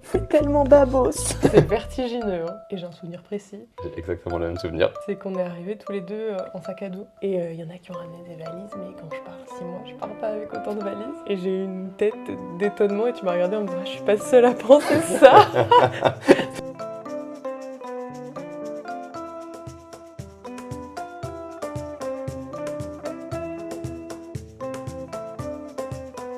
C'est tellement babos. C'est vertigineux, hein. Et j'ai un souvenir précis. J'ai exactement le même souvenir. C'est qu'on est arrivés tous les deux en sac à dos. Et il y en a qui ont ramené des valises, mais quand je pars 6 mois, je pars pas avec autant de valises. Et j'ai eu une tête d'étonnement et tu m'as regardé en me disant, je suis pas seule à penser ça.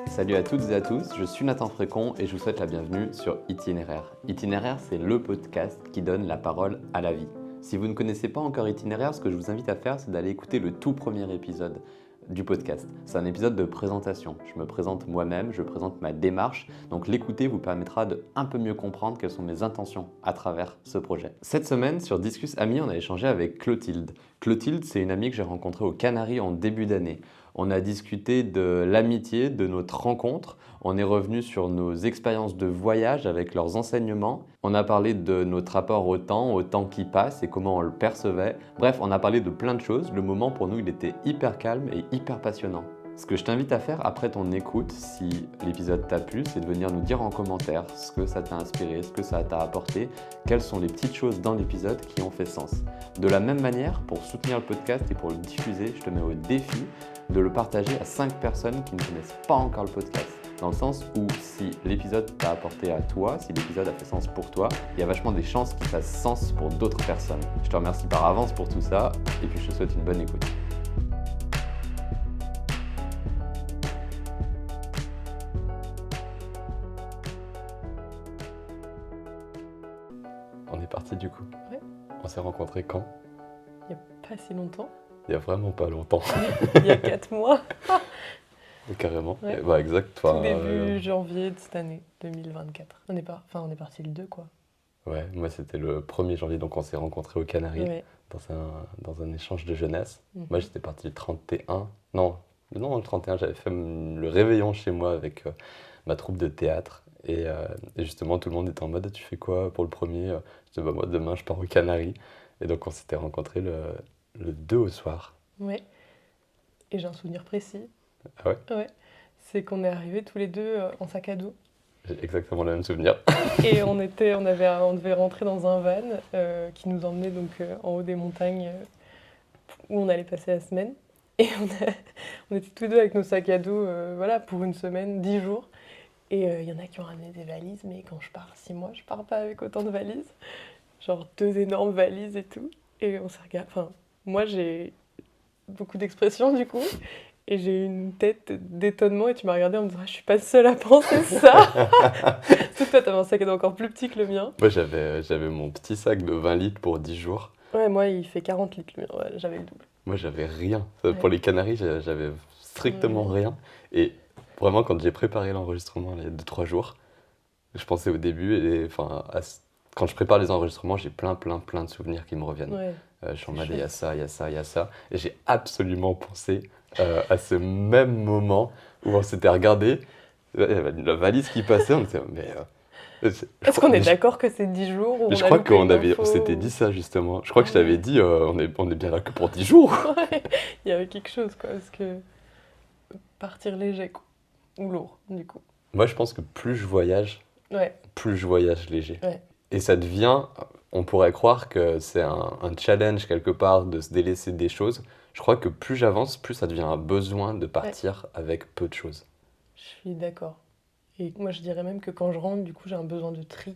Salut à toutes et à tous, je suis Nathan Frécon et je vous souhaite la bienvenue sur Itinéraire. Itinéraire, c'est le podcast qui donne la parole à la vie. Si vous ne connaissez pas encore Itinéraire, ce que je vous invite à faire, c'est d'aller écouter le tout premier épisode du podcast. C'est un épisode de présentation. Je me présente moi-même, je présente ma démarche. Donc l'écouter vous permettra de un peu mieux comprendre quelles sont mes intentions à travers ce projet. Cette semaine, sur Discus Amis, on a échangé avec Clotilde. Clotilde, c'est une amie que j'ai rencontrée aux Canaries en début d'année. On a discuté de l'amitié, de notre rencontre. On est revenu sur nos expériences de voyage avec leurs enseignements. On a parlé de notre rapport au temps qui passe et comment on le percevait. Bref, on a parlé de plein de choses. Le moment pour nous, il était hyper calme et hyper passionnant. Ce que je t'invite à faire après ton écoute, si l'épisode t'a plu, c'est de venir nous dire en commentaire ce que ça t'a inspiré, ce que ça t'a apporté, quelles sont les petites choses dans l'épisode qui ont fait sens. De la même manière, pour soutenir le podcast et pour le diffuser, je te mets au défi de le partager à 5 personnes qui ne connaissent pas encore le podcast. Dans le sens où si l'épisode t'a apporté à toi, si l'épisode a fait sens pour toi, il y a vachement des chances qu'il fasse sens pour d'autres personnes. Je te remercie par avance pour tout ça et puis je te souhaite une bonne écoute. On est parti du coup. Ouais. On s'est rencontrés quand ? Il n'y a pas si longtemps. Il y a vraiment pas longtemps. Il y a 4 mois. Carrément. Ouais. Bah exact. Tout début janvier de cette année 2024. On est parti le 2 quoi. Ouais, moi c'était le 1er janvier, donc on s'est rencontrés aux Canaries Ouais. dans un échange de jeunesse. Mhm. Moi j'étais parti le 31. Non, le 31, j'avais fait le réveillon chez moi avec ma troupe de théâtre. Et justement, tout le monde était en mode, tu fais quoi pour le 1er ? Je disais, bah, moi demain je pars aux Canaries. Et donc on s'était rencontrés le 2 au soir. Ouais. Et j'ai un souvenir précis. Ah ouais ? Ouais. C'est qu'on est arrivés tous les deux en sac à dos. J'ai exactement le même souvenir. Et on devait rentrer dans un van qui nous emmenait donc en haut des montagnes où on allait passer la semaine. Et on était tous les deux avec nos sacs à dos voilà, pour une semaine, 10 jours. Et il y en a qui ont ramené des valises, mais quand je pars 6 mois, je pars pas avec autant de valises. Genre 2 énormes valises et tout. Et on s'est regardé. Enfin, moi j'ai beaucoup d'expressions du coup. Et j'ai eu une tête d'étonnement et tu m'as regardé en me disant je suis pas seule à penser ça. Parce que toi t'avais un sac à dos encore plus petit que le mien. Moi j'avais mon petit sac de 20 litres pour 10 jours. Ouais, moi il fait 40 litres le mien, ouais, j'avais le double. Moi j'avais rien. Ouais. Pour les Canaries, j'avais strictement rien. Et vraiment quand j'ai préparé l'enregistrement il y a 2-3 jours, je pensais au début et enfin quand je prépare les enregistrements, j'ai plein de souvenirs qui me reviennent. Ouais. Je suis en mode il y a ça. Et j'ai absolument pensé à ce même moment où on s'était regardé, la valise qui passait, on était mais Est-ce qu'on est d'accord que c'est 10 jours ou mais je on a crois loupé une info on s'était dit ça justement. Je crois que je t'avais dit on est bien là que pour 10 jours. Ouais, il y avait quelque chose quoi, parce que partir léger quoi, ou lourd du coup. Moi je pense que plus je voyage léger. Ouais. Et ça devient, on pourrait croire que c'est un challenge quelque part de se délaisser des choses. Je crois que plus j'avance, plus ça devient un besoin de partir avec peu de choses. Je suis d'accord. Et moi je dirais même que quand je rentre, du coup j'ai un besoin de tri,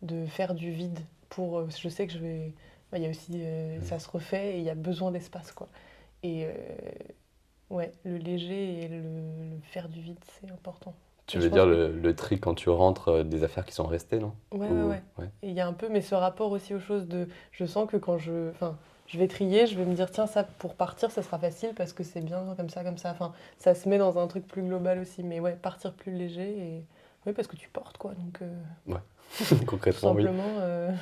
de faire du vide pour. Je sais que je vais. Il y a aussi. Ça se refait et il y a besoin d'espace quoi. Et ouais, le léger et le faire du vide, c'est important. Tu Et veux je dire pense que- le tri quand tu rentres des affaires qui sont restées, non ? Ouais, Ou- ouais. Et il y a un peu, mais ce rapport aussi aux choses de. Je sens que quand je vais trier, je vais me dire, tiens, ça pour partir, ça sera facile parce que c'est bien comme ça, comme ça. Enfin, ça se met dans un truc plus global aussi. Mais ouais, partir plus léger et. Oui, parce que tu portes quoi. Donc, tout Concrètement, oui. simplement.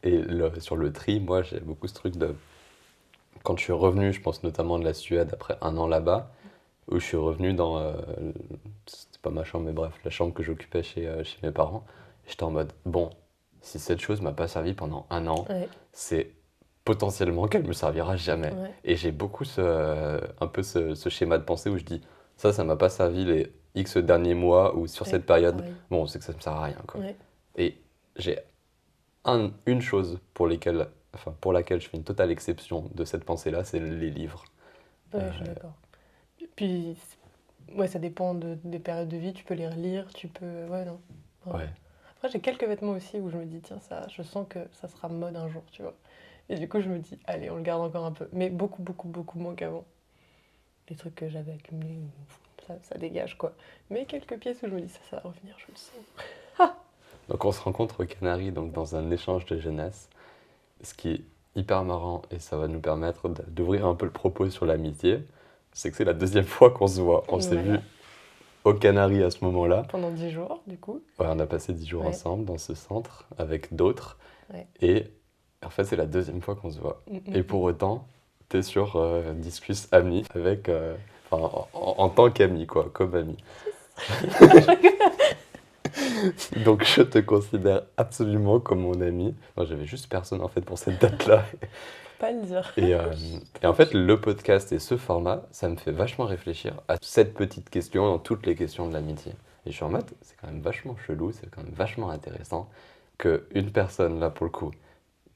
Et sur le tri, moi j'ai beaucoup ce truc de... Quand je suis revenu, je pense notamment de la Suède après un an là-bas, où je suis revenu dans... c'était pas ma chambre, mais bref, la chambre que j'occupais chez mes parents. J'étais en mode, bon, si cette chose m'a pas servi pendant un an, Ouais, c'est potentiellement qu'elle me servira jamais. ouais. Et j'ai beaucoup un peu ce schéma de pensée où je dis, ça m'a pas servi les X derniers mois ou sur Ouais, cette période, pareil. bon, c'est que ça me sert à rien, quoi. Ouais. Et j'ai une chose pour laquelle je fais une totale exception de cette pensée-là, c'est les livres. Ouais, je suis d'accord. Puis, ouais, ça dépend des périodes de vie. Tu peux les relire, tu peux. Ouais, non. Ouais. Ouais. Après, j'ai quelques vêtements aussi où je me dis, tiens, ça, je sens que ça sera mode un jour, tu vois. Et du coup, je me dis, allez, on le garde encore un peu. Mais beaucoup, beaucoup, beaucoup moins qu'avant. Les trucs que j'avais accumulés, ça dégage, quoi. Mais quelques pièces où je me dis, ça va revenir, je le sens. Donc on se rencontre aux Canaries, donc dans un échange de jeunesse. Ce qui est hyper marrant, et ça va nous permettre d'ouvrir un peu le propos sur l'amitié, c'est que c'est la deuxième fois qu'on se voit. On s'est Voilà. vu aux Canaries à ce moment-là. Pendant 10 jours, du coup. Ouais, on a passé 10 jours Ouais. ensemble dans ce centre avec d'autres. Ouais. Et en fait, c'est la deuxième fois qu'on se voit. Mm, Et pour autant, t'es sur Discus Ami avec, en tant qu'ami, quoi, comme ami. Donc je te considère absolument comme mon ami. Moi, j'avais juste personne en fait pour cette date-là. Faut pas le dire. Et en fait, le podcast et ce format, ça me fait vachement réfléchir à cette petite question dans toutes les questions de l'amitié. Et je suis en mode, c'est quand même vachement chelou, c'est quand même vachement intéressant qu'une personne, là pour le coup,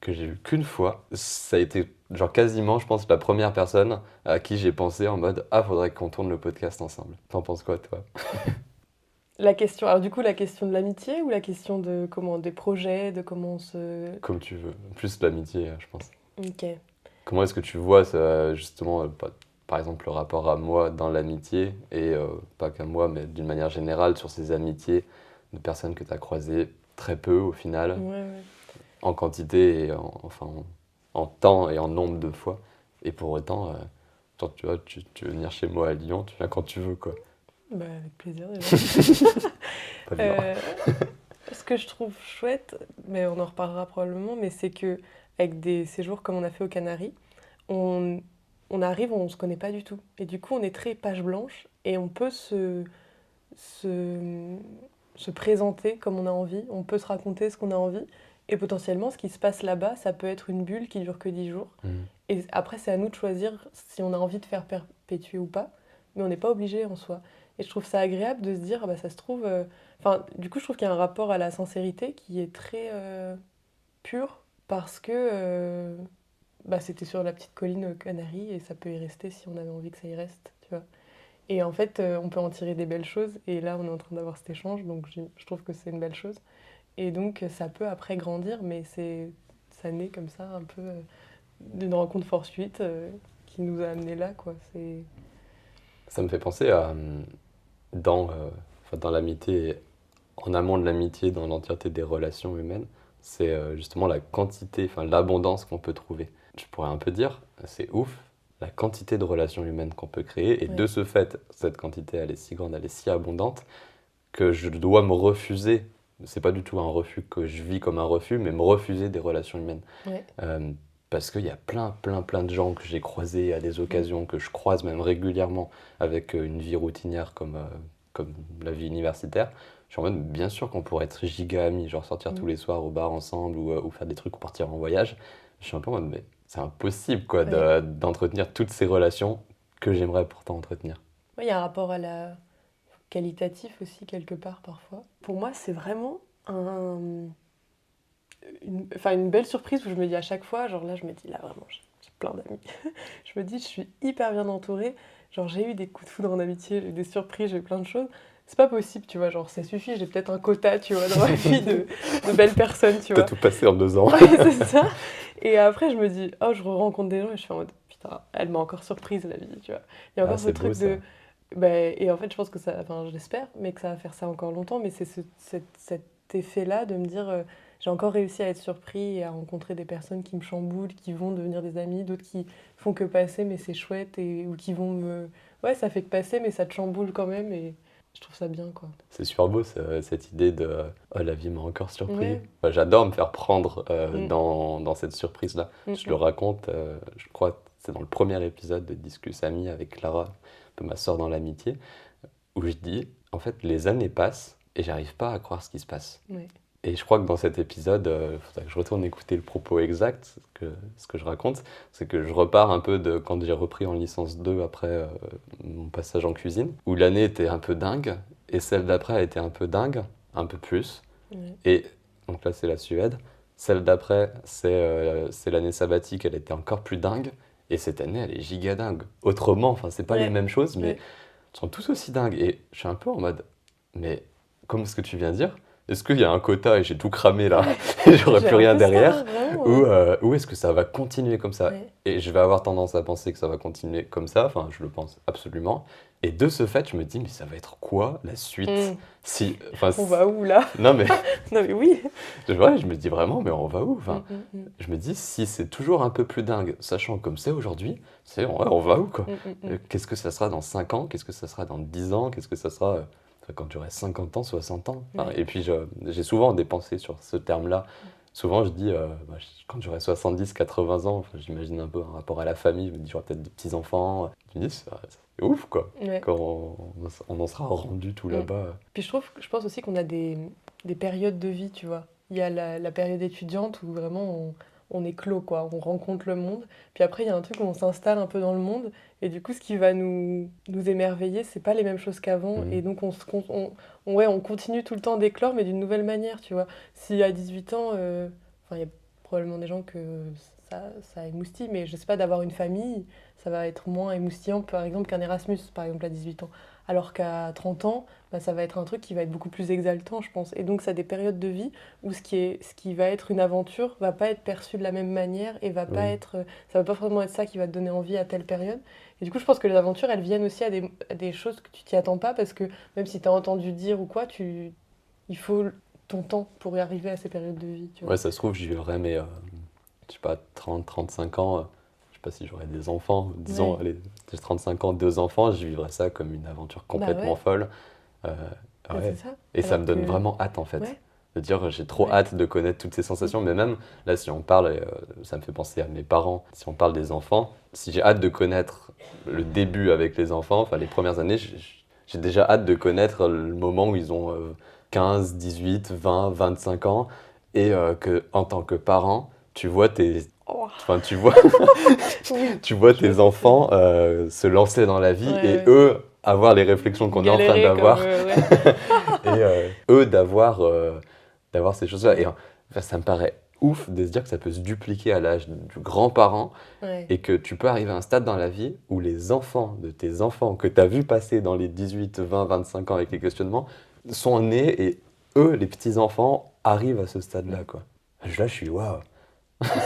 que j'ai vu qu'une fois, ça a été genre quasiment, je pense, la première personne à qui j'ai pensé en mode, ah, faudrait qu'on tourne le podcast ensemble. T'en penses quoi, toi? La question, alors du coup, la question de l'amitié ou la question de comment, des projets, de comment on se. Comme tu veux. Plus l'amitié, je pense. Ok. Comment est-ce que tu vois ça, justement, par exemple, le rapport à moi dans l'amitié, et pas qu'à moi, mais d'une manière générale, sur ces amitiés de personnes que tu as croisées très peu au final, Ouais, ouais. en quantité et en temps et en nombre de fois. Et pour autant, genre, tu vois, tu veux venir chez moi à Lyon, tu viens quand tu veux, quoi. Bah, avec plaisir déjà. Pas bien. Euh, Ce que je trouve chouette, mais on en reparlera probablement, mais c'est que avec des séjours comme on a fait aux Canaries, on, on arrive, on se connaît pas du tout. Et du coup, on est très page blanche et on peut se, se présenter comme on a envie, on peut se raconter ce qu'on a envie. Et potentiellement, ce qui se passe là-bas, ça peut être une bulle qui dure que 10 jours. Mhm. Et après, c'est à nous de choisir si on a envie de faire perpétuer ou pas, mais on n'est pas obligé en soi. Et je trouve ça agréable de se dire, ah bah, ça se trouve. Enfin, du coup, je trouve qu'il y a un rapport à la sincérité qui est très pur parce que bah, c'était sur la petite colline aux Canaries et ça peut y rester si on avait envie que ça y reste, tu vois. Et en fait, on peut en tirer des belles choses. Et là, on est en train d'avoir cet échange, donc je trouve que c'est une belle chose. Et donc, ça peut après grandir, mais ça naît comme ça, un peu d'une rencontre fortuite qui nous a amenés là, quoi. Ça me fait penser à, dans l'amitié, en amont de l'amitié, dans l'entièreté des relations humaines, c'est justement la quantité, enfin l'abondance qu'on peut trouver. Je pourrais un peu dire, c'est ouf, la quantité de relations humaines qu'on peut créer, et Ouais. de ce fait, cette quantité, elle est si grande, elle est si abondante, que je dois me refuser, c'est pas du tout un refus que je vis comme un refus, mais me refuser des relations humaines. Ouais. Euh, Parce qu'il y a plein de gens que j'ai croisés à des Mm. occasions, que je croise même régulièrement avec une vie routinière comme la vie universitaire. Je suis en mode, bien sûr qu'on pourrait être giga amis, genre sortir tous Mm. les soirs au bar ensemble ou faire des trucs ou partir en voyage. Je suis un peu en mode, mais c'est impossible quoi, Ouais. d'entretenir toutes ces relations que j'aimerais pourtant entretenir. Ouais, il y a un rapport à la qualitatif aussi, quelque part, parfois. Pour moi, c'est vraiment enfin, une belle surprise où je me dis à chaque fois, genre là, je me dis, là, vraiment, j'ai plein d'amis. Je me dis, je suis hyper bien entourée. Genre, j'ai eu des coups de foudre en amitié, j'ai eu des surprises, j'ai eu plein de choses. C'est pas possible, tu vois, genre, ça suffit, j'ai peut-être un quota, tu vois, dans ma vie de belles personnes, tu T'as vois. tout passé en 2 ans. Ouais, c'est ça. Et après, je me dis, oh, je rencontre des gens et je suis en mode, putain, elle m'a encore surprise, la vie, tu vois. Il y a Ah, encore ce c'est beau truc ça. de. Bah, et en fait, je pense que ça. Enfin, je l'espère, mais que ça va faire ça encore longtemps. Mais c'est cet effet-là de me dire, j'ai encore réussi à être surpris et à rencontrer des personnes qui me chamboulent, qui vont devenir des amis, d'autres qui font que passer, mais c'est chouette, ou qui vont me. Ouais, ça fait que passer, mais ça te chamboule quand même, et je trouve ça bien, quoi. C'est super beau cette idée de oh, la vie m'a encore surpris. Ouais. Enfin, j'adore me faire prendre Mm, dans cette surprise-là. mm, Je le mm. raconte, je crois que c'est dans le premier épisode de Discus Amis avec Clara, un peu ma sœur dans l'amitié, où je dis en fait les années passent et j'arrive pas à croire ce qui se passe. Ouais. Et je crois que dans cet épisode, il faudrait que je retourne écouter le propos exact, ce que je raconte, c'est que je repars un peu de quand j'ai repris en licence 2 après mon passage en cuisine, où l'année était un peu dingue, et celle d'après a été un peu dingue, un peu plus. Ouais. Et Donc là, c'est la Suède. Celle d'après, c'est l'année sabbatique, elle était encore plus dingue. Et cette année, elle est giga dingue. Autrement, enfin, c'est pas les Ouais, mêmes choses, mais ouais. ils sont tous aussi dingues. Et je suis un peu en mode, mais comme ce que tu viens de dire, est-ce qu'il y a un quota et j'ai tout cramé là, et j'aurai J'ai plus un rien peu ça, derrière, hein, vraiment. ou est-ce que ça va continuer comme ça? Ouais. Et je vais avoir tendance à penser que ça va continuer comme ça, enfin, je le pense absolument. Et de ce fait, je me dis, mais ça va être quoi la suite? Mm. Si, enfin, On va où là? non mais, Non mais oui. ouais, je me dis vraiment, mais on va où? Mm, Enfin, mm, mm. je me dis, si c'est toujours un peu plus dingue, sachant comme c'est aujourd'hui, ouais, on va où quoi? Mm, mm, mm. Qu'est-ce que ça sera dans 5 ans? Qu'est-ce que ça sera dans 10 ans? Qu'est-ce que ça sera quand j'aurai 50 ans, 60 ans? Enfin, Ouais. et puis j'ai souvent des pensées sur ce terme-là. Souvent je dis, quand j'aurai 70, 80 ans, enfin, j'imagine un peu un rapport à la famille, je me dis j'aurai peut-être des petits-enfants. Je me dis, c'est ouf quoi, Ouais. quand on en sera rendu tout Mm. là-bas. Puis je pense aussi qu'on a des périodes de vie, tu vois. Il y a la période étudiante où vraiment on est clos, quoi. On rencontre le monde. Puis après, il y a un truc où on s'installe un peu dans le monde. Et du coup, ce qui va nous émerveiller, c'est pas les mêmes choses qu'avant. Mhm. Et donc, ouais, on continue tout le temps d'éclore, mais d'une nouvelle manière, tu vois. Si à 18 ans, enfin, il y a probablement des gens que ça émoustille, mais je sais pas, d'avoir une famille, ça va être moins émoustillant, par exemple, qu'un Erasmus, par exemple, à 18 ans. Alors qu'à 30 ans, bah, ça va être un truc qui va être beaucoup plus exaltant, je pense. Et donc, ça a des périodes de vie où ce qui va être une aventure va pas être perçu de la même manière et va pas Oui. être, ça va pas forcément être ça qui va te donner envie à telle période. Et du coup, je pense que les aventures, elles viennent aussi à des choses que tu t'y attends pas parce que même si tu as entendu dire ou quoi, il faut ton temps pour y arriver à ces périodes de vie, tu vois. Ouais, ça se trouve, j'y vivrai, mais je sais pas, 30, 35 ans, je sais pas si j'aurai des enfants, disons, Ouais. allez, j'ai 35 ans, 2 enfants, je vivrai ça comme une aventure Bah complètement ouais, folle. Euh, bah c'est ouais. ça. Et ça Alors me donne que, vraiment hâte en fait. ouais, De dire, j'ai trop ouais. hâte de connaître toutes ces sensations, mais même là, si on parle, ça me fait penser à mes parents, si on parle des enfants, si j'ai hâte de connaître le début avec les enfants, enfin les premières années, j'ai déjà hâte de connaître le moment où ils ont 15, 18, 20, 25 ans, et que en tant que parent, tu vois Oh, enfin, tu vois, oui, tu vois je vois tes ce que c'est. enfants se lancer dans la vie Ouais, et ouais. eux avoir les réflexions qu'on est en train Galérer comme, d'avoir ouais. et eux d'avoir ces choses-là. Et Ouais, enfin, ça me paraît ouf de se dire que ça peut se dupliquer à l'âge du grand-parent ouais. et que tu peux arriver à un stade dans la vie où les enfants de tes enfants que tu as vu passer dans les 18, 20, 25 ans avec les questionnements sont nés et eux, les petits-enfants, arrivent à ce stade-là, Mm. quoi. Là, je suis waouh.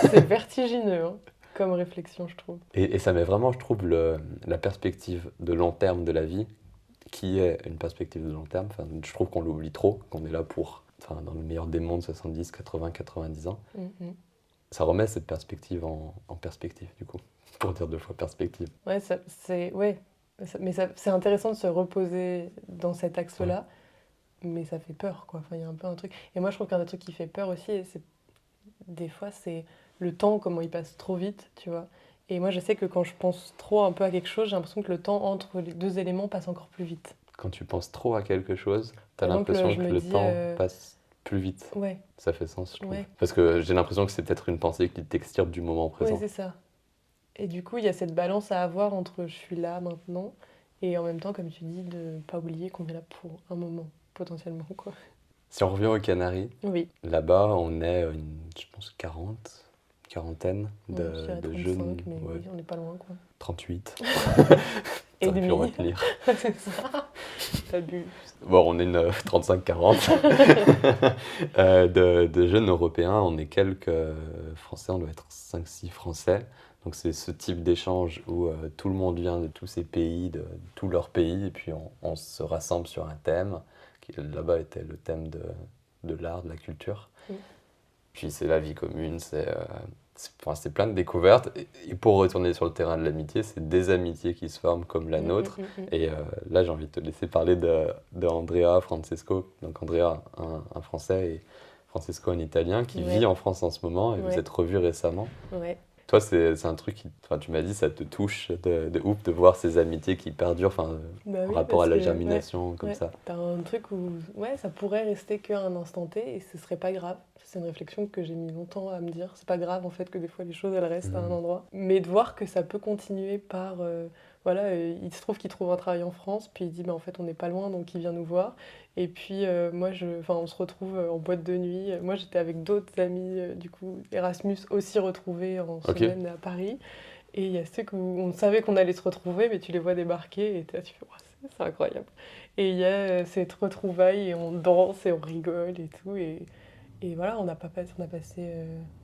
C'est vertigineux, hein, comme réflexion, je trouve. Et ça met vraiment, je trouve, la perspective de long terme de la vie, qui est une perspective de long terme. Enfin, je trouve qu'on l'oublie trop, qu'on est là pour, enfin, dans le meilleur des mondes, 70, 80, 90 ans. Mm, mm. Ça remet cette perspective en perspective, du coup, pour dire 2 fois perspective. Ouais, ouais. C'est intéressant de se reposer dans cet Ouais. axe-là, mais ça fait peur, quoi. Enfin, il y a un peu un truc. Et moi, je trouve qu'un des trucs qui fait peur aussi, et des fois, c'est le temps, comment il passe trop vite, tu vois. Et moi, je sais que quand je pense trop un peu à quelque chose, j'ai l'impression que le temps entre les deux éléments passe encore plus vite. Quand tu penses trop à quelque chose, tu as Par exemple, l'impression je que me le dis, temps passe plus vite. ouais, Ça fait sens, je trouve. ouais, Parce que j'ai l'impression que c'est peut-être une pensée qui t'extirpe du moment ouais, présent. c'est ça. Et du coup, il y a cette balance à avoir entre je suis là maintenant et en même temps, comme tu dis, de ne pas oublier qu'on est là pour un moment, potentiellement, quoi. Si on revient aux Canaries, Oui, là-bas, on est, je pense, quarantaine ouais, je dirais de 35, jeunes, mais ouais, oui, on n'est pas loin, quoi. 38, Et t'aurais pu demi, retenir. c'est ça. T'abuses. Bon, on est une 35-40 de jeunes Européens, on est quelques Français, on doit être 5-6 Français. Donc c'est ce type d'échange où tout le monde vient de tous ces pays, de tous leurs pays, et puis on se rassemble sur un thème, qui là-bas était le thème de l'art, de la culture. Mm. Puis c'est la vie commune, enfin, c'est plein de découvertes. Et pour retourner sur le terrain de l'amitié, c'est des amitiés qui se forment comme la Mm, nôtre. mm, mm, mm. Et là, j'ai envie de te laisser parler de Andrea Francesco. Donc Andrea, un Français, et Francesco, un Italien, qui Ouais, vit en France en ce moment, et vous ouais, êtes revus récemment. ouais. Toi, c'est un truc qui, enfin, tu m'as dit, ça te touche de ouf de voir ces amitiés qui perdurent, enfin, Bah en oui, rapport à parce la que, ouais, germination, comme ouais. ça. T'as un truc où, ouais, ça pourrait rester qu'à un instant T et ce serait pas grave. c'est une réflexion que j'ai mis longtemps à me dire. C'est pas grave en fait que des fois les choses elles restent à un endroit. Mais de voir que ça peut continuer par... voilà, il se trouve qu'il trouve un travail en France, puis il dit en fait on n'est pas loin donc il vient nous voir. Et puis moi, on se retrouve en boîte de nuit. Moi j'étais avec d'autres amis, du coup Erasmus aussi retrouvés en semaine à Paris. Et il y a ceux où on savait qu'on allait se retrouver, mais tu les vois débarquer et tu fais, ouais, c'est incroyable. Et il y a cette retrouvaille et on danse et on rigole et tout. Et voilà, on a passé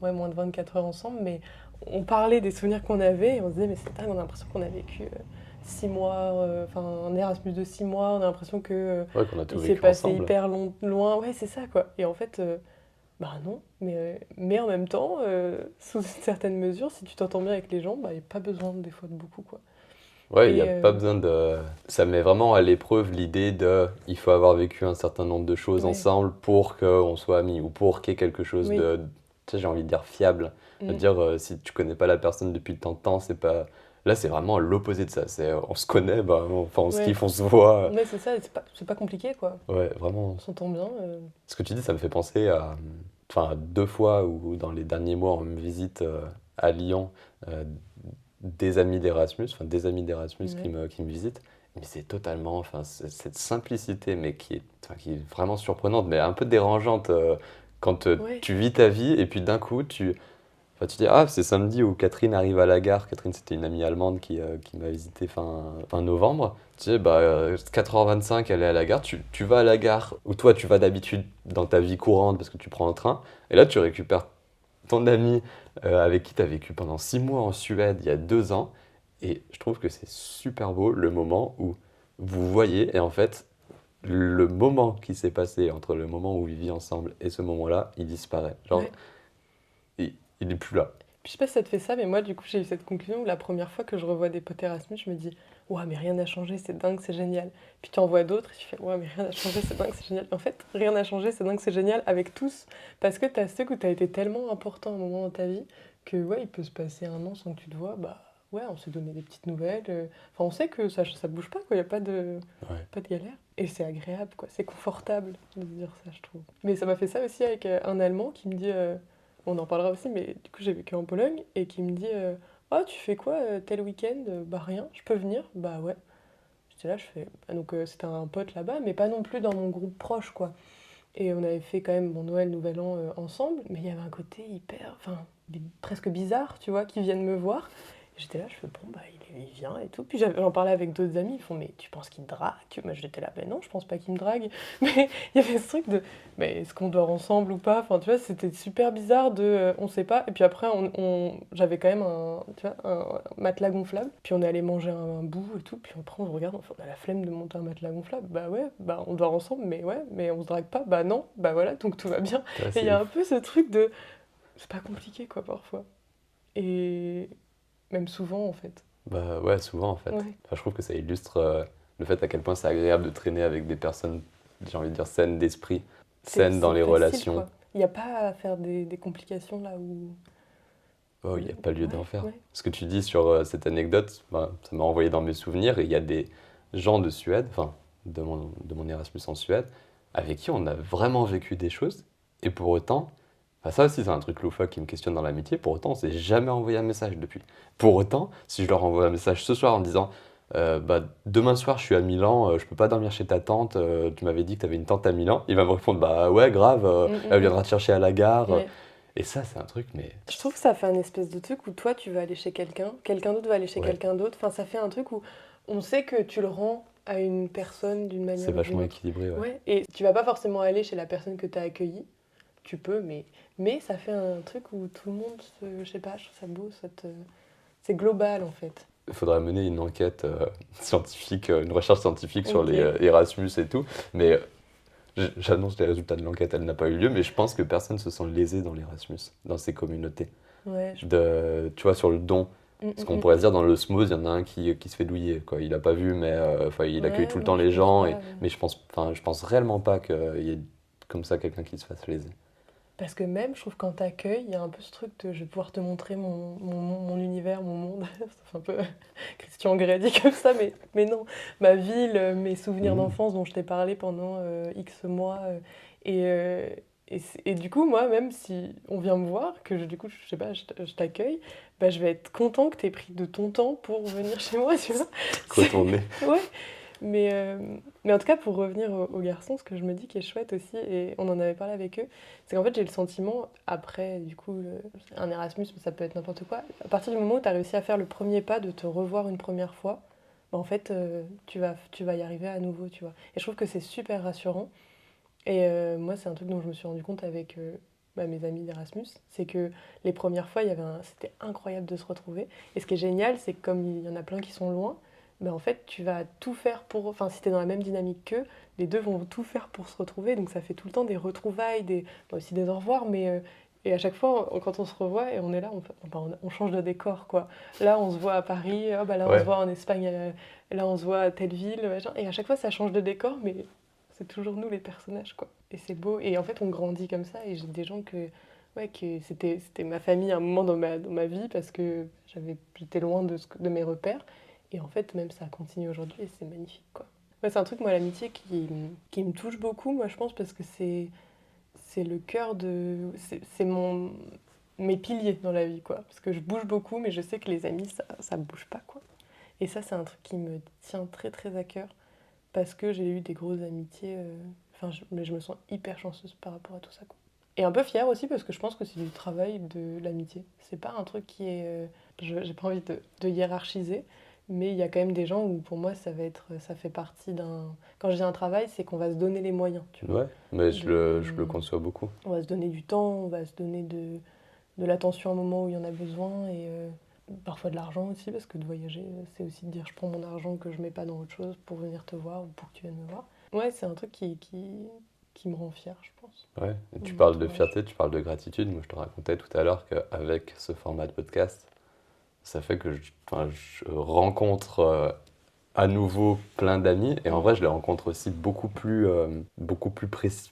moins de 24 heures ensemble, mais on parlait des souvenirs qu'on avait et on se disait, mais c'est dingue, on a l'impression qu'on a vécu 6 mois, un Erasmus de 6 mois, on a l'impression que qu'on a tout il s'est vécu passé ensemble. hyper loin. Ouais, c'est ça quoi. Et en fait, bah non, mais en même temps, sous certaines mesures, si tu t'entends bien avec les gens, bah, il n'y a pas besoin des fois de beaucoup quoi. Ouais, il n'y Et a pas besoin de... Ça met vraiment à l'épreuve l'idée de... Il faut avoir vécu un certain nombre de choses ouais, ensemble pour qu'on soit amis ou pour qu'il y ait quelque chose oui. de... Tu sais, j'ai envie de dire fiable. De Mm. dire, si tu connais pas la personne depuis tant de temps, c'est pas... Là, c'est vraiment l'opposé de ça. C'est, on se connaît, bah, enfin, on se Ouais. kiffe, on se voit. Ouais, c'est ça, c'est pas compliqué quoi. Ouais, vraiment. On s'entend bien. Ce que tu dis, ça me fait penser à... Enfin, 2 fois où dans les derniers mois, on me visite à Lyon, euh, des amis d'Erasmus, enfin des amis d'Erasmus Ouais. qui me visitent. Mais c'est totalement, enfin, cette simplicité, mais qui est vraiment surprenante, mais un peu dérangeante quand Ouais. tu vis ta vie et puis d'un coup, enfin, tu dis, ah, c'est samedi où Catherine arrive à la gare. Catherine, c'était une amie allemande qui m'a visité fin novembre. Tu sais, 4h25, elle est à la gare. Tu vas à la gare où toi, tu vas d'habitude dans ta vie courante parce que tu prends le train. Et là, tu récupères ton ami avec qui tu as vécu pendant 6 mois en Suède il y a 2 ans. Et je trouve que c'est super beau le moment où vous voyez, et en fait, le moment qui s'est passé entre le moment où vous viviez ensemble et ce moment-là, il disparaît. Genre, Ouais. il est plus là. Puis je sais pas si ça te fait ça, mais moi, du coup, j'ai eu cette conclusion où la première fois que je revois des potes Erasmus, je me dis, ouah, mais rien n'a changé, c'est dingue, c'est génial. Puis tu en vois d'autres, et tu fais, ouah, mais rien n'a changé, c'est dingue, c'est génial. En fait, rien n'a changé, c'est dingue, c'est génial avec tous. Parce que t'as ceux où t'as été tellement important à un moment dans ta vie que, ouais, il peut se passer un an sans que tu te vois, bah, ouais, on s'est donné des petites nouvelles. Enfin, on sait que ça bouge pas, quoi, il y a Ouais. pas de galère. Et c'est agréable, quoi, c'est confortable de se dire ça, je trouve. Mais ça m'a fait ça aussi avec un Allemand qui me dit. On en parlera aussi, mais du coup j'ai vécu en Pologne et qui me dit ah tu fais quoi tel week-end? Bah rien, je peux venir? Bah ouais. J'étais là, je fais. Ah, donc c'était un pote là-bas, mais pas non plus dans mon groupe proche quoi. Et on avait fait quand même mon Noël, Nouvel An ensemble, mais il y avait un côté hyper, enfin presque bizarre, tu vois, qui viennent me voir. Et j'étais là, je fais bon bah il vient et tout. Puis j'en parlais avec d'autres amis, ils font mais tu penses qu'il me drague? Moi j'étais là, ben non, je pense pas qu'il me drague. Mais il y avait ce truc de mais est-ce qu'on dort ensemble ou pas? Enfin tu vois, c'était super bizarre de on sait pas. Et puis après j'avais quand même un matelas gonflable. Puis on est allé manger un bout et tout. Puis après on se regarde, on a la flemme de monter un matelas gonflable. Bah ouais, bah on dort ensemble, mais ouais, mais on se drague pas. Bah non, bah voilà, donc tout va bien. Ouais, Et il c'est y a un ouf. peu ce truc de c'est pas compliqué quoi parfois. Et même souvent en fait. Bah ouais, souvent en fait. Ouais. Enfin, je trouve que ça illustre le fait à quel point c'est agréable de traîner avec des personnes, j'ai envie de dire, saines d'esprit, saines dans C'est les facile relations. quoi. Il n'y a pas à faire des complications là où. Oh, il n'y a pas lieu d'en Ouais, faire. ouais. Ce que tu dis sur cette anecdote, ça m'a envoyé dans mes souvenirs. Et il y a des gens de Suède, enfin de mon Erasmus en Suède, avec qui on a vraiment vécu des choses. Et pour autant, enfin, ça aussi c'est un truc loufoque qui me questionne dans l'amitié, pour autant on s'est jamais envoyé un message depuis. Pour autant, si je leur envoie un message ce soir en disant demain soir je suis à Milan, je peux pas dormir chez ta tante, tu m'avais dit que tu avais une tante à Milan, il va me répondre bah ouais grave, elle viendra te chercher à la gare. Ouais. Et ça c'est un truc mais... Je trouve que ça fait un espèce de truc où toi tu vas aller chez quelqu'un, quelqu'un d'autre va aller chez Ouais, quelqu'un d'autre. Enfin, ça fait un truc où on sait que tu le rends à une personne d'une c'est manière ou d'une vachement autre. équilibré, ouais. Ouais. Et tu vas pas forcément aller chez la personne que tu as accueillie. Tu peux, mais ça fait un truc où tout le monde je sais pas, je trouve ça beau. C'est global en fait. Il faudrait mener une enquête scientifique, une recherche scientifique sur Ok. les Erasmus et tout. Mais j'annonce les résultats de l'enquête, elle n'a pas eu lieu, mais je pense que personne se sent lésé dans l'Erasmus, dans ces communautés. Ouais. Tu vois, sur le don, ce qu'on pourrait se dire dans l'osmose, il y en a un qui se fait douiller, quoi. Il n'a pas vu, mais enfin, il accueille Ouais, tout le non, temps je les pense gens. pas. Mais je pense réellement pas qu'il y ait comme ça quelqu'un qui se fasse léser. Parce que même, je trouve, quand t'accueilles, il y a un peu ce truc de je vais pouvoir te montrer mon univers, mon monde. C'est un peu Christian Grey dit comme ça, mais non. Ma ville, mes souvenirs Mhm. d'enfance dont je t'ai parlé pendant X mois. Et, euh, et du coup, moi, même si on vient me voir, du coup, je sais pas, je t'accueille, bah, je vais être content que tu aies pris de ton temps pour venir chez moi, tu vois. Retourner. Ouais, mais en tout cas, pour revenir aux garçons, ce que je me dis qui est chouette aussi, et on en avait parlé avec eux, c'est qu'en fait, j'ai le sentiment, après, du coup, un Erasmus, ça peut être n'importe quoi, à partir du moment où tu as réussi à faire le premier pas de te revoir une première fois, bah, en fait, tu vas y arriver à nouveau, tu vois. Et je trouve que c'est super rassurant. Et moi, c'est un truc dont je me suis rendu compte avec mes amis d'Erasmus, c'est que les premières fois, c'était incroyable de se retrouver. Et ce qui est génial, c'est que comme il y en a plein qui sont loin, ben en fait, tu vas tout faire pour... Enfin, si tu es dans la même dynamique qu'eux, les deux vont tout faire pour se retrouver. Donc ça fait tout le temps des retrouvailles, aussi des au revoir, mais... et à chaque fois, quand on se revoit et on est là, on change de décor, quoi. Là, on se voit à Paris, oh, bah là, on se Ouais. voit en Espagne, là, on se voit à telle ville, machin. Et à chaque fois, ça change de décor, mais c'est toujours nous les personnages, quoi. Et c'est beau. Et en fait, on grandit comme ça. Et j'ai des gens que c'était ma famille à un moment dans ma vie parce que j'étais loin de mes repères. Et en fait, même ça continue aujourd'hui et c'est magnifique, quoi. Ouais, c'est un truc, moi, l'amitié qui me touche beaucoup, moi, je pense, parce que c'est le cœur de... C'est mes piliers dans la vie, quoi. Parce que je bouge beaucoup, mais je sais que les amis, ça bouge pas, quoi. Et ça, c'est un truc qui me tient très, très à cœur parce que j'ai eu des grosses amitiés. Mais je me sens hyper chanceuse par rapport à tout ça, quoi. Et un peu fière aussi parce que je pense que c'est du travail de l'amitié. C'est pas un truc qui est. J'ai pas envie de hiérarchiser, mais il y a quand même des gens où pour moi ça fait partie d'un. Quand je dis un travail, c'est qu'on va se donner les moyens, tu vois. Ouais, mais je le conçois beaucoup. On va se donner du temps, on va se donner de l'attention à un moment où il y en a besoin et parfois de l'argent aussi parce que de voyager, c'est aussi de dire je prends mon argent que je mets pas dans autre chose pour venir te voir ou pour que tu viennes me voir. Ouais, c'est un truc qui me rend fière, je pense. Ouais, et tu Mon parles de entourage. fierté, tu parles de gratitude. Moi, je te racontais tout à l'heure qu'avec ce format de podcast, ça fait que je rencontre à nouveau plein d'amis. Et en vrai, je les rencontre aussi beaucoup plus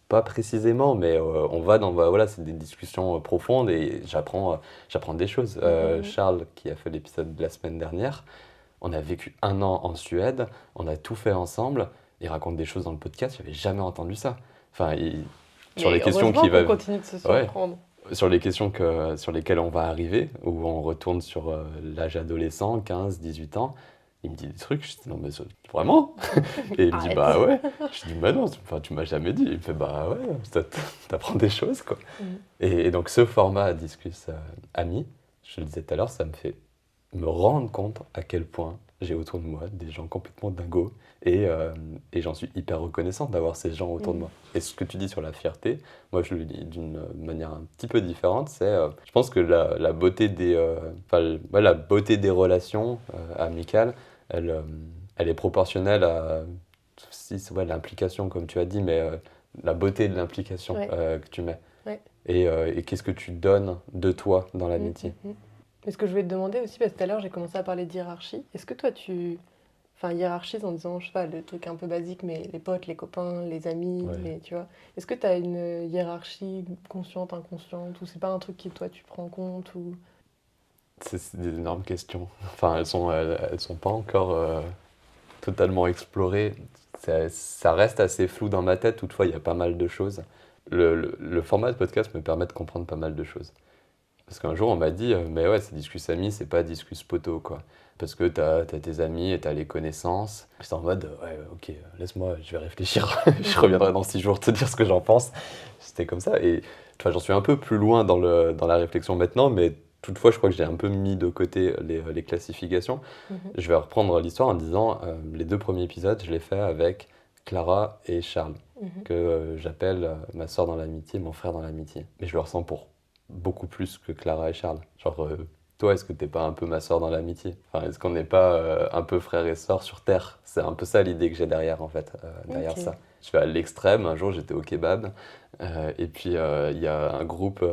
pas précisément, mais on va voilà, c'est des discussions profondes et j'apprends des choses. Mhm. Charles, qui a fait l'épisode de la semaine dernière, on a vécu 1 an en Suède, on a tout fait ensemble. Il raconte des choses dans le podcast, j'avais jamais entendu ça. Enfin, sur les Mais questions heureusement qui qu'on va, continue de se ouais, surprendre. sur les questions sur lesquelles on va arriver, où on retourne sur l'âge adolescent, 15, 18 ans, il me dit des trucs, je dis non mais vraiment? Et il me dit Arrête. bah ouais. Je dis bah non, enfin, tu m'as jamais dit. Il me fait bah ouais, t'apprends des choses quoi. Mhm. Et donc ce format Discus Ami, je le disais tout à l'heure, ça me fait me rendre compte à quel point j'ai autour de moi des gens complètement dingos et j'en suis hyper reconnaissant d'avoir ces gens autour de Mhm. moi. Et ce que tu dis sur la fierté, moi je le dis d'une manière un petit peu différente, c'est je pense que la beauté la beauté des relations amicales, elle, elle est proportionnelle à si, ouais, l'implication comme tu as dit, mais la beauté de l'implication Ouais, que tu mets. ouais. Et qu'est-ce que tu donnes de toi dans Mhm, l'amitié. mhm. Mais ce que je voulais te demander aussi, parce que tout à l'heure j'ai commencé à parler de hiérarchie, est-ce que toi enfin, hiérarchise en disant, je sais pas, le truc un peu basique, mais les potes, les copains, les amis, Ouais. tu vois. Est-ce que tu as une hiérarchie consciente, inconsciente, ou c'est pas un truc que toi tu prends en compte ou... C'est des énormes questions. Enfin, elles sont pas encore totalement explorées. Ça reste assez flou dans ma tête. Toutefois, il y a pas mal de choses. Le format de podcast me permet de comprendre pas mal de choses. Parce qu'un jour, on m'a dit, mais ouais, c'est Discus Ami, c'est pas Discus Poto, quoi. Parce que t'as tes amis et t'as les connaissances. J'étais en mode, ouais, ok, laisse-moi, je vais réfléchir. Je reviendrai dans 6 jours te dire ce que j'en pense. C'était comme ça. Et enfin, j'en suis un peu plus loin dans la réflexion maintenant, mais toutefois, je crois que j'ai un peu mis de côté les classifications. Mhm, Je vais reprendre l'histoire en disant, les 2 premiers épisodes, je les fais avec Clara et Charles, mhm. que j'appelle ma soeur dans l'amitié, mon frère dans l'amitié. Mais je le ressens pour beaucoup plus que Clara et Charles. Genre, toi, est-ce que t'es pas un peu ma soeur dans l'amitié? Enfin, est-ce qu'on n'est pas un peu frère et sœur sur Terre? C'est un peu ça l'idée que j'ai derrière, en fait, derrière Ok. ça. Je vais à l'extrême, un jour j'étais au kebab, et puis il y a un groupe,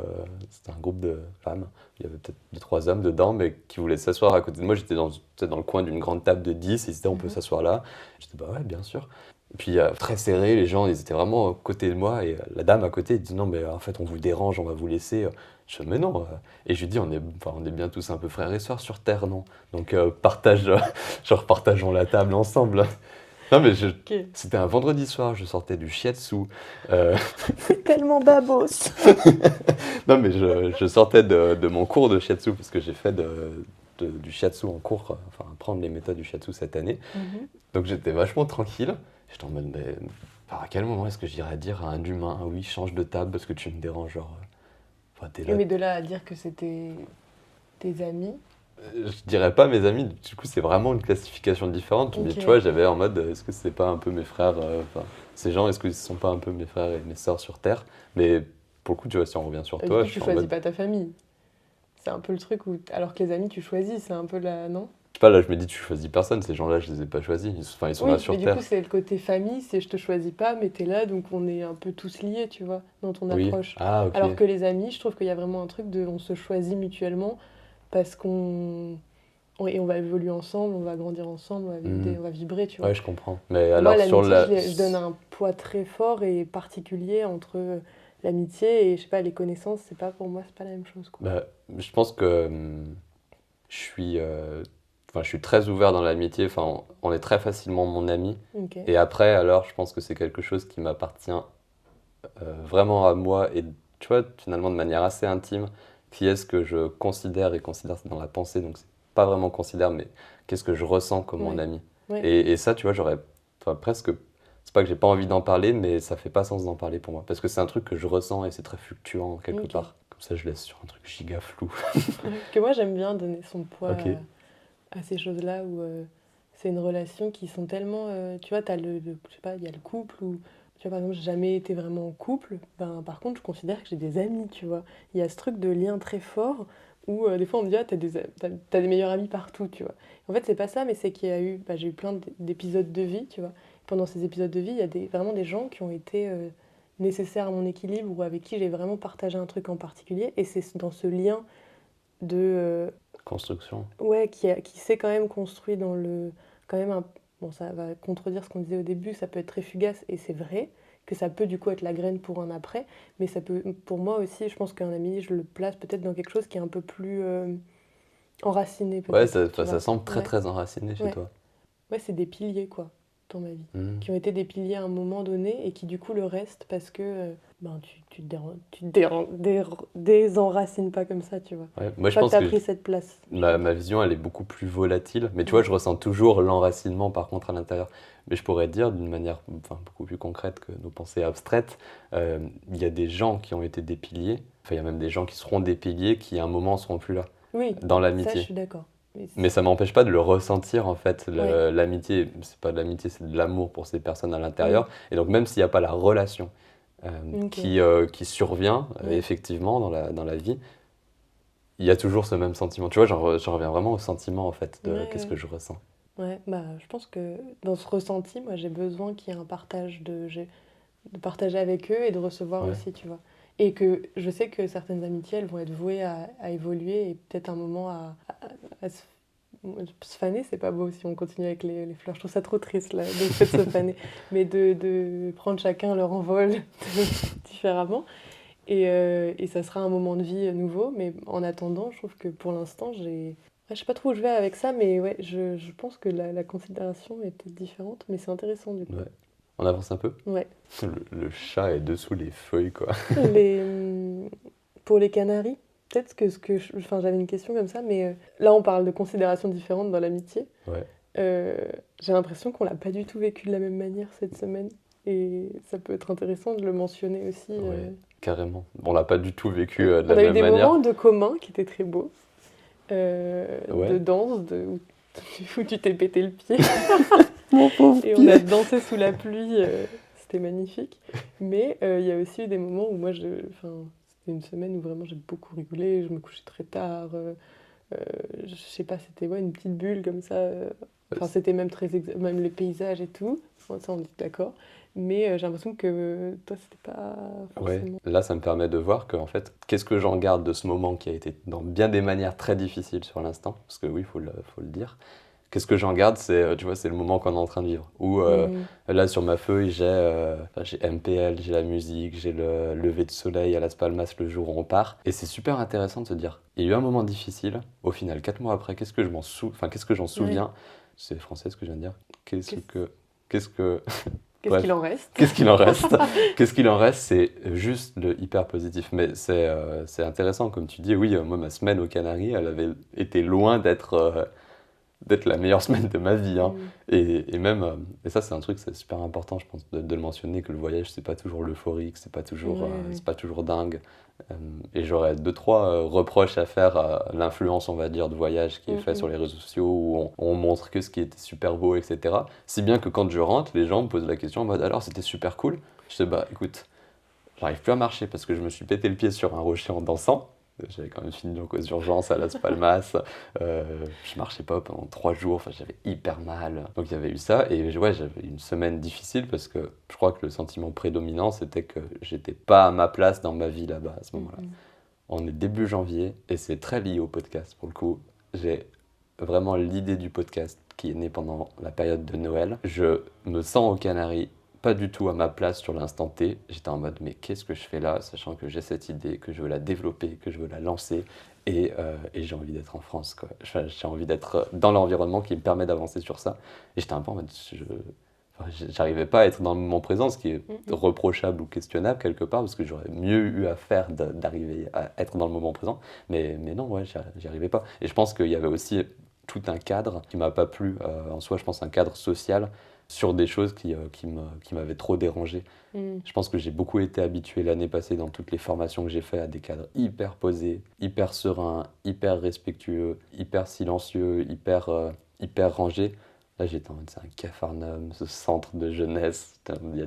c'était un groupe de femmes, il y avait peut-être 2, 3 hommes dedans, mais qui voulaient s'asseoir à côté de moi. J'étais dans le coin d'une grande table de 10, et ils disaient on peut Mhm. s'asseoir là. J'étais bah ouais, bien sûr. Et puis très serré, les gens ils étaient vraiment à côté de moi, et la dame à côté elle dit non, mais en fait on vous dérange, on va vous laisser. Je dis mais non. Et je lui dis on est bien tous un peu frères et sœurs sur Terre, non? Donc genre partageons la table ensemble. Non, mais Ok. c'était un vendredi soir, je sortais du shiatsu. euh, C'est tellement babos. Non, mais je sortais de mon cours de shiatsu parce que j'ai fait du shiatsu en cours, enfin, apprendre les méthodes du shiatsu cette année. Mhm. Donc j'étais vachement tranquille. J'étais en mode, mais à quel moment est-ce que j'irais dire à un humain, ah oui, change de table parce que tu me déranges, genre, enfin, t'es là. Mais de là à dire que c'était tes amis. Je dirais pas mes amis, du coup c'est vraiment une classification différente. Mais Ok. tu vois, j'avais en mode, est-ce que c'est pas un peu mes frères, enfin, ces gens, est-ce que ce sont pas un peu mes frères et mes sœurs sur Terre? Mais pour le coup, tu vois, si on revient sur Du toi, coup, je tu suis en choisis mode, pas ta famille. C'est un peu le truc où. Alors que les amis, tu choisis, c'est un peu la. Non? je sais pas, là je me dis, tu choisis personne, ces gens-là, je les ai pas choisis. Enfin, ils sont là Oui, mais sur du coup, Terre. c'est le côté famille, c'est je te choisis pas, mais t'es là, donc on est un peu tous liés, tu vois, dans ton Oui, approche. ah ok. Alors que les amis, je trouve qu'il y a vraiment un truc de on se choisit mutuellement parce et on va évoluer ensemble, on va grandir ensemble, Hmm. on va vibrer, tu vois. Ouais, je comprends. Mais Moi, alors sur l'amitié, la... je donne un poids très fort et particulier entre l'amitié et, je sais pas, les connaissances, c'est pas pour moi, c'est pas la même chose, quoi. Bah, je pense que je suis, enfin, je suis très ouvert dans l'amitié. Enfin, on est très facilement mon ami. Ok, Et après, alors, je pense que c'est quelque chose qui m'appartient vraiment à moi et, tu vois, finalement de manière assez intime, qui est ce que je considère et considère c'est dans la pensée. Donc, c'est pas vraiment considère, mais qu'est-ce que je ressens comme mon ouais, ami. ouais, Et ça, tu vois, j'aurais, enfin, presque, c'est pas que j'ai pas envie d'en parler, mais ça fait pas sens d'en parler pour moi. Parce que c'est un truc que je ressens et c'est très fluctuant quelque ok. part. Comme ça, je laisse sur un truc giga flou. Parce que moi, j'aime bien donner son poids Ok. à ces choses-là où c'est une relation qui sont tellement. Tu vois, t'as je sais pas, il y a le couple où. Tu vois, par exemple, j'ai jamais été vraiment en couple. Ben, par contre, je considère que j'ai des amis, tu vois. Il y a ce truc de lien très fort où des fois on me dit, ah, t'as des meilleurs amis partout, tu vois. En fait, c'est pas ça, mais c'est qu'il y a eu. Bah, j'ai eu plein d'épisodes de vie, tu vois. Pendant ces épisodes de vie, il y a vraiment des gens qui ont été nécessaires à mon équilibre ou avec qui j'ai vraiment partagé un truc en particulier. Et c'est dans ce lien de Construction. ouais, qui s'est quand même construit dans le. Quand même un. Bon, ça va contredire ce qu'on disait au début, ça peut être très fugace, et c'est vrai, que ça peut du coup être la graine pour un après, mais ça peut, pour moi aussi, je pense qu'un ami, je le place peut-être dans quelque chose qui est un peu plus enraciné, Ouais, peut-être, tu ça vois. semble très Ouais, très enraciné chez ouais. toi. Ouais, c'est des piliers, quoi, dans ma vie. Hmm. Qui ont été des piliers à un moment donné, et qui du coup le restent parce que ben, tu te désenracines pas comme ça, tu vois. Ouais. Une Moi, je fois que pense t'as que pris cette place, je pense. ma vision, elle est beaucoup plus volatile. Mais tu vois, Ouais. je ressens toujours l'enracinement par contre à l'intérieur. Mais je pourrais dire d'une manière enfin, beaucoup plus concrète que nos pensées abstraites, il y a des gens qui ont été des piliers. Enfin, il y a même des gens qui seront des piliers qui à un moment seront plus là Oui, dans ça, je l'amitié. suis d'accord. Mais ça m'empêche pas de le ressentir en fait. Ouais. L'amitié, c'est pas de l'amitié, c'est de l'amour pour ces personnes à Mm. l'intérieur. Et donc même s'il n'y a pas la relation Ok. qui survient Ouais. effectivement dans la vie, il y a toujours ce même sentiment. Tu vois, j'en reviens vraiment au sentiment en fait Ouais, de qu'est-ce que ouais. je ressens. Ouais. Bah, je pense que dans ce ressenti, moi, j'ai besoin qu'il y ait un de partager avec eux et de recevoir Ouais. aussi, tu vois. Et que je sais que certaines amitiés, elles vont être vouées à évoluer et peut-être un moment à se faner, c'est pas beau si on continue avec les fleurs. Je trouve ça trop triste, là, le fait de se faner. Mais de prendre chacun leur envol différemment. Et ça sera un moment de vie nouveau. Mais en attendant, je trouve que pour l'instant, j'ai. Ouais, je sais pas trop où je vais avec ça, mais ouais, je pense que la considération est peut-être différente. Mais c'est intéressant du coup. Ouais. On avance un peu. Ouais. Le chat est dessous les feuilles quoi. Les, pour les Canaries, peut-être que enfin, j'avais une question comme ça, mais là on parle de considérations différentes dans l'amitié. Ouais. Euh, j'ai l'impression qu'on l'a pas du tout vécu de la même manière cette semaine. Et ça peut être intéressant de le mentionner aussi. Ouais. Carrément. On l'a pas du tout vécu de On la a eu même des manière. moments de commun qui étaient très beaux. De Ouais. danse, où tu t'es pété le pied. Mon pauvre Et on a dansé sous la pluie, c'était magnifique. Mais il y a aussi eu des moments où enfin, c'était une semaine où vraiment j'ai beaucoup rigolé, je me couchais très tard. Je sais pas, c'était ouais, une petite bulle comme ça. Enfin, c'était même même les paysages et tout. Bon, ça, on est d'accord. Mais j'ai l'impression que toi, c'était pas Ouais, forcément. là ça me permet de voir que en fait, qu'est-ce que j'en garde de ce moment qui a été dans bien des manières très difficiles sur l'instant, parce que oui, faut le dire. Qu'est-ce que j'en garde, c'est tu vois, c'est le moment qu'on est en train de vivre. Où Mhm. là sur ma feuille, j'ai MPL, j'ai la musique, j'ai le lever de soleil à Las Palmas le jour où on part, et c'est super intéressant de se dire, il y a eu un moment difficile. Au final, 4 mois après, qu'est-ce que j'en Ouais. souviens? C'est français ce que je viens de dire. Qu'est-ce Qu'est-ce- que qu'est-ce que... Qu'est-ce Bref. qu'il en reste? Qu'est-ce qu'il en reste? Qu'est-ce qu'il en reste? C'est juste le hyper positif. Mais c'est intéressant, comme tu dis. Oui, moi, ma semaine aux Canaries, elle avait été loin d'être la meilleure semaine de ma vie. Hein. Et même, et ça, c'est un truc, c'est super important, je pense, de le mentionner, que le voyage, c'est pas toujours l'euphorique, c'est pas toujours, c'est pas toujours dingue. Et j'aurais deux, trois reproches à faire à l'influence, on va dire, de voyage qui est fait sur les réseaux sociaux, où on montre que ce qui était super beau, etc. Si bien que quand je rentre, les gens me posent la question en mode alors c'était super cool. Je dis bah écoute, j'arrive plus à marcher parce que je me suis pété le pied sur un rocher en dansant. J'avais quand même fini donc aux urgences à Las Palmas. Je marchais pas pendant 3 jours, enfin, j'avais hyper mal. Donc il y avait eu ça. Et ouais, j'avais une semaine difficile parce que je crois que le sentiment prédominant, c'était que j'étais pas à ma place dans ma vie là-bas à ce moment-là. On est début janvier et c'est très lié au podcast pour le coup. J'ai vraiment l'idée du podcast qui est née pendant la période de Noël. Je me sens aux Canaries pas du tout à ma place sur l'instant T. J'étais en mode mais qu'est-ce que je fais là, sachant que j'ai cette idée, que je veux la développer, que je veux la lancer et j'ai envie d'être en France, quoi. J'ai envie d'être dans l'environnement qui me permet d'avancer sur ça. Et j'étais un peu en mode j'arrivais pas à être dans le moment présent, ce qui est reprochable ou questionnable quelque part, parce que j'aurais mieux eu à faire d'arriver à être dans le moment présent. Mais non, ouais, j'y arrivais pas. Et je pense qu'il y avait aussi tout un cadre qui m'a pas plu en soi, je pense un cadre social sur des choses qui m'avaient trop dérangé. Je pense que j'ai beaucoup été habitué l'année passée dans toutes les formations que j'ai fait à des cadres hyper posés, hyper sereins, hyper respectueux, hyper silencieux, hyper rangés. Là, j'étais en mode, c'est un capharnaüm, ce centre de jeunesse. Il y a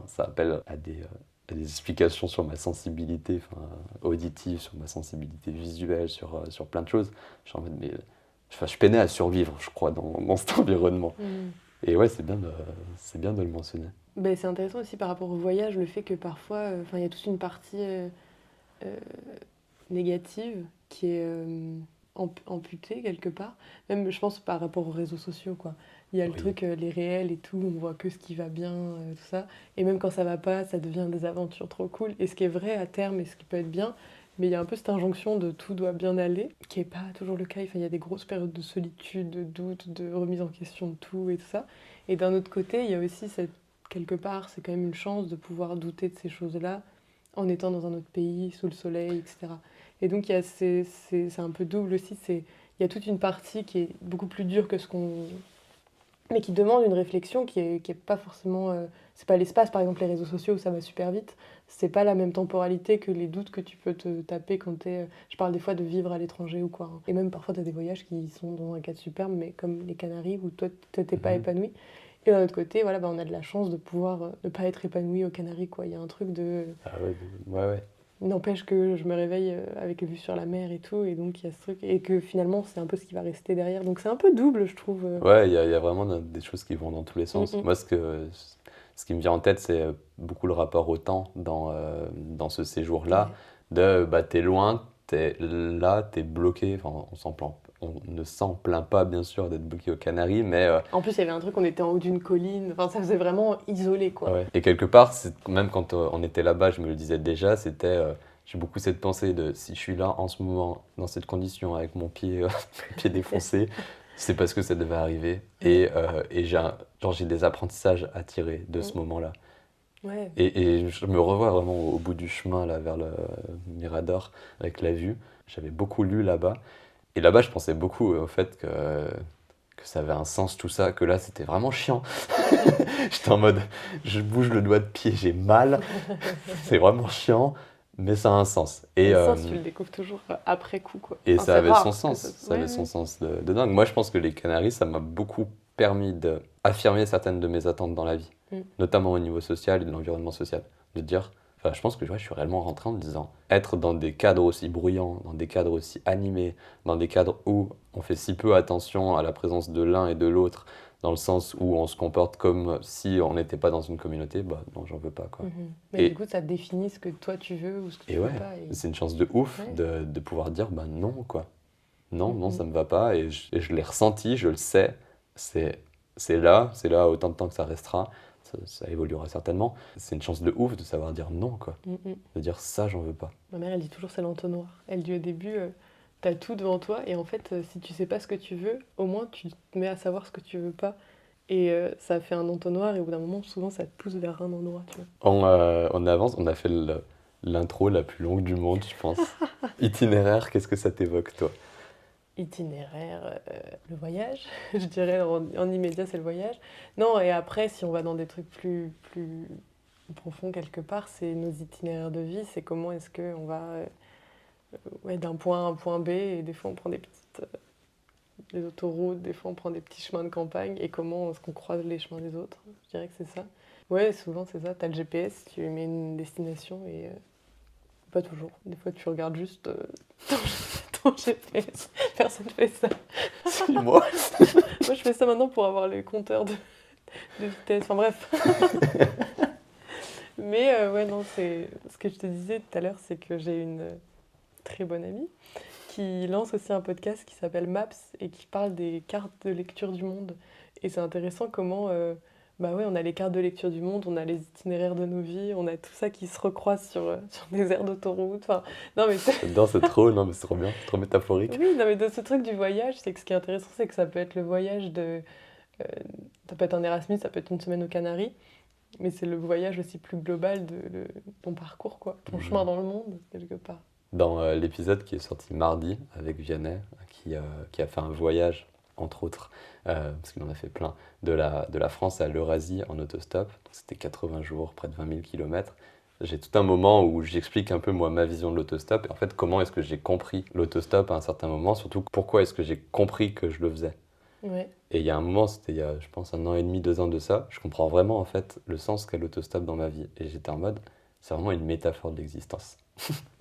ça appelle à des explications sur ma sensibilité auditive, sur ma sensibilité visuelle, sur plein de choses. Je suis en mode, mais je peinais à survivre, je crois, dans cet environnement. Et ouais, c'est bien de le mentionner. Ben, c'est intéressant aussi par rapport au voyage, le fait que parfois, il y a toute une partie négative qui est amputée quelque part. Même, je pense, par rapport aux réseaux sociaux, quoi. Il y a le truc, les réels et tout, on voit que ce qui va bien, tout ça. Et même quand ça va pas, ça devient des aventures trop cool. Et ce qui est vrai à terme et ce qui peut être bien, mais il y a un peu cette injonction de tout doit bien aller, qui n'est pas toujours le cas. Enfin, il y a des grosses périodes de solitude, de doute, de remise en question de tout et tout ça. Et d'un autre côté, il y a aussi quelque part, c'est quand même une chance de pouvoir douter de ces choses-là en étant dans un autre pays, sous le soleil, etc. Et donc, c'est un peu double aussi. Il y a toute une partie qui est beaucoup plus dure que ce qu'on... mais qui demande une réflexion qui est pas forcément... c'est pas l'espace, par exemple, les réseaux sociaux où ça va super vite. C'est pas la même temporalité que les doutes que tu peux te taper quand t'es... Je parle des fois de vivre à l'étranger ou quoi. Et même parfois, t'as des voyages qui sont dans un cadre superbe, mais comme les Canaries, où toi, t'étais pas épanoui. Et d'un autre côté, voilà, on a de la chance de pouvoir ne pas être épanoui aux Canaries, quoi. Il y a un truc de... Ah ouais. N'empêche que je me réveille avec vue sur la mer et tout, et donc il y a ce truc, et que finalement c'est un peu ce qui va rester derrière. Donc c'est un peu double, je trouve. Ouais, il y a vraiment des choses qui vont dans tous les sens. Moi, ce qui me vient en tête, c'est beaucoup le rapport au temps dans ce séjour-là. T'es loin, t'es là, t'es bloqué. Enfin, on ne s'en plaint pas, bien sûr, d'être bloqué aux Canaries, mais... En plus, il y avait un truc, on était en haut d'une colline, enfin ça faisait vraiment isolé, quoi. Ouais. Et quelque part, même quand on était là-bas, je me le disais déjà, j'ai beaucoup cette pensée de si je suis là en ce moment, dans cette condition, avec mon pied, pied défoncé, c'est parce que ça devait arriver. Et j'ai des apprentissages à tirer de ce moment-là. Ouais. Et je me revois vraiment au bout du chemin, là, vers le Mirador, avec la vue. J'avais beaucoup lu là-bas. Et là-bas, je pensais beaucoup au fait que ça avait un sens tout ça, que là c'était vraiment chiant. J'étais en mode, je bouge le doigt de pied, j'ai mal, c'est vraiment chiant, mais ça a un sens. Et le sens, tu le découvres toujours après coup, quoi. Et enfin, ça avait son sens, ça avait son sens de dingue. Moi je pense que les Canaries, ça m'a beaucoup permis d'affirmer certaines de mes attentes dans la vie, notamment au niveau social et de l'environnement social. De dire, enfin, je pense que je suis réellement rentré en me disant, être dans des cadres aussi bruyants, dans des cadres aussi animés, dans des cadres où on fait si peu attention à la présence de l'un et de l'autre, dans le sens où on se comporte comme si on n'était pas dans une communauté, bah non, j'en veux pas, quoi. Mais du coup, ça définit ce que toi tu veux ou ce que tu veux pas. C'est une chance de ouf de pouvoir dire, bah non, quoi. Non, ça me va pas, et je l'ai ressenti, je le sais, c'est là autant de temps que ça restera. Ça évoluera certainement. C'est une chance de ouf de savoir dire non, quoi. De dire ça, j'en veux pas. Ma mère, elle dit toujours c'est l'entonnoir. Elle dit au début, t'as tout devant toi et en fait, si tu sais pas ce que tu veux, au moins tu te mets à savoir ce que tu veux pas. Et ça fait un entonnoir et au bout d'un moment, souvent, ça te pousse vers un endroit, tu vois. On avance, on a fait l'intro la plus longue du monde, je pense. Itinéraire, qu'est-ce que ça t'évoque, toi? Itinéraire, le voyage, je dirais en immédiat, c'est le voyage. Non, et après, si on va dans des trucs plus profonds quelque part, c'est nos itinéraires de vie, c'est comment est-ce qu'on va ouais, d'un point A à un point B, et des fois on prend des autoroutes, des fois on prend des petits chemins de campagne, et comment est-ce qu'on croise les chemins des autres. Je dirais que c'est ça. Ouais, souvent c'est ça, t'as le GPS, tu mets une destination, et pas toujours. Des fois tu regardes juste ton GPS, personne ne fait ça. Suis-moi. Moi, je fais ça maintenant pour avoir les compteurs de vitesse. Enfin bref. Mais ouais, non, c'est ce que je te disais tout à l'heure, c'est que j'ai une très bonne amie qui lance aussi un podcast qui s'appelle Maps et qui parle des cartes de lecture du monde. Et c'est intéressant comment, bah ouais, on a les cartes de lecture du monde, on a les itinéraires de nos vies, on a tout ça qui se recroise sur des aires d'autoroute. Enfin, non, mais Non, c'est trop, non, mais c'est trop bien, c'est trop métaphorique. oui, non, mais de ce truc du voyage, c'est que ce qui est intéressant, c'est que ça peut être le voyage de. euh, Ça peut être un Erasmus, ça peut être une semaine aux Canaries. Mais c'est le voyage aussi plus global de ton parcours, quoi. Ton chemin dans le monde, quelque part. Dans l'épisode qui est sorti mardi avec Vianney, qui a fait un voyage, entre autres, parce qu'il en a fait plein, de la France à l'Eurasie en autostop. Donc, c'était 80 jours, près de 20 000 kilomètres. J'ai tout un moment où j'explique un peu moi ma vision de l'autostop et en fait comment est-ce que j'ai compris l'autostop à un certain moment, surtout pourquoi est-ce que j'ai compris que je le faisais. Ouais, Et il y a un moment, c'était il y a je pense 1 an et demi, 2 ans de ça, je comprends vraiment en fait le sens qu'a l'autostop dans ma vie. Et j'étais en mode, c'est vraiment une métaphore de l'existence.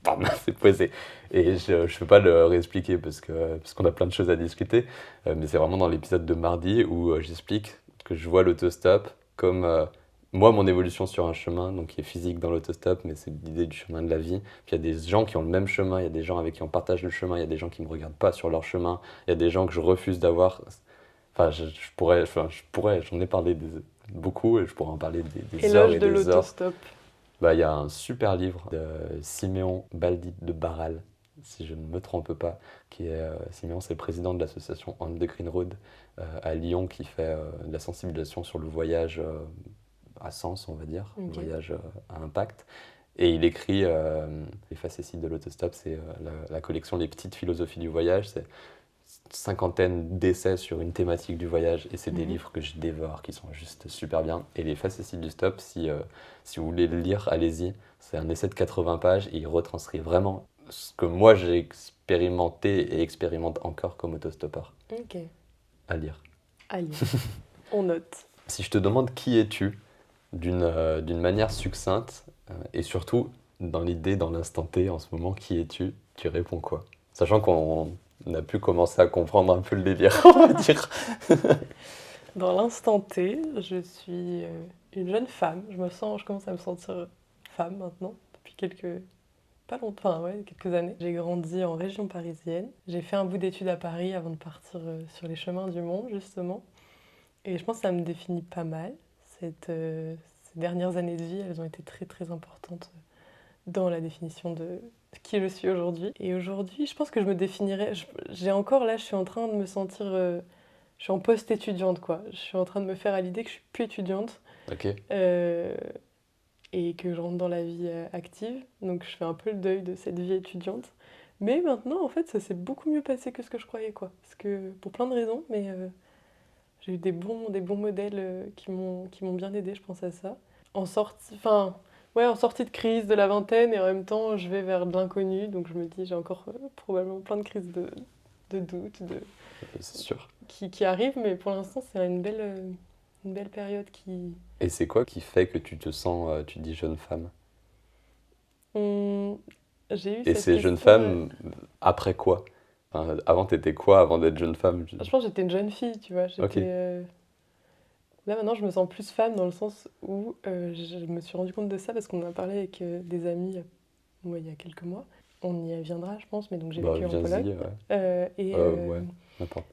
Pardon, c'est posé. Et je ne peux pas le réexpliquer parce qu'on a plein de choses à discuter. Mais c'est vraiment dans l'épisode de mardi où j'explique que je vois l'autostop comme moi, mon évolution sur un chemin, donc qui est physique dans l'autostop, mais c'est l'idée du chemin de la vie. Puis il y a des gens qui ont le même chemin, il y a des gens avec qui on partage le chemin, il y a des gens qui ne me regardent pas sur leur chemin, il y a des gens que je refuse d'avoir. Enfin, j'en ai parlé beaucoup et je pourrais en parler des heures éloge et de des heures. l'autostop. Bah, il y a un super livre de Siméon Baldi de Barral, si je ne me trompe pas, Siméon, c'est le président de l'association On the Green Road à Lyon qui fait de la sensibilisation sur le voyage à sens, on va dire, le Ok. voyage à impact. Et il écrit Les facéties de l'autostop, c'est la collection Les petites philosophies du voyage. C'est une cinquantaine d'essais sur une thématique du voyage et c'est des Mhm. livres que je dévore qui sont juste super bien. Et Les facéties du stop, si vous voulez le lire, allez-y. C'est un essai de 80 pages et il retranscrit vraiment ce que moi j'ai expérimenté et expérimente encore comme autostoppeur. Ok. À lire. À lire. On note. Si je te demande qui es-tu d'une manière succincte et surtout dans l'idée, dans l'instant T, en ce moment, qui es-tu? Tu réponds quoi? Sachant qu'on a pu commencer à comprendre un peu le délire, on va dire. Dans l'instant T, je suis une jeune femme. Je commence à me sentir femme maintenant, depuis pas longtemps, enfin ouais, quelques années. J'ai grandi en région parisienne. J'ai fait un bout d'études à Paris avant de partir sur les chemins du monde, justement. Et je pense que ça me définit pas mal. Ces dernières années de vie, elles ont été très très importantes dans la définition de qui je suis aujourd'hui. Et aujourd'hui, je pense que je me définirais. J'ai encore là, je suis en train de me sentir. Je suis en post-étudiante, quoi. Je suis en train de me faire à l'idée que je suis plus étudiante Ok. euh, et que je rentre dans la vie active. Donc je fais un peu le deuil de cette vie étudiante. Mais maintenant, en fait, ça s'est beaucoup mieux passé que ce que je croyais, quoi. Parce que pour plein de raisons, mais j'ai eu des bons modèles qui m'ont bien aidé, je pense à ça. En sortie de crise de la vingtaine et en même temps, je vais vers de l'inconnu. Donc je me dis, j'ai encore probablement plein de crises de doute C'est sûr. qui arrivent, mais pour l'instant, c'est une belle période qui. Et c'est quoi qui fait que tu te sens, tu dis jeune femme? Hum, j'ai eu Et cette c'est jeune question. femme après quoi? Enfin, avant, t'étais quoi avant d'être jeune femme? Je pense que j'étais une jeune fille, tu vois. Ok. Là, maintenant, je me sens plus femme dans le sens où je me suis rendu compte de ça parce qu'on en a parlé avec des amis ouais, il y a quelques mois. On y viendra, je pense, mais donc j'ai Bah, vécu en viens-y, Pologne. ouais. Et Ouais, n'importe.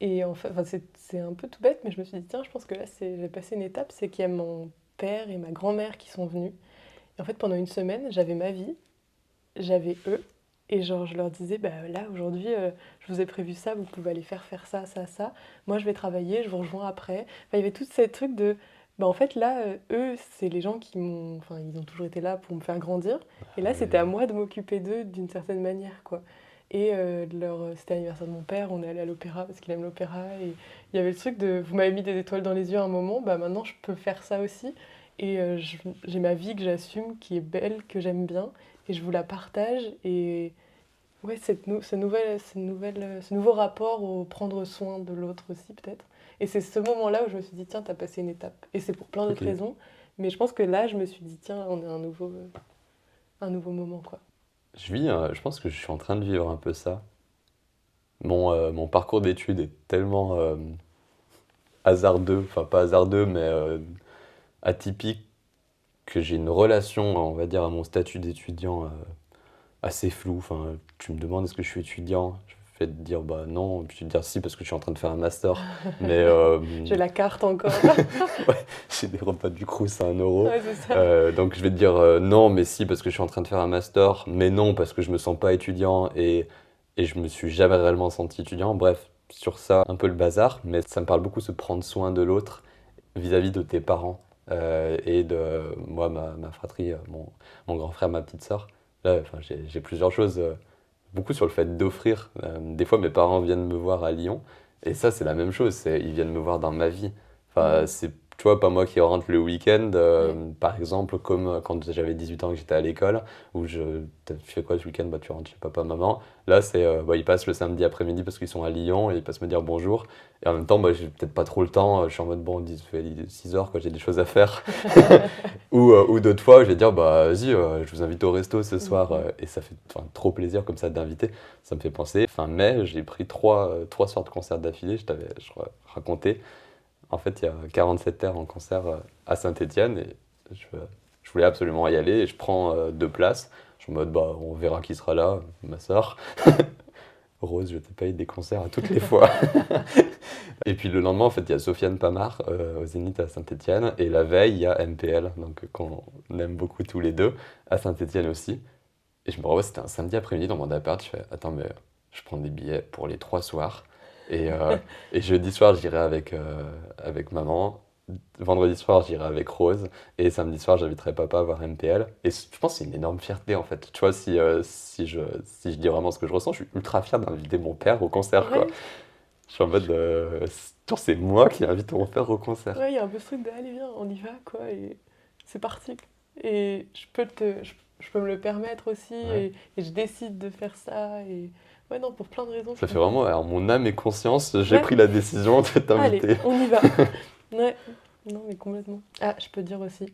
et enfin, c'est un peu tout bête, mais je me suis dit, tiens, je pense que là, j'ai passé une étape, c'est qu'il y a mon père et ma grand-mère qui sont venus. Et en fait, pendant une semaine, j'avais ma vie, j'avais eux, Et genre, je leur disais, bah là, aujourd'hui, je vous ai prévu ça, vous pouvez aller faire ça, ça, ça. Moi, je vais travailler, je vous rejoins après. Enfin, il y avait tout ces trucs de, bah en fait, là, eux, c'est les gens qui m'ont, enfin, ils ont toujours été là pour me faire grandir. Et Ah là, c'était à oui. moi de m'occuper d'eux d'une certaine manière, quoi. Et c'était l'anniversaire de mon père, on est allé à l'opéra parce qu'il aime l'opéra. Et il y avait le truc de, vous m'avez mis des étoiles dans les yeux à un moment, bah maintenant, je peux faire ça aussi. Et j'ai ma vie que j'assume, qui est belle, que j'aime bien. Et je vous la partage. Et ouais, ce nouveau rapport au prendre soin de l'autre aussi, peut-être. Et c'est ce moment-là où je me suis dit, tiens, t'as passé une étape. Et c'est pour plein Ok. d'autres raisons. Mais je pense que là, je me suis dit, tiens, on est un nouveau moment, quoi. Je pense que je suis en train de vivre un peu ça. Mon parcours d'études est tellement hasardeux, enfin pas hasardeux, mais atypique, que j'ai une relation, on va dire, à mon statut d'étudiant assez floue. Enfin, tu me demandes est-ce que je suis étudiant? Je vais te dire bah non, puis tu te dire si parce que je suis en train de faire un master. Mais J'ai la carte encore. ouais, j'ai des repas du Crous à 1 euro. Ouais, c'est ça. Donc je vais te dire non, mais si parce que je suis en train de faire un master, mais non parce que je me sens pas étudiant et je me suis jamais réellement senti étudiant. Bref, sur ça, un peu le bazar, mais ça me parle beaucoup se prendre soin de l'autre vis-à-vis de tes parents et de moi, ma fratrie, mon grand frère, ma petite sœur. Là, enfin, j'ai plusieurs choses, beaucoup sur le fait d'offrir. Des fois, mes parents viennent me voir à Lyon et ça, c'est la même chose, ils viennent me voir dans ma vie. Enfin, Mhm. c'est, tu vois, pas moi qui rentre le week-end, Ouais. par exemple, comme quand j'avais 18 ans et que j'étais à l'école, où tu fais quoi ce week-end? Bah, tu rentres chez papa, maman. Là, c'est, bah, ils passent le samedi après-midi parce qu'ils sont à Lyon et ils passent me dire bonjour. Et en même temps, bah, j'ai peut-être pas trop le temps. Je suis en mode, bon, il fait 6 heures, quoi, j'ai des choses à faire. Ou d'autres fois, je vais dire, bah, vas-y, je vous invite au resto ce soir. Mhm. Et ça fait enfin, trop plaisir comme ça d'inviter. Ça me fait penser. Fin mai, j'ai pris trois soirs de concert d'affilée. Je crois, raconté. En fait, il y a 47 heures en concert à Saint-Étienne. Et je, je voulais absolument y aller. Et je prends 2 places. Je suis en mode, bah, on verra qui sera là, ma soeur. Rose, je te paye des concerts à toutes les fois. Et puis le lendemain, en fait, il y a Sofiane Pamar au Zénith à Saint-Étienne. Et la veille, il y a MPL, donc qu'on aime beaucoup tous les deux, à Saint-Étienne aussi. Et je me rappelle, c'était un samedi après-midi dans mon appart. Je fais, attends, mais je prends des billets pour les 3 soirs. Et jeudi soir, j'irai avec maman. Vendredi soir, j'irai avec Rose. Et samedi soir, j'inviterai papa voir MPL. Et je pense que c'est une énorme fierté, en fait. Tu vois, si je dis vraiment ce que je ressens, je suis ultra fier d'inviter mon père au concert, quoi. Ouais, Je suis en mode, c'est moi qui invite mon père au concert. ouais, il y a un peu ce truc de, allez, viens, on y va, quoi. Et c'est parti. Et je peux me le permettre aussi. Ouais. Et je décide de faire ça. Et ouais, non, pour plein de raisons, je Ça fait comprends. vraiment, alors mon âme et conscience, j'ai Ouais, pris la décision de allez, t'inviter. on y va. Ouais, non, mais complètement. Ah, je peux dire aussi,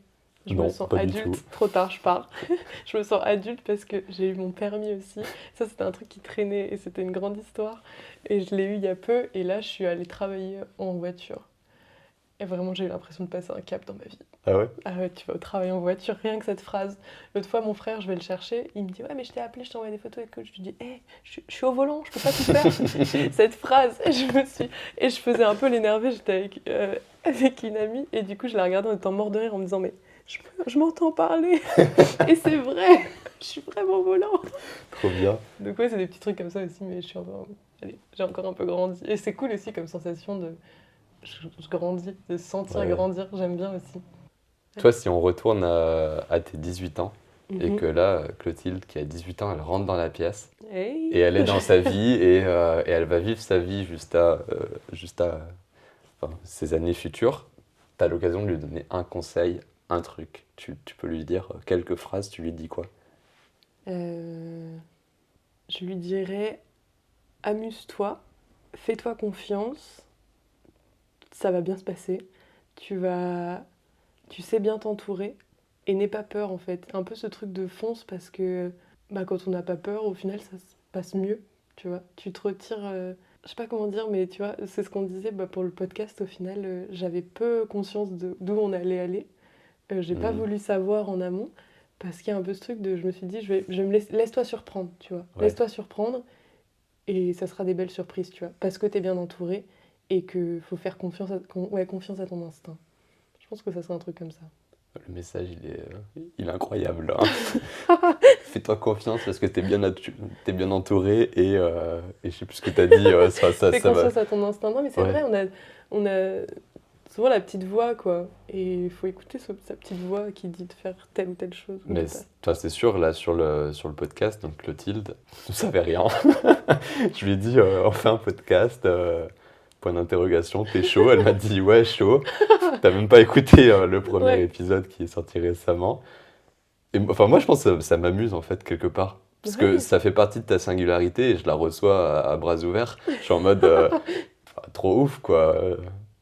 je me Non, sens pas du tout. adulte, trop tard, je pars. Je me sens adulte parce que j'ai eu mon permis aussi. Ça, c'était un truc qui traînait et c'était une grande histoire. Et je l'ai eu il y a peu. Et là, je suis allée travailler en voiture. Et vraiment, j'ai eu l'impression de passer un cap dans ma vie. Ah ouais? Ah ouais, tu vas au travail en voiture, rien que cette phrase. L'autre fois, mon frère, je vais le chercher, il me dit, ouais, mais je t'ai appelé, je t'ai envoyé des photos et tout. Je lui dis, hé, je suis au volant, je peux pas tout faire. Cette phrase, et je faisais un peu l'énerver, j'étais avec une amie, et du coup, je la regardais en étant mort de rire en me disant, mais je m'entends parler, et c'est vrai, je suis vraiment au volant. Trop bien. Donc ouais, c'est des petits trucs comme ça aussi, mais allez, j'ai encore un peu grandi. Et c'est cool aussi comme sensation de, je grandis, de se sentir Ouais. grandir, j'aime bien aussi. Toi, si on retourne à tes 18 ans, et que Mhm. là, Clotilde, qui a 18 ans, elle rentre dans la pièce, et Hey. elle est dans sa vie, et elle va vivre sa vie juste à enfin, ses années futures, tu as l'occasion de lui donner un conseil, un truc. Tu peux lui dire quelques phrases, tu lui dis quoi? Euh, je lui dirais, amuse-toi, fais-toi confiance, ça va bien se passer. Tu vas, tu sais bien t'entourer et n'aie pas peur en fait. Un peu ce truc de fonce parce que bah, quand on n'a pas peur, au final ça se passe mieux, tu vois. Tu te retires, je sais pas comment dire, mais tu vois, c'est ce qu'on disait bah, pour le podcast. Au final, j'avais peu conscience de d'où on allait aller. J'ai pas Mhm. voulu savoir en amont parce qu'il y a un peu ce truc de, je me suis dit, je vais me laisse-toi surprendre, tu vois. Ouais, Laisse-toi surprendre et ça sera des belles surprises, tu vois. Parce que t'es bien entouré et que faut faire confiance à, ouais, confiance à ton instinct. Je pense que ça serait un truc comme ça. Le message, il est incroyable. Fais-toi confiance parce que t'es bien entouré et je sais plus ce que t'as dit. Fais Ça va. confiance à ton instinct. Non, mais c'est Ouais. vrai, on a souvent la petite voix, quoi. Et il faut écouter sa petite voix qui dit de faire telle ou telle chose. Ou de Mais pas. toi, c'est sûr, là, sur le podcast, donc Clotilde ne savait rien. Je lui ai dit, on fait un podcast, point d'interrogation, t'es chaud? Elle m'a dit, ouais, chaud. T'as même pas écouté le premier Ouais, épisode qui est sorti récemment. Et, enfin, moi, je pense que ça m'amuse, en fait, quelque part. Parce que ouais. ça fait partie de ta singularité et je la reçois à bras ouverts. Je suis en mode, enfin, trop ouf, quoi.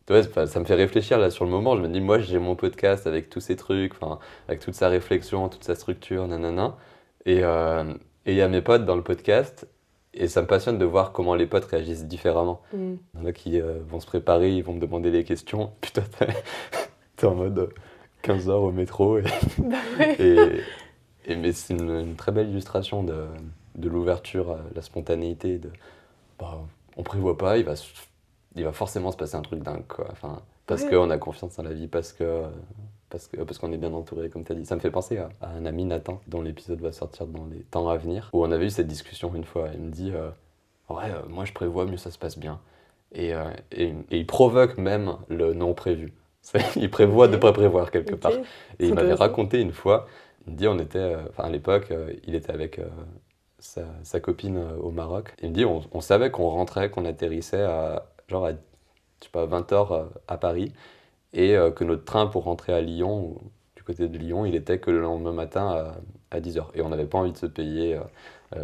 Ouais, enfin, ça me fait réfléchir, là, sur le moment. Je me dis, moi, j'ai mon podcast avec tous ces trucs, enfin, avec toute sa réflexion, toute sa structure, nanana. Et et il y a mes potes dans le podcast. Et ça me passionne de voir comment les potes réagissent différemment. Mm. Il y en a qui vont se préparer, ils vont me demander des questions. Putain, t'es en mode 15 heures au métro. Bah ouais. Et, mais c'est une très belle illustration de l'ouverture, la spontanéité. Bah, on prévoit pas, il va forcément se passer un truc dingue, quoi. Enfin, parce Ouais. qu'on a confiance en la vie, parce qu'on est bien entouré, comme tu as dit. Ça me fait penser à un ami, Nathan, dont l'épisode va sortir dans les temps à venir, où on avait eu cette discussion une fois. Il me dit, ouais, moi je prévois, mieux ça se passe bien. Et il provoque même le non prévu. Il prévoit de ne Ok. pas prévoir quelque Ok. part. Et C'est il m'avait intéressant. raconté une fois, il me dit, on était, enfin à l'époque, il était avec sa copine au Maroc. Il me dit, on savait qu'on rentrait, qu'on atterrissait genre à, je sais pas, 20h à Paris, et que notre train pour rentrer à Lyon, ou du côté de Lyon, il était que le lendemain matin à 10h. Et on n'avait pas envie de se payer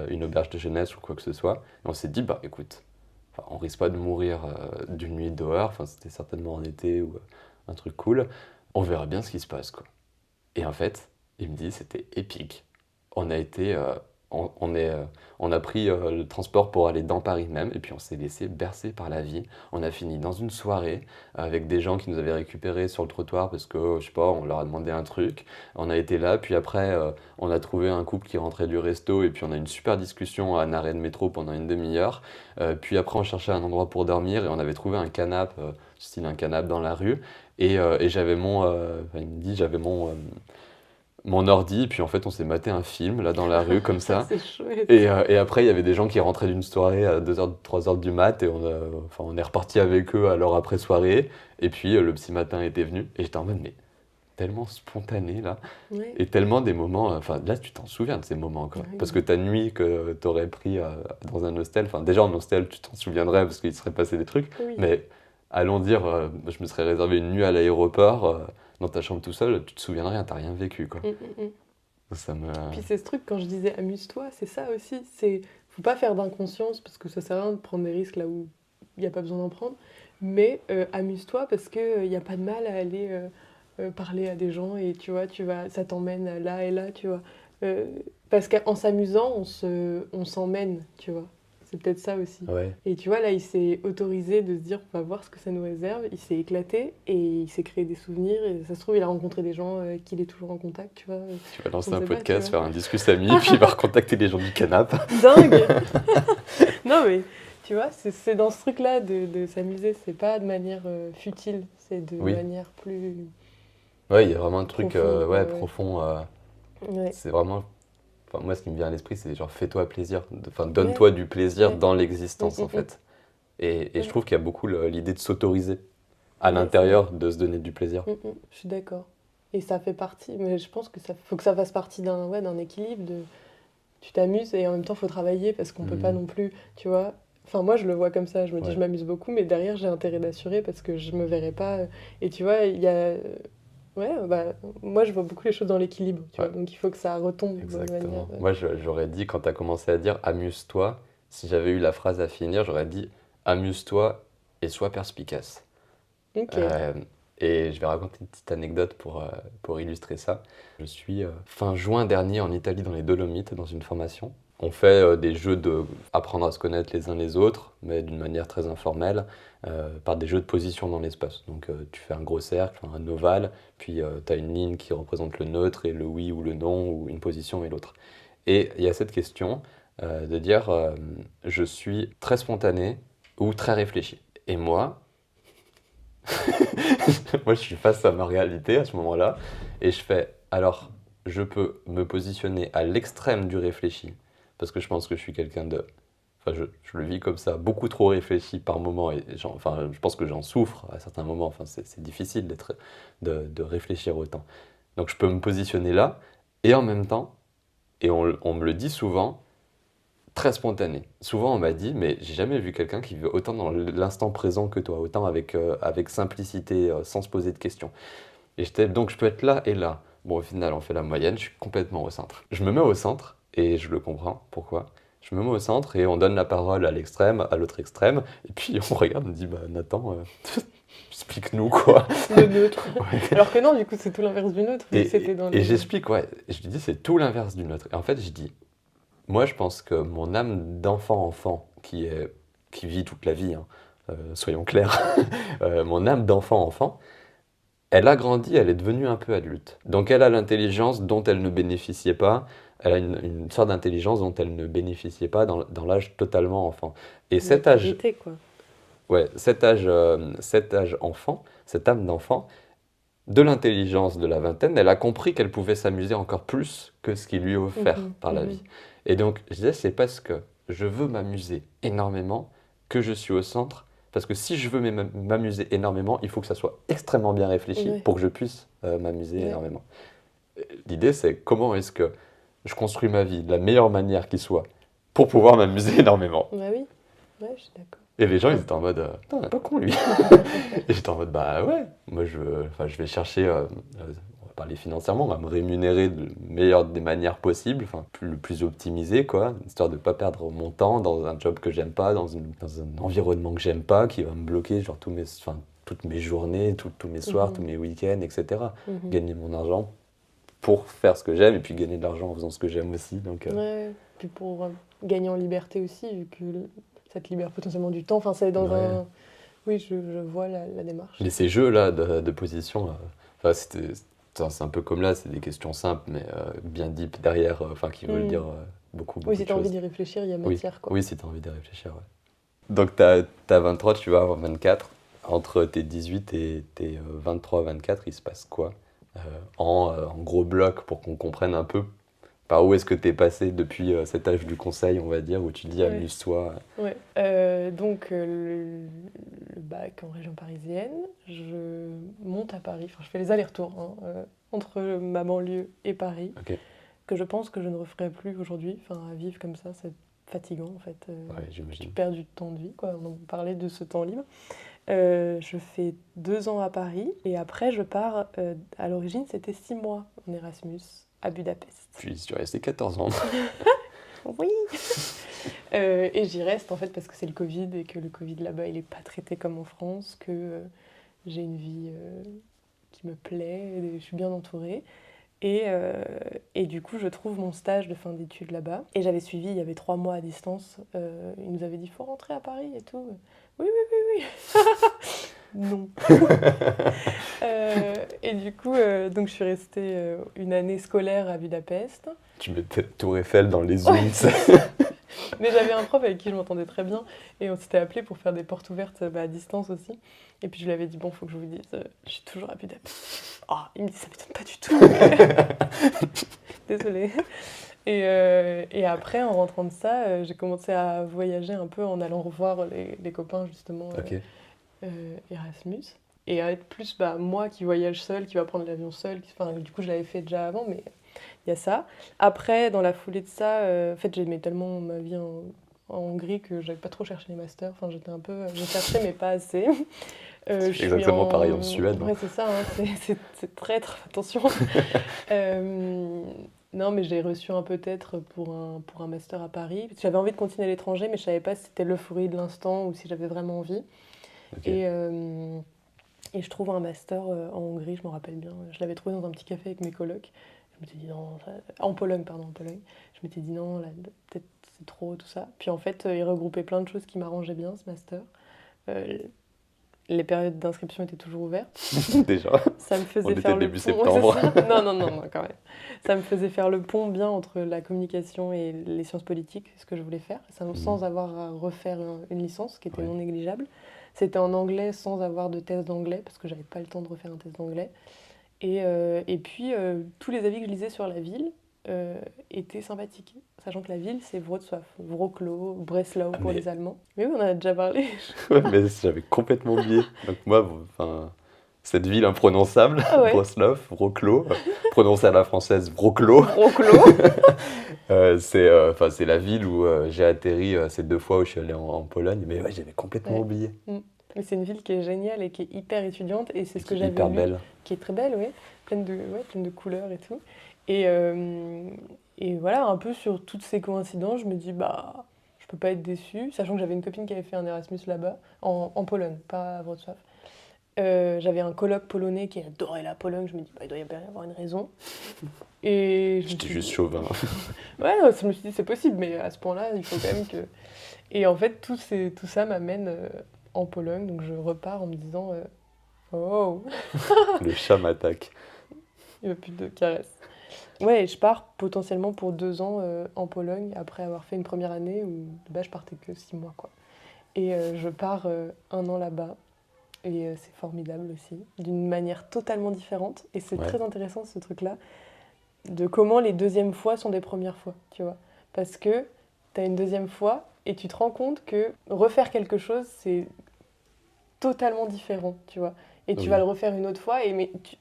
une auberge de jeunesse ou quoi que ce soit. Et on s'est dit, bah écoute, enfin, on risque pas de mourir d'une nuit dehors, enfin c'était certainement en été ou un truc cool, on verra bien ce qui se passe, quoi. Et en fait, il me dit, c'était épique. On a été, on est, on a pris le transport pour aller dans Paris même, et puis on s'est laissé bercer par la vie. On a fini dans une soirée avec des gens qui nous avaient récupérés sur le trottoir parce que, je sais pas, on leur a demandé un truc. On a été là, puis après, on a trouvé un couple qui rentrait du resto, et puis on a eu une super discussion à un arrêt de métro pendant une demi-heure. Puis après, on cherchait un endroit pour dormir, et on avait trouvé un canapé, style un canapé dans la rue. Et j'avais enfin, il me dit, j'avais mon ordi, puis en fait on s'est maté un film là dans la rue comme ça. C'est chouette. Et après il y avait des gens qui rentraient d'une soirée à 2h, 3h du mat et enfin, on est reparti avec eux à leur après-soirée. Et puis le petit matin était venu et j'étais en mode mais tellement spontané là. Ouais. Et tellement des moments, enfin là tu t'en souviens de ces moments quoi. Oui. Parce que ta nuit que t'aurais pris dans un hostel, enfin déjà en hostel tu t'en souviendrais parce qu'il serait passé des trucs. Oui. Mais allons dire, je me serais réservé une nuit à l'aéroport, dans ta chambre tout seul, tu te souviens de rien, t'as rien vécu quoi. Mm, mm, mm. Ça me. Puis c'est ce truc, quand je disais amuse-toi, c'est ça aussi. Faut pas faire d'inconscience parce que ça sert à rien de prendre des risques là où il n'y a pas besoin d'en prendre. Mais amuse-toi parce qu'il n'y a pas de mal à aller parler à des gens et tu vois, ça t'emmène là et là, tu vois. Euh, Parce qu'en s'amusant, on s'emmène, tu vois. C'est peut-être ça aussi. Ouais, Et tu vois, là, il s'est autorisé de se dire, on va voir ce que ça nous réserve. Il s'est éclaté et il s'est créé des souvenirs. Et ça se trouve, il a rencontré des gens qu'il est toujours en contact, tu vois. tu vas lancer On un sait pas, tu podcast, vois. faire un discus ami, puis il va recontacter les gens du canap. Dingue. Non, mais tu vois, c'est dans ce truc-là de s'amuser. C'est pas de manière futile, c'est de Oui, manière plus ouais, il y a vraiment un truc profonde, ouais, quoi, ouais. profond. Ouais, C'est vraiment. Enfin, moi, ce qui me vient à l'esprit, c'est genre fais-toi plaisir. Enfin, ouais, donne-toi du plaisir ouais. dans Mm, l'existence, en mm, fait. Et je mm. trouve qu'il y a beaucoup l'idée de s'autoriser à Ouais, c'est vrai. l'intérieur, de se donner du plaisir. Je suis d'accord. Et ça fait partie, mais je pense que ça faut que ça fasse partie d'un équilibre. Tu t'amuses et en même temps, faut travailler parce qu'on peut pas Mhm. non plus, tu vois. Enfin, moi, je le vois comme ça. Je me dis, Ouais, je m'amuse beaucoup, mais derrière, j'ai intérêt d'assurer parce que je me verrai pas. Et tu vois, il y a. Ouais, bah, moi, je vois beaucoup les choses dans l'équilibre, tu vois. ouais, Donc, il faut que ça retombe de manière. exactement. Moi, j'aurais dit, quand tu as commencé à dire amuse-toi, si j'avais eu la phrase à finir, j'aurais dit amuse-toi et sois perspicace. Ok. Euh, et je vais raconter une petite anecdote pour illustrer ça. Je suis fin juin dernier en Italie dans les Dolomites dans une formation. On fait des jeux de apprendre à se connaître les uns les autres, mais d'une manière très informelle, par des jeux de position dans l'espace. Donc tu fais un gros cercle, un ovale, puis tu as une ligne qui représente le neutre et le oui ou le non, ou une position et l'autre. Et il y a cette question de dire je suis très spontané ou très réfléchi. Et moi, Moi, je suis face à ma réalité à ce moment-là et je fais, alors, je peux me positionner à l'extrême du réfléchi parce que je pense que je suis quelqu'un de. Enfin, je le vis comme ça, beaucoup trop réfléchi par moment et enfin, je pense que j'en souffre à certains moments. Enfin, c'est difficile de réfléchir autant. Donc, je peux me positionner là et en même temps, et on me le dit souvent, très spontané. Souvent, on m'a dit, mais j'ai jamais vu quelqu'un qui veut autant dans l'instant présent que toi, autant avec simplicité, sans se poser de questions. Et donc, je peux être là et là. Bon, au final, on fait la moyenne, je suis complètement au centre. Je me mets au centre, et je le comprends, pourquoi. Je me mets au centre et on donne la parole à l'extrême, à l'autre extrême, et puis on regarde, on dit, bah Nathan, explique-nous quoi. Le neutre. Ouais. Alors que non, du coup, c'est tout l'inverse du neutre. Vu que c'était dans Et le... j'explique, ouais, je lui dis, c'est tout l'inverse du nôtre. Et en fait, je dis, moi, je pense que mon âme d'enfant-enfant, qui vit toute la vie, hein, soyons clairs, mon âme d'enfant-enfant, elle a grandi, elle est devenue un peu adulte. Donc elle a l'intelligence dont elle ne bénéficiait pas, elle a une sorte d'intelligence dont elle ne bénéficiait pas dans l'âge totalement enfant. Et cet âge, Maturité, quoi. ouais, cet âge enfant, cette âme d'enfant, de l'intelligence de la vingtaine, elle a compris qu'elle pouvait s'amuser encore plus que ce qui lui est offert par la vie. Et donc, je disais, c'est parce que je veux m'amuser énormément que je suis au centre. Parce que si je veux m'amuser énormément, il faut que ça soit extrêmement bien réfléchi Ouais. pour que je puisse m'amuser Ouais. énormément. L'idée, c'est comment est-ce que je construis ma vie de la meilleure manière qui soit pour pouvoir m'amuser énormément. Bah oui, ouais, je suis d'accord. Et les gens, ils étaient en mode, putain, on est pas con lui. Et j'étais en mode, bah ouais, moi je vais chercher, on va parler financièrement, on va me rémunérer de meilleure des manières possibles, enfin, le plus optimisé, quoi, histoire de pas perdre mon temps dans un job que j'aime pas, dans un environnement que j'aime pas, qui va me bloquer, genre toutes mes journées, tous mes soirs, tous mes week-ends, etc. Gagner mon argent pour faire ce que j'aime et puis gagner de l'argent en faisant ce que j'aime aussi. Donc, Ouais, puis pour gagner en liberté aussi, vu que ça te libère potentiellement du temps. Enfin, c'est dans Ouais. un... Oui, je vois la démarche. Mais ces jeux-là de position, enfin, c'est un peu comme là, c'est des questions simples, mais bien deep derrière, enfin, qui veulent dire beaucoup Oui, si de tu as envie choses. d'y réfléchir, il y a Oui, matière, quoi. oui, si tu as envie de réfléchir, ouais. Donc, t'as 23, tu vas avoir 24. Entre tes 18 et tes 23-24, il se passe quoi en gros bloc pour qu'on comprenne un peu par où est-ce que t'es passé depuis cet âge du conseil, on va dire, où tu dis Ouais. amuse-toi. Ouais. Donc, le bac en région parisienne, je monte à Paris. Enfin, je fais les allers-retours hein, entre ma banlieue et Paris, Ok. que je pense que je ne referai plus aujourd'hui. Enfin, à vivre comme ça, c'est fatigant, en fait. Ouais, Tu j'imagine. perds du temps de vie, quoi. On parlait de ce temps libre. Je fais 2 ans à Paris et après, je pars. À l'origine, c'était 6 mois en Erasmus à Budapest. Puis tu es resté 14 ans. Oui. Et j'y reste en fait parce que c'est le Covid et que le Covid là-bas il est pas traité comme en France, que j'ai une vie qui me plaît, et je suis bien entourée. Et du coup, je trouve mon stage de fin d'études là-bas. Et j'avais suivi, il y avait 3 mois à distance. Ils nous avaient dit, faut rentrer à Paris et tout. Oui, oui, oui, oui. Non. Et du coup, donc je suis restée une année scolaire à Budapest. Tu mettais Tour Eiffel dans les zooms. Mais j'avais un prof avec qui je m'entendais très bien et on s'était appelé pour faire des portes ouvertes à distance aussi. Et puis je lui avais dit, bon, faut que je vous dise, je suis toujours à Budapest. Oh, il me dit, ça m'étonne pas du tout. Désolée. Et après, en rentrant de ça, j'ai commencé à voyager un peu en allant revoir les copains justement Ok. Erasmus. Et à être plus moi qui voyage seule, qui va prendre l'avion seule. Enfin, du coup, je l'avais fait déjà avant, mais il y a ça. Après, dans la foulée de ça, en fait, j'aimais tellement ma vie en Hongrie que j'avais pas trop cherché les masters. Enfin, j'étais un peu... Je cherchais, mais pas assez. Je suis exactement pareil en Suède. Ouais, c'est ça, hein, c'est traître, attention. Non, mais j'ai reçu un peut-être pour un master à Paris. Parce que j'avais envie de continuer à l'étranger, mais je savais pas si c'était l'euphorie de l'instant ou si j'avais vraiment envie. Ok. Et je trouve un master en Hongrie, je me rappelle bien. Je l'avais trouvé dans un petit café avec mes colocs. Je m'étais dit non, en Pologne, pardon, en Pologne. Je m'étais dit non, là, peut-être c'est trop, tout ça. Puis en fait, il regroupait plein de choses qui m'arrangeaient bien, ce master. Les périodes d'inscription étaient toujours ouvertes. Déjà. Ça me On faisait était faire le début pont. septembre. Ouais, c'est ça. Non, quand même. Ça me faisait faire le pont bien entre la communication et les sciences politiques, ce que je voulais faire, sans avoir à refaire une licence qui était Ouais. non négligeable. C'était en anglais sans avoir de test d'anglais, parce que j'avais pas le temps de refaire un test d'anglais. Et puis, tous les avis que je lisais sur la ville étaient sympathiques. Sachant que la ville, c'est Wrocław, Wrocław, Breslau Ah, pour mais les Allemands. Mais oui, on en a déjà parlé. ouais, mais j'avais complètement oublié. Donc moi, enfin, cette ville imprononçable, Ah ouais, Wrocław, Wrocław, prononcée à la française Wrocław, Wrocław. c'est la ville où j'ai atterri ces 2 fois où je suis allé en Pologne. Mais ouais, j'avais complètement Ouais. oublié. Mm. Mais c'est une ville qui est géniale et qui est hyper étudiante. Et c'est Et ce qui que est j'avais hyper lu, belle. qui est très belle, oui. Pleine de couleurs et tout. Et, euh, et voilà, un peu sur toutes ces coïncidences, je me dis, bah, je peux pas être déçue. Sachant que j'avais une copine qui avait fait un Erasmus là-bas, en Pologne, pas à Wrocław. J'avais un coloc polonais qui adorait la Pologne. Je me dis, bah, il doit y avoir une raison. Et je me J'étais suis juste dit, chauvin. ouais, je me suis dit, c'est possible, mais à ce point-là, il faut quand même que. Et en fait, tout ça m'amène en Pologne. Donc je repars en me disant, oh, Le chat m'attaque. il n'y a plus de caresses. Ouais, et je pars potentiellement pour 2 ans en Pologne après avoir fait une première année où de base je partais que 6 mois, quoi. Et je pars un an là-bas. Et c'est formidable aussi, d'une manière totalement différente. Et c'est Ouais. très intéressant ce truc-là, de comment les deuxièmes fois sont des premières fois, tu vois. Parce que tu as une deuxième fois et tu te rends compte que refaire quelque chose, c'est totalement différent, tu vois. Et tu vas Oui. le refaire une autre fois,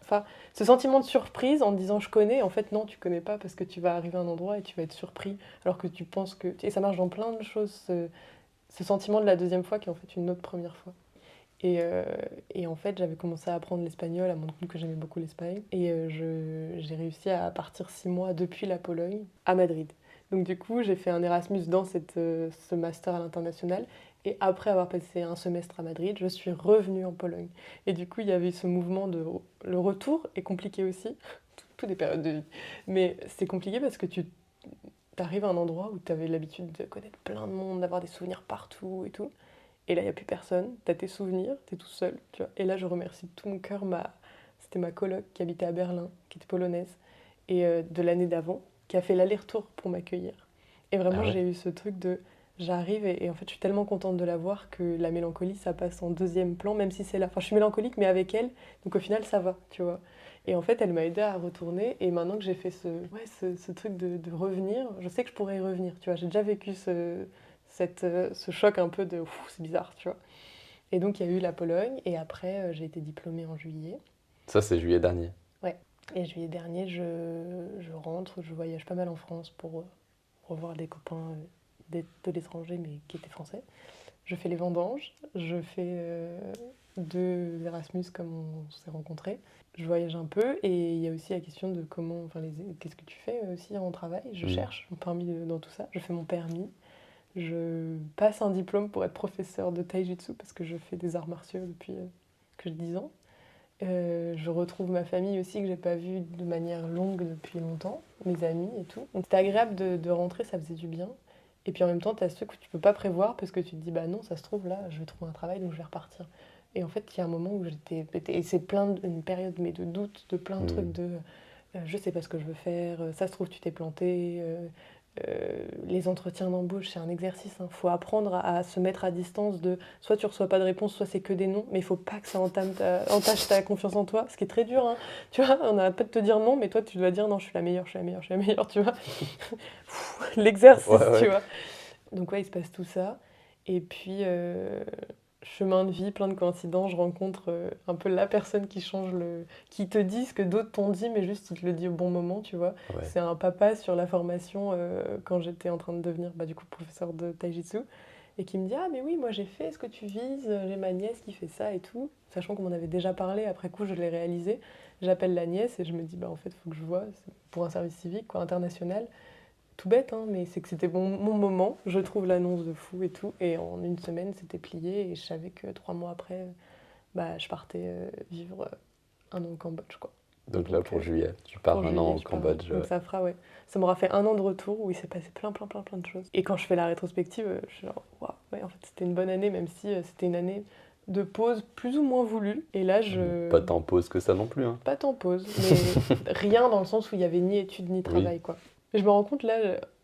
enfin, ce sentiment de surprise en te disant je connais, en fait non, tu connais pas parce que tu vas arriver à un endroit et tu vas être surpris alors que tu penses que. Et ça marche dans plein de choses, ce sentiment de la deuxième fois qui est en fait une autre première fois. Et, et en fait, j'avais commencé à apprendre l'espagnol, à me rendre compte que j'aimais beaucoup l'Espagne. Et j'ai réussi à partir 6 mois depuis la Pologne à Madrid. Donc du coup, j'ai fait un Erasmus dans ce master à l'international. Et après avoir passé un semestre à Madrid, je suis revenue en Pologne. Et du coup, il y avait ce mouvement de. Le retour est compliqué aussi, toutes les périodes de vie. Mais c'est compliqué parce que tu arrives à un endroit où tu avais l'habitude de connaître plein de monde, d'avoir des souvenirs partout et tout. Et là, il n'y a plus personne, t'as tes souvenirs, t'es tout seul, tu vois. Et là, je remercie de tout mon cœur c'était ma coloc qui habitait à Berlin, qui était polonaise, et de l'année d'avant, qui a fait l'aller-retour pour m'accueillir. Et Ah vraiment, ouais? j'ai eu ce truc de, j'arrive et en fait, je suis tellement contente de la voir que la mélancolie, ça passe en deuxième plan, même si c'est là. Enfin, je suis mélancolique, mais avec elle, donc au final, ça va, tu vois. Et en fait, elle m'a aidée à retourner, et maintenant que j'ai fait ce truc de revenir, je sais que je pourrais y revenir, tu vois. J'ai déjà vécu ce choc un peu de ouf, c'est bizarre, tu vois. Et donc il y a eu la Pologne, et après j'ai été diplômée en juillet. Ça, c'est juillet dernier. Ouais. Et juillet dernier, je rentre, je voyage pas mal en France pour revoir des copains de l'étranger, mais qui étaient français. Je fais les vendanges, je fais 2 Erasmus comme on s'est rencontrés. Je voyage un peu, et il y a aussi la question de comment, enfin, qu'est-ce que tu fais aussi en travail. Je Hmm. cherche dans tout ça. Je fais mon permis. Je passe un diplôme pour être professeur de taijutsu parce que je fais des arts martiaux depuis que j'ai 10 ans. Je retrouve ma famille aussi que j'ai pas vue de manière longue depuis longtemps, mes amis et tout. Donc c'était agréable de rentrer, ça faisait du bien. Et puis en même temps, tu as ceux que tu peux pas prévoir parce que tu te dis, bah non, ça se trouve là, je vais trouver un travail donc je vais repartir. Et en fait, il y a un moment où et c'est une période mais de doute, de plein de Hmm. trucs de je sais pas ce que je veux faire, ça se trouve tu t'es planté. Les entretiens d'embauche, c'est un exercice. Il faut apprendre à se mettre à distance de soit tu reçois pas de réponse, soit c'est que des noms, mais il faut pas que ça entache ta confiance en toi, ce qui est très dur. Hein. Tu vois, on n'arrête pas de te dire non, mais toi tu dois dire non, je suis la meilleure, je suis la meilleure, je suis la meilleure, tu vois. L'exercice, Ouais, tu ouais. vois. Donc ouais, il se passe tout ça. Et puis, chemin de vie, plein de coïncidences, je rencontre un peu la personne qui qui te dit ce que d'autres t'ont dit, mais juste il te le dit au bon moment, tu vois. Ouais. C'est un papa sur la formation quand j'étais en train de devenir du coup professeur de taijutsu, et qui me dit ah mais oui, moi j'ai fait ce que tu vises, j'ai ma nièce qui fait ça et tout, sachant qu'on m'en avait déjà parlé, après coup je l'ai réalisé. J'appelle la nièce et je me dis bah en fait faut que je vois, c'est pour un service civique quoi, international. Tout bête, hein, mais c'est que c'était mon moment. Je trouve l'annonce de fou et tout. Et en une semaine, c'était plié. Et je savais que 3 mois après, bah, je partais vivre un an au Cambodge, quoi. Donc là, Donc, pour juillet, tu pour pars un an juillet, au je pars. Cambodge. Donc ça fera, ouais. Ça m'aura fait un an de retour où il s'est passé plein de choses. Et quand je fais la rétrospective, je suis genre, waouh, ouais, en fait, c'était une bonne année, même si c'était une année de pause plus ou moins voulue. Et là, Pas tant pause que ça non plus, hein. pas tant pause, mais rien dans le sens où il y avait ni études ni Oui. travail, quoi. Mais je me rends compte là,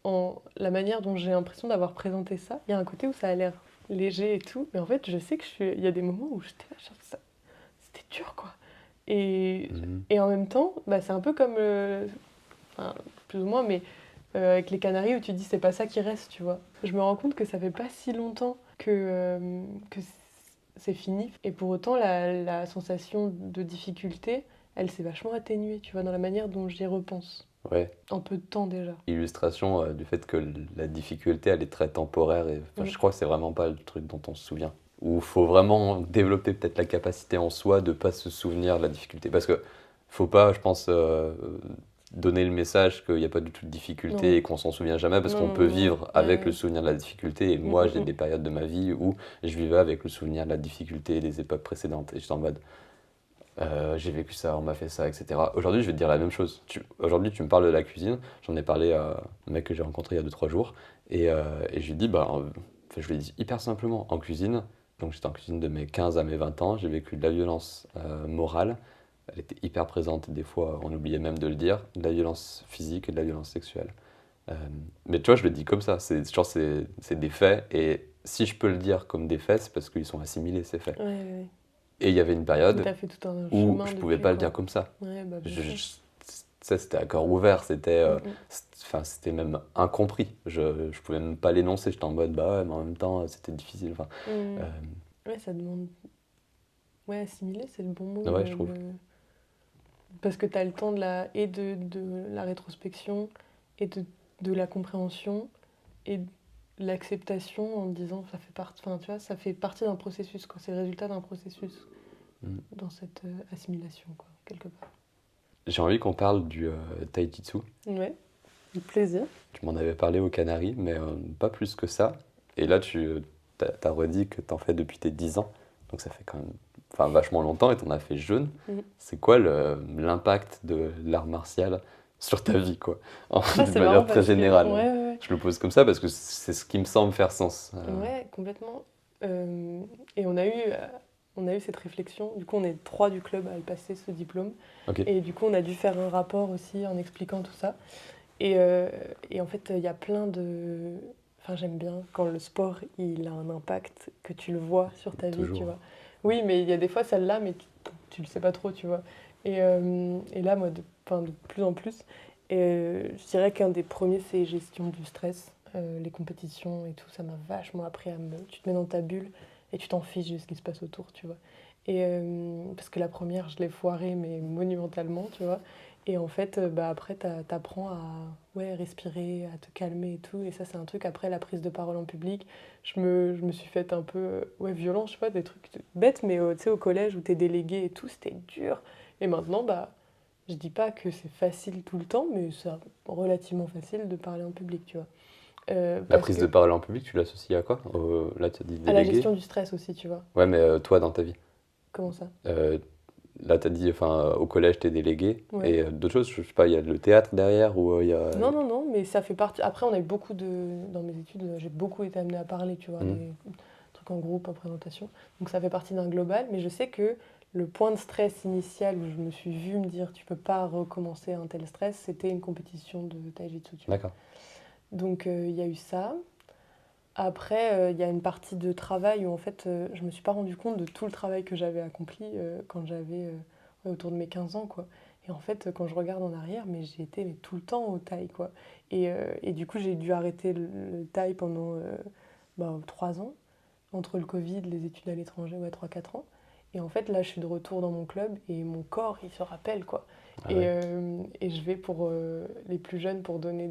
en la manière dont j'ai l'impression d'avoir présenté ça, il y a un côté où ça a l'air léger et tout. Mais en fait, je sais que il y a des moments où j'étais là, genre, c'était dur, quoi. Et, et en même temps, bah, c'est un peu comme, enfin, plus ou moins, mais avec les Canaries où tu dis c'est pas ça qui reste, tu vois. Je me rends compte que ça fait pas si longtemps que c'est fini. Et pour autant, la sensation de difficulté, elle s'est vachement atténuée, tu vois, dans la manière dont j'y repense. Ouais. En peu de temps déjà. Illustration du fait que la difficulté, elle est très temporaire. Et, enfin, Mm. je crois que c'est vraiment pas le truc dont on se souvient. Où il faut vraiment développer peut-être la capacité en soi de pas se souvenir de la difficulté. Parce que faut pas, je pense, donner le message qu'il n'y a pas du tout de difficulté Non. et qu'on s'en souvient jamais. Parce Non, qu'on non, peut non. vivre avec Ouais. le souvenir de la difficulté. Et Mm, moi, mm, j'ai mm. des périodes de ma vie où je vivais avec le souvenir de la difficulté et des époques précédentes. Et j'étais en mode... j'ai vécu ça, on m'a fait ça, etc. Aujourd'hui, je vais te dire la même chose. Aujourd'hui, tu me parles de la cuisine. J'en ai parlé à un mec que j'ai rencontré il y a 2 3 jours. Et je lui dis, enfin, je lui ai dit hyper simplement, en cuisine, donc j'étais en cuisine de mes 15 à mes 20 ans, j'ai vécu de la violence morale. Elle était hyper présente, et des fois, on oubliait même de le dire, de la violence physique et de la violence sexuelle. Euh, mais tu vois, je le dis comme ça, c'est des faits. Et si je peux le dire comme des faits, c'est parce qu'ils sont assimilés, ces faits. Ouais, ouais. Et il y avait une Mais période t'as fait tout un où chemin je pouvais depuis, pas le quoi. dire comme ça. Ouais, bah bien Je, sûr. je- Ça, c'était à cœur ouvert, Mm, mm. enfin, c'était même incompris. Je pouvais même pas l'énoncer, j'étais en mode, bah ouais, mais en même temps, c'était difficile. Enfin, Mm. euh, Ouais, ça demande. Ouais, assimiler, c'est le bon mot. ouais, je trouve. Parce que tu as le temps de la rétrospection et de la compréhension et de l'acceptation en te disant ça fait partie, enfin, tu vois, ça fait partie d'un processus, quoi. C'est le résultat d'un processus Mm. dans cette assimilation, quoi, quelque part. J'ai envie qu'on parle du Tai Chi. Ouais, avec plaisir. Tu m'en avais parlé aux Canaries, mais pas plus que ça. Et là, tu as redit que t'en fais depuis tes 10 ans. Donc ça fait quand même enfin, vachement longtemps et t'en as fait jeune. Mm. C'est quoi l'impact de l'art martial sur ta vie, quoi, Ah, d'une c'est manière marrant très parce que... générale? Ouais, ouais, Je le pose comme ça parce que c'est ce qui me semble faire sens. ouais. Ouais, complètement. Et on a eu cette réflexion. Du coup, on est 3 du club à le passer, ce diplôme. Ok. Et du coup, on a dû faire un rapport aussi en expliquant tout ça. Et en fait, il y a plein de... Enfin, j'aime bien quand le sport, il a un impact, que tu le vois sur ta vie, tu Toujours. vois. Oui, mais il y a des fois, celle-là, mais tu le sais pas trop, tu vois. Et là, moi, enfin, de plus en plus, je dirais qu'un des premiers, c'est gestion du stress. Les compétitions et tout, ça m'a vachement appris à me... Tu te mets dans ta bulle et tu t'en fiches de ce qui se passe autour, tu vois. Parce que la première, je l'ai foirée, mais monumentalement, tu vois. Et en fait, bah, après, t'apprends à ouais, respirer, à te calmer et tout. Et ça, c'est un truc, après la prise de parole en public, je me suis faite un peu ouais, violent, je sais pas, des trucs bêtes, mais tu sais, au collège où t'es délégué et tout, c'était dur. Et maintenant, bah, je dis pas que c'est facile tout le temps, mais c'est relativement facile de parler en public, tu vois. La Parce prise que, de parole en public, tu l'associes à quoi? Là, tu as dit à la délégué. gestion du stress aussi, tu vois. Ouais, mais toi, dans ta vie. Comment ça? Euh, Là, tu as dit, enfin, au collège, tu es délégué. Ouais. Et d'autres choses, je sais pas, il y a le théâtre derrière ou il y a. Non, non, non, mais ça fait partie. Après, on a eu beaucoup de. Dans mes études, j'ai beaucoup été amenée à parler, tu vois, des trucs en groupe, en présentation. Donc ça fait partie d'un global, mais je sais que le point de stress initial où je me suis vue me dire tu peux pas recommencer un tel stress, c'était une compétition de taijutsu, tu vois. D'accord. Donc il y a eu ça. Après, il y a une partie de travail où en fait, je me suis pas rendu compte de tout le travail que j'avais accompli quand j'avais ouais, autour de mes 15 ans, quoi. Et en fait, quand je regarde en arrière, mais j'ai été mais, tout le temps au taille, quoi. Et du coup, j'ai dû arrêter le taille pendant 3 ans, entre le Covid, les études à l'étranger, ouais, 3 4 ans. Et en fait, là, je suis de retour dans mon club et mon corps, il se rappelle, quoi. Ah ouais. Et je vais pour les plus jeunes pour donner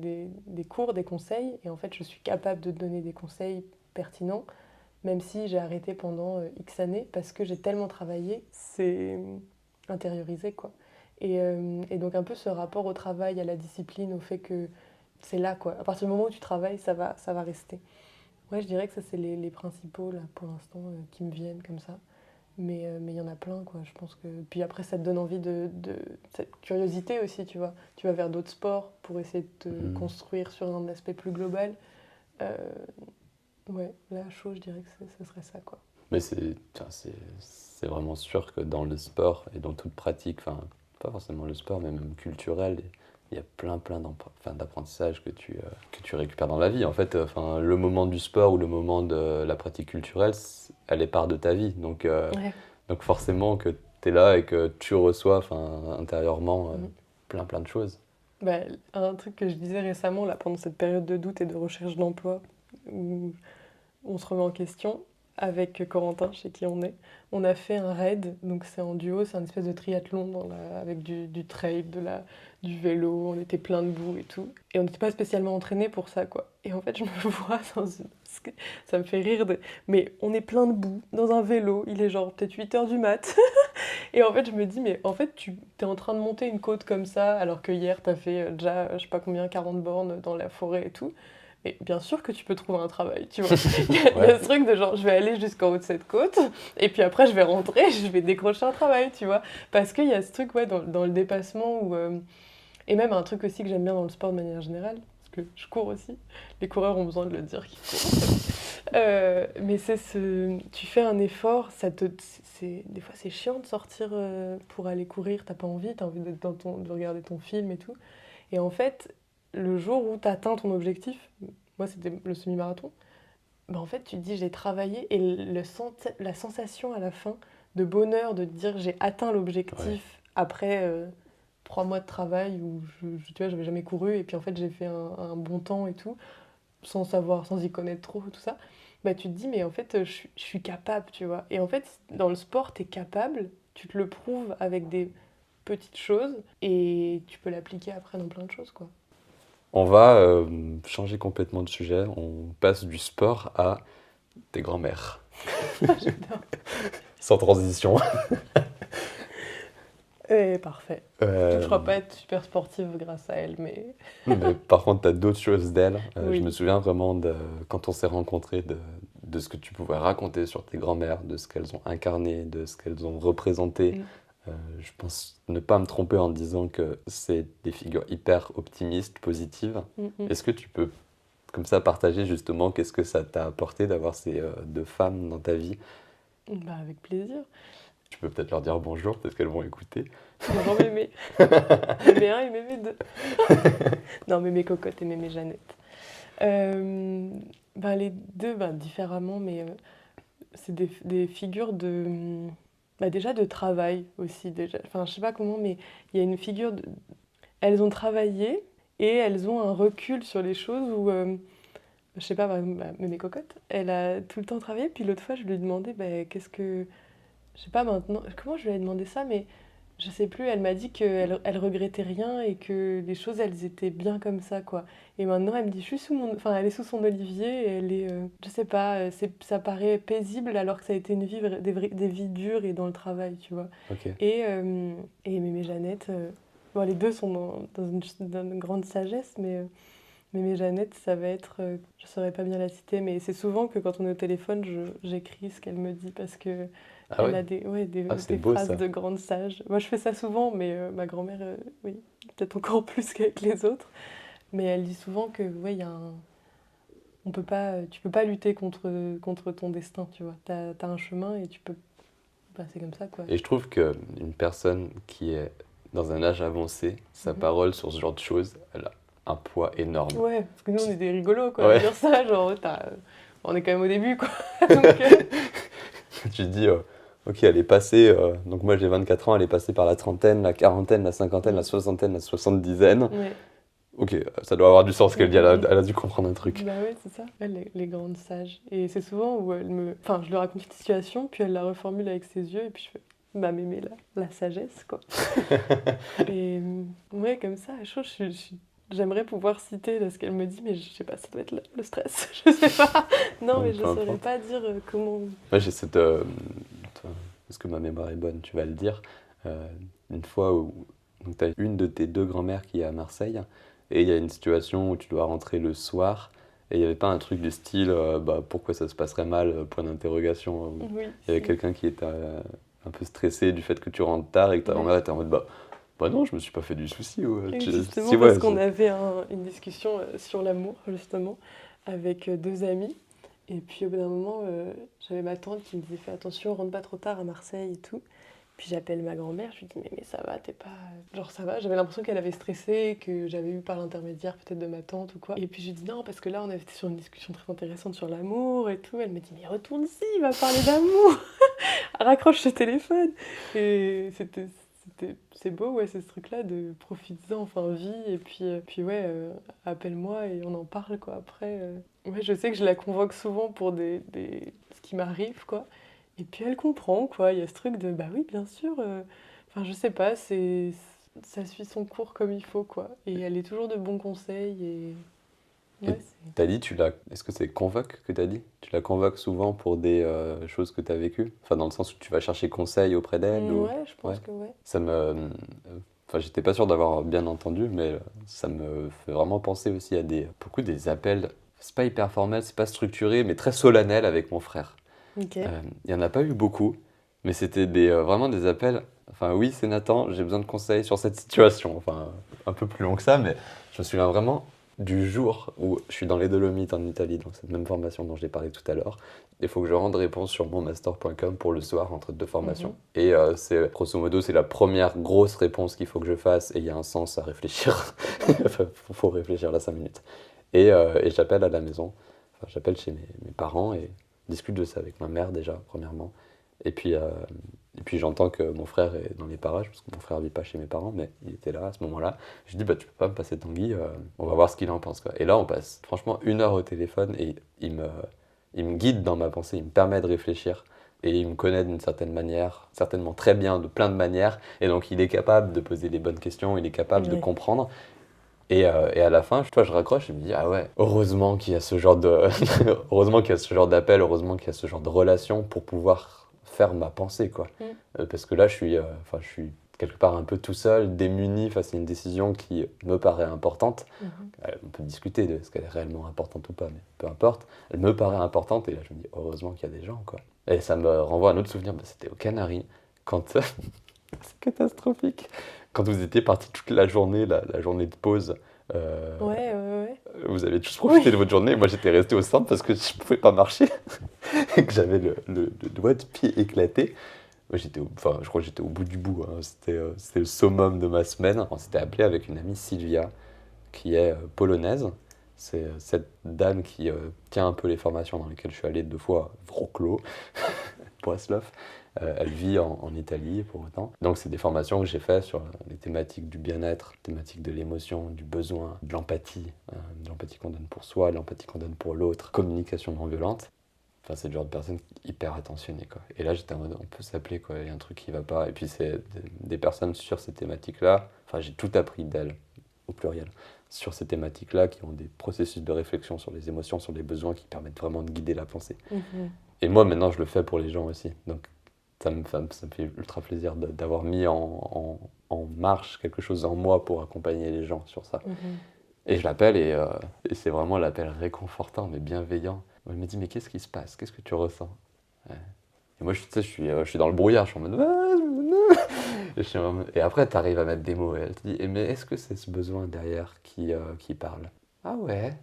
des cours, des conseils. Et en fait, je suis capable de donner des conseils pertinents, même si j'ai arrêté pendant X années, parce que j'ai tellement travaillé, c'est intériorisé, quoi. Et donc un peu ce rapport au travail, à la discipline, au fait que c'est là, quoi. À partir du moment où tu travailles, ça va rester. Ouais, je dirais que ça, c'est les principaux, là, pour l'instant, qui me viennent comme ça. Mais il y en a plein, quoi. Je pense que... Puis après, ça te donne envie cette curiosité aussi, tu vois. Tu vas vers d'autres sports pour essayer de te construire sur un aspect plus global. Euh, Ouais, là, chaud, je dirais que ce serait ça, quoi. Mais c'est vraiment sûr que dans le sport et dans toute pratique, enfin, pas forcément le sport, mais même culturel, il y a plein d'apprentissages que tu récupères dans la vie. En fait, le moment du sport ou le moment de la pratique culturelle, elle est part de ta vie. Ouais. Donc forcément que tu es là et que tu reçois intérieurement Mm. plein de choses. Bah, un truc que je disais récemment, là, pendant cette période de doute et de recherche d'emploi, où on se remet en question, avec Corentin, chez qui on est, on a fait un raid, donc c'est en duo, c'est un espèce de triathlon avec du trail, du vélo, on était plein de boue et tout. Et on n'était pas spécialement entraînés pour ça, quoi. Et en fait, je me vois ça me fait rire, mais on est plein de boue, dans un vélo, il est genre peut-être 8 h du mat. Et en fait, je me dis, mais en fait, tu es en train de monter une côte comme ça, alors que hier, tu as fait déjà, je sais pas combien, 40 bornes dans la forêt et tout. Et bien sûr que tu peux trouver un travail, tu vois. Il y a ce truc de genre, je vais aller jusqu'en haut de cette côte, et puis après, je vais rentrer, je vais décrocher un travail, tu vois. Parce qu'il y a ce truc, ouais, dans le dépassement, et même un truc aussi que j'aime bien dans le sport de manière générale, parce que je cours aussi. Les coureurs ont besoin de le dire qu'ils courent. Mais tu fais un effort, des fois c'est chiant de sortir pour aller courir, t'as envie d'être de regarder ton film et tout. Et en fait, le jour où t'atteins ton objectif, moi c'était le semi-marathon, bah en fait tu te dis j'ai travaillé et la sensation à la fin de bonheur de te dire j'ai atteint Ouais. l'objectif après 3 mois de travail où tu vois, j'avais jamais couru et puis en fait j'ai fait un bon temps et tout sans savoir, sans y connaître trop, tout ça, bah tu te dis, mais en fait, je suis capable, tu vois. Et en fait, dans le sport, tu es capable, tu te le prouves avec des petites choses, et tu peux l'appliquer après dans plein de choses, quoi. On va changer complètement de sujet. On passe du sport à tes grands-mères. J'adore. Sans transition. Et parfait. Je Euh, crois pas être super sportive grâce à elle, mais mais par contre, tu as d'autres choses d'elle. Je me oui. souviens vraiment de quand on s'est rencontrés, de ce que tu pouvais raconter sur tes grands-mères, de ce qu'elles ont incarné, de ce qu'elles ont représenté. Mm, Je pense ne pas me tromper en disant que c'est des figures hyper optimistes, positives. mm, mm. Est-ce que tu peux, comme ça, partager justement qu'est-ce que ça t'a apporté d'avoir ces deux femmes dans ta vie? Bah, avec plaisir. Tu peux peut-être leur dire bonjour, peut-être qu'elles vont écouter. Bonjour mémé. Mémé 1 et mémé 2. Non, mémé cocotte et mémé Jeannette. Ben, les deux, ben, différemment, mais c'est des figures bah déjà de travail aussi. Déjà. Enfin, je sais pas comment, mais il y a une figure de... Elles ont travaillé et elles ont un recul sur les choses où, je sais pas, par exemple, mes cocottes, elle a tout le temps travaillé. Puis l'autre fois, je lui ai demandé, bah, qu'est-ce que... Je sais pas maintenant, comment je lui ai demandé ça, mais je sais plus, elle m'a dit elle regrettait rien et que les choses, elles étaient bien comme ça, quoi. Et maintenant, elle me dit, je suis sous mon... Enfin, elle est sous son olivier et elle est... je sais pas, ça paraît paisible alors que ça a été une vie, des vies dures et dans le travail, tu vois. Ok. Et Mémé Jeannette, bon, les deux sont dans une grande sagesse, mais Mémé Jeannette, ça va être... je saurais pas bien la citer, mais c'est souvent que quand on est au téléphone, j'écris ce qu'elle me dit parce que Ah elle ouais? a Ah, c'est des beau phrases ça. de grande sage. Moi, je fais ça souvent, mais ma grand-mère, oui, peut-être encore plus qu'avec les autres. Mais elle dit souvent que, ouais, il y a un... On peut pas, tu peux pas lutter contre ton destin, tu vois. T'as un chemin et tu peux... Bah, c'est comme ça, quoi. Et je trouve qu'une personne qui est dans un âge avancé, sa Mhm. parole sur ce genre de choses, elle a un poids énorme. Ouais, parce que nous, on est des rigolos, quoi, à Ouais. dire ça. Genre, on est quand même au début, quoi. Donc, Tu te dis, ok, elle est passée, donc moi j'ai 24 ans, elle est passée par la trentaine, la quarantaine, la cinquantaine, la soixantaine, la soixante-dizaine. ouais. Ok, ça doit avoir du sens ce Mm, qu'elle dit, mm, mm. elle a dû comprendre un truc. Bah ouais, c'est ça. Elle, les grandes sages. Et c'est souvent où elle me... Enfin, je lui raconte une situation, puis elle la reformule avec ses yeux, et puis je fais... Bah, mémé, la sagesse, quoi. Et ouais, comme ça, j'aimerais pouvoir citer là, ce qu'elle me dit, mais je sais pas, ça doit être le stress. Je sais pas. Non, Bon, mais je peu saurais importe. pas dire comment... Moi j'ai cette... parce que ma mémoire est bonne, tu vas le dire. euh, une fois où tu as une de tes deux grand-mères qui est à Marseille, et il y a une situation où tu dois rentrer le soir, et il n'y avait pas un truc du style, bah, pourquoi ça se passerait mal, point d'interrogation. Oui, Il y avait si. quelqu'un qui était un peu stressé du fait que tu rentres tard et que ta Ouais. grand-mère était en mode, bah non, je me suis pas fait du souci. Et Si, justement, parce ouais, qu'on avait une discussion sur l'amour, justement, avec deux amis. Et puis au bout d'un moment, j'avais ma tante qui me disait fais attention, rentre pas trop tard à Marseille et tout. Puis j'appelle ma grand-mère, je lui dis mais ça va, t'es pas... Genre ça va, j'avais l'impression qu'elle avait stressé, que j'avais eu par l'intermédiaire peut-être de ma tante ou quoi. Et puis je lui dis non, parce que là on était sur une discussion très intéressante sur l'amour et tout. Elle me dit mais retourne ici, il va parler d'amour. Raccroche ce téléphone. Et c'est beau, ouais, c'est ce truc-là de profites-en, enfin, vis, et puis ouais, appelle-moi et on en parle, quoi. Après, ouais, je sais que je la convoque souvent pour ce qui m'arrive, quoi. Et puis elle comprend, quoi. Il y a ce truc de, bah oui, bien sûr. Enfin, je sais pas, ça suit son cours comme il faut, quoi. Et elle est toujours de bons conseils et Et ouais, t'as dit, est-ce que c'est convoque que t'as dit? Tu la convoques souvent pour des choses que t'as vécues? Enfin, dans le sens où tu vas chercher conseil auprès d'elle ou... Ouais, je Ouais. pense que ouais. Ça enfin, j'étais pas sûr d'avoir bien entendu, mais ça me fait vraiment penser aussi à beaucoup des appels. C'est pas hyper formel, c'est pas structuré, mais très solennel avec mon frère. Ok. Il y en a pas eu beaucoup, mais c'était vraiment des appels. Enfin, oui, c'est Nathan, j'ai besoin de conseils sur cette situation. Enfin, un peu plus long que ça, mais je me souviens vraiment du jour où je suis dans les Dolomites en Italie, donc cette même formation dont j'ai parlé tout à l'heure. Il faut que je rende réponse sur monmaster.com pour le soir entre deux formations. Mhm. Et c'est grosso modo, c'est la première grosse réponse qu'il faut que je fasse et il y a un sens à réfléchir. Faut réfléchir là 5 minutes. Et j'appelle à la maison, enfin, j'appelle chez mes parents et discute de ça avec ma mère déjà, premièrement. Et puis j'entends que mon frère est dans les parages, parce que mon frère vit pas chez mes parents, mais il était là à ce moment-là. Je dis, bah tu peux pas me passer Tanguy, on va voir ce qu'il en pense, quoi. Et là on passe franchement 1 heure au téléphone et il me guide dans ma pensée, il me permet de réfléchir. Et il me connaît d'une certaine manière, certainement très bien, de plein de manières. Et donc il est capable de poser les bonnes questions, il est capable de Ouais. comprendre. Et à la fin, je raccroche et me dis, ah ouais, heureusement qu'il y a ce genre heureusement qu'il y a ce genre d'appel, heureusement qu'il y a ce genre de relation pour pouvoir faire ma pensée, quoi. Mm. Parce que là, je suis quelque part un peu tout seul, démuni face à une décision qui me paraît importante. Mhm. On peut discuter de ce qu'elle est réellement importante ou pas, mais peu importe. Elle me paraît importante et là, je me dis, heureusement qu'il y a des gens, quoi. Et ça me renvoie à un autre souvenir, bah, c'était aux Canaries, quand... c'est catastrophique. Quand vous étiez partis toute la journée, la journée de pause, euh, Ouais, ouais, ouais. vous avez tous profité Oui. de votre journée. Moi, j'étais resté au centre parce que je ne pouvais pas marcher et que j'avais le doigt de pied éclaté. Moi, enfin, je crois que j'étais au bout du bout, hein. C'était le summum de ma semaine. On s'était appelé avec une amie Sylvia, qui est polonaise. C'est cette dame qui tient un peu les formations dans lesquelles je suis allé 2 fois, Wrocław, Breslov. Elle vit en Italie pour autant. Donc c'est des formations que j'ai faites sur les thématiques du bien-être, thématiques de l'émotion, du besoin, de l'empathie qu'on donne pour soi, de l'empathie qu'on donne pour l'autre, communication non violente. Enfin, c'est le genre de personne hyper attentionnée, quoi. Et là, j'étais en mode, on peut s'appeler, quoi, il y a un truc qui va pas. Et puis c'est des personnes sur ces thématiques-là. Enfin, j'ai tout appris d'elles, au pluriel, sur ces thématiques-là, qui ont des processus de réflexion sur les émotions, sur les besoins, qui permettent vraiment de guider la pensée. Mhm. Et moi, maintenant, je le fais pour les gens aussi. Donc, ça me fait ultra plaisir d'avoir mis en marche quelque chose en moi pour accompagner les gens sur ça. Mhm. Et je l'appelle et c'est vraiment l'appel réconfortant, mais bienveillant. Elle me dit, mais qu'est-ce qui se passe? Qu'est-ce que tu ressens? Ouais. Et moi, tu sais, je suis dans le brouillard, je suis en mode... Et après, tu arrives à mettre des mots et elle te dit, mais est-ce que c'est ce besoin derrière qui parle? Ah ouais.